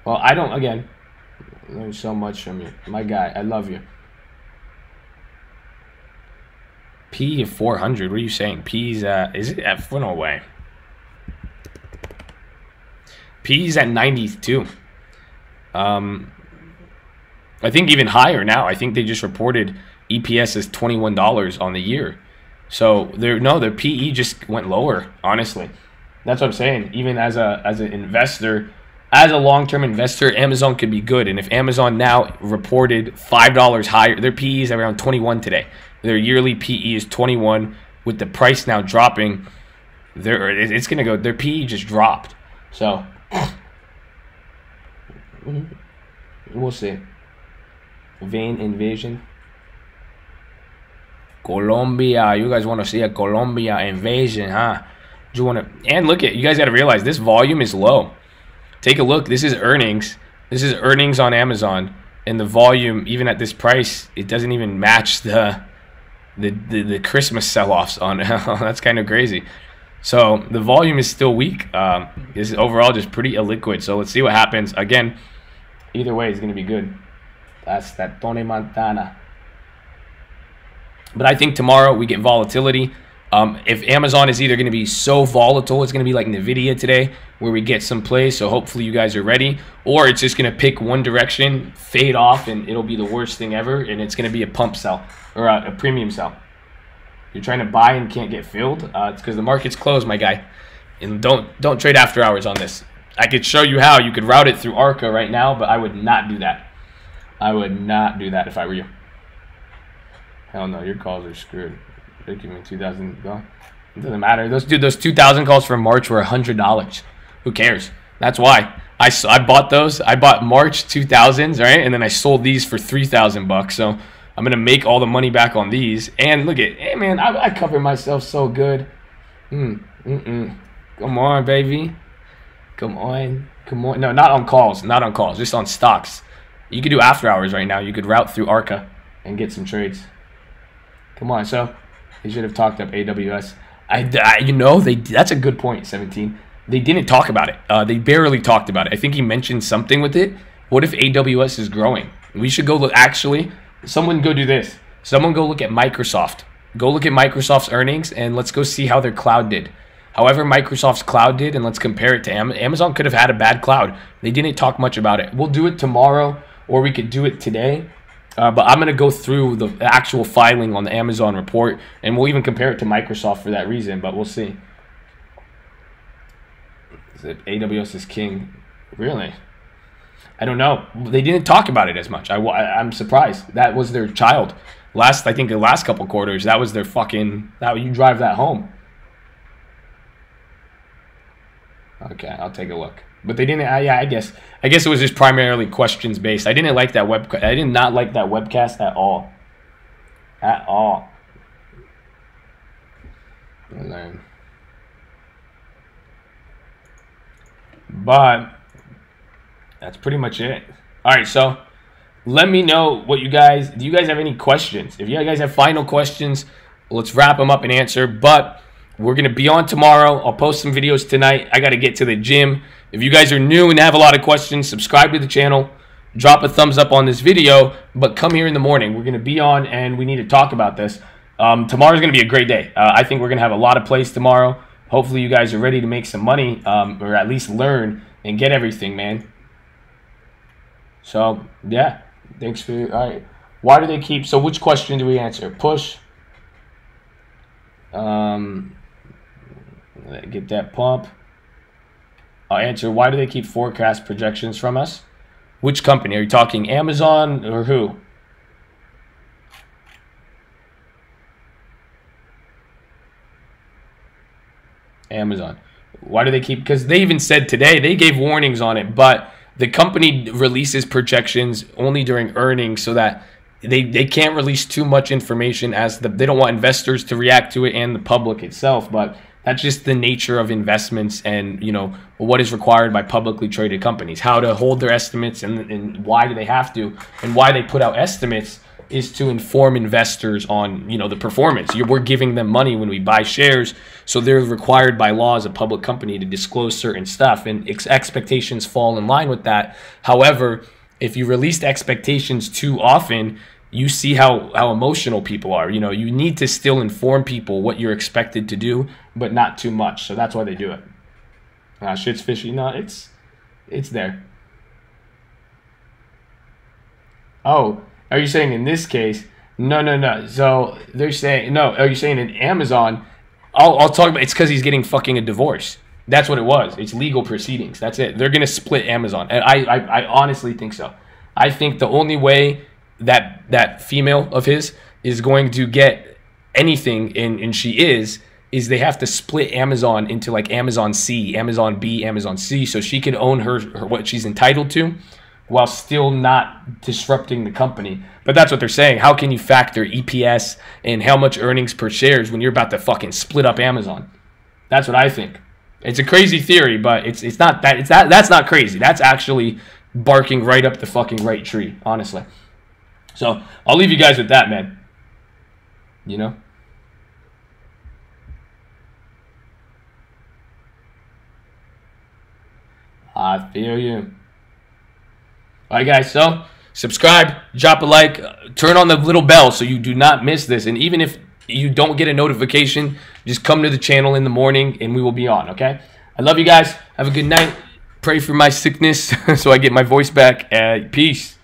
Speaker 1: Well, I don't, again, learn so much from you. My guy, I love you. P of 400, what are you saying? P's at, is it at, no way. P's at 92. I think even higher now. I think they just reported EPS is $21 on the year. So their PE just went lower, honestly. That's what I'm saying. Even as an investor, as a long-term investor, Amazon could be good. And if Amazon now reported $5 higher, their PE is around 21 today. Their yearly PE is 21. With the price now dropping, it's going to go. Their PE just dropped. So we'll see. Vein invasion. Colombia. You guys want to see a Colombia invasion, huh? You want to, and look at, you guys got to realize this volume is low. Take a look. This is earnings. This is earnings on Amazon. and the volume, even at this price, it doesn't even match the Christmas sell-offs on. That's kind of crazy. So the volume is still weak. This is overall just pretty illiquid. So let's see what happens. Again, either way, it's going to be good. That's that Tony Montana. But I think tomorrow we get volatility. If Amazon is either going to be so volatile, it's going to be like NVIDIA today, where we get some plays. So hopefully you guys are ready. Or it's just going to pick one direction, fade off, and it'll be the worst thing ever. And it's going to be a pump sell or a premium sell. You're trying to buy and can't get filled. It's because the market's closed, my guy. And don't trade after hours on this. I could show you how. You could route it through ARCA right now, but I would not do that. I would not do that if I were you. Hell no, your calls are screwed. They're giving me 2,000. It doesn't matter. Those 2,000 calls from March were $100. Who cares? That's why I bought those. I bought March 2000s, right? And then I sold these for $3,000. So I'm gonna make all the money back on these. And look at, hey man, I cover myself so good. Come on, baby. Come on. No, not on calls. Not on calls. Just on stocks. You could do after hours right now. You could route through ARCA and get some trades. Come on, so they should have talked up AWS. That's a good point, 17. They didn't talk about it. They barely talked about it. I think he mentioned something with it. What if AWS is growing? We should go look. Actually, someone go do this. Someone go look at Microsoft. Go look at Microsoft's earnings, and let's go see how their cloud did. However Microsoft's cloud did, and let's compare it to Amazon. Could have had a bad cloud. They didn't talk much about it. We'll do it tomorrow, or we could do it today. But I'm going to go through the actual filing on the Amazon report, and we'll even compare it to Microsoft for that reason, but we'll see. AWS is king. Really? I don't know. They didn't talk about it as much. I'm surprised. That was their child. I think the last couple quarters, that was their fucking, you drive that home. Okay, I'll take a look. But they didn't. Yeah, I guess it was just primarily questions based. I didn't like that I did not like that webcast at all. At all. But that's pretty much it. All right, so let me know what do you guys have any questions? If you guys have final questions, let's wrap them up and answer. But we're going to be on tomorrow. I'll post some videos tonight. I got to get to the gym. If you guys are new and have a lot of questions, subscribe to the channel. Drop a thumbs up on this video. But come here in the morning. We're going to be on, and we need to talk about this. Tomorrow's going to be a great day. I think we're going to have a lot of plays tomorrow. Hopefully you guys are ready to make some money, or at least learn and get everything, man. So, yeah. Thanks for... All right. Why do they keep... So, which question do we answer? Push. Get that pump. I'll answer, why do they keep forecast projections from us? Which company? Are you talking Amazon or who? Amazon. Why do they keep... Because they even said today, they gave warnings on it, but the company releases projections only during earnings so that they can't release too much information as they don't want investors to react to it and the public itself, but that's just the nature of investments and, what is required by publicly traded companies. How to hold their estimates and why do they have to, and why they put out estimates is to inform investors on, the performance. We're giving them money when we buy shares, so they're required by law as a public company to disclose certain stuff, and expectations fall in line with that. However, if you release expectations too often, you see how emotional people are. You need to still inform people what you're expected to do, but not too much. So that's why they do it. Shit's fishy. No, it's there. Oh, are you saying in this case? No. So they're saying, no, are you saying in Amazon? I'll talk about, it's because he's getting fucking a divorce. That's what it was. It's legal proceedings. That's it. They're going to split Amazon. And I honestly think so. I think the only way that female of his is going to get anything, and she is they have to split Amazon into like Amazon C, Amazon B, Amazon C, so she can own her what she's entitled to while still not disrupting the company. But that's what they're saying. How can you factor EPS and how much earnings per shares when you're about to fucking split up Amazon? That's what I think. It's a crazy theory, but it's not that. That's not crazy. That's actually barking right up the fucking right tree, honestly. So I'll leave you guys with that, man. You know? I feel you. All right, guys. So subscribe, drop a like, turn on the little bell so you do not miss this. And even if you don't get a notification, just come to the channel in the morning and we will be on, okay? I love you guys. Have a good night. Pray for my sickness so I get my voice back. Peace.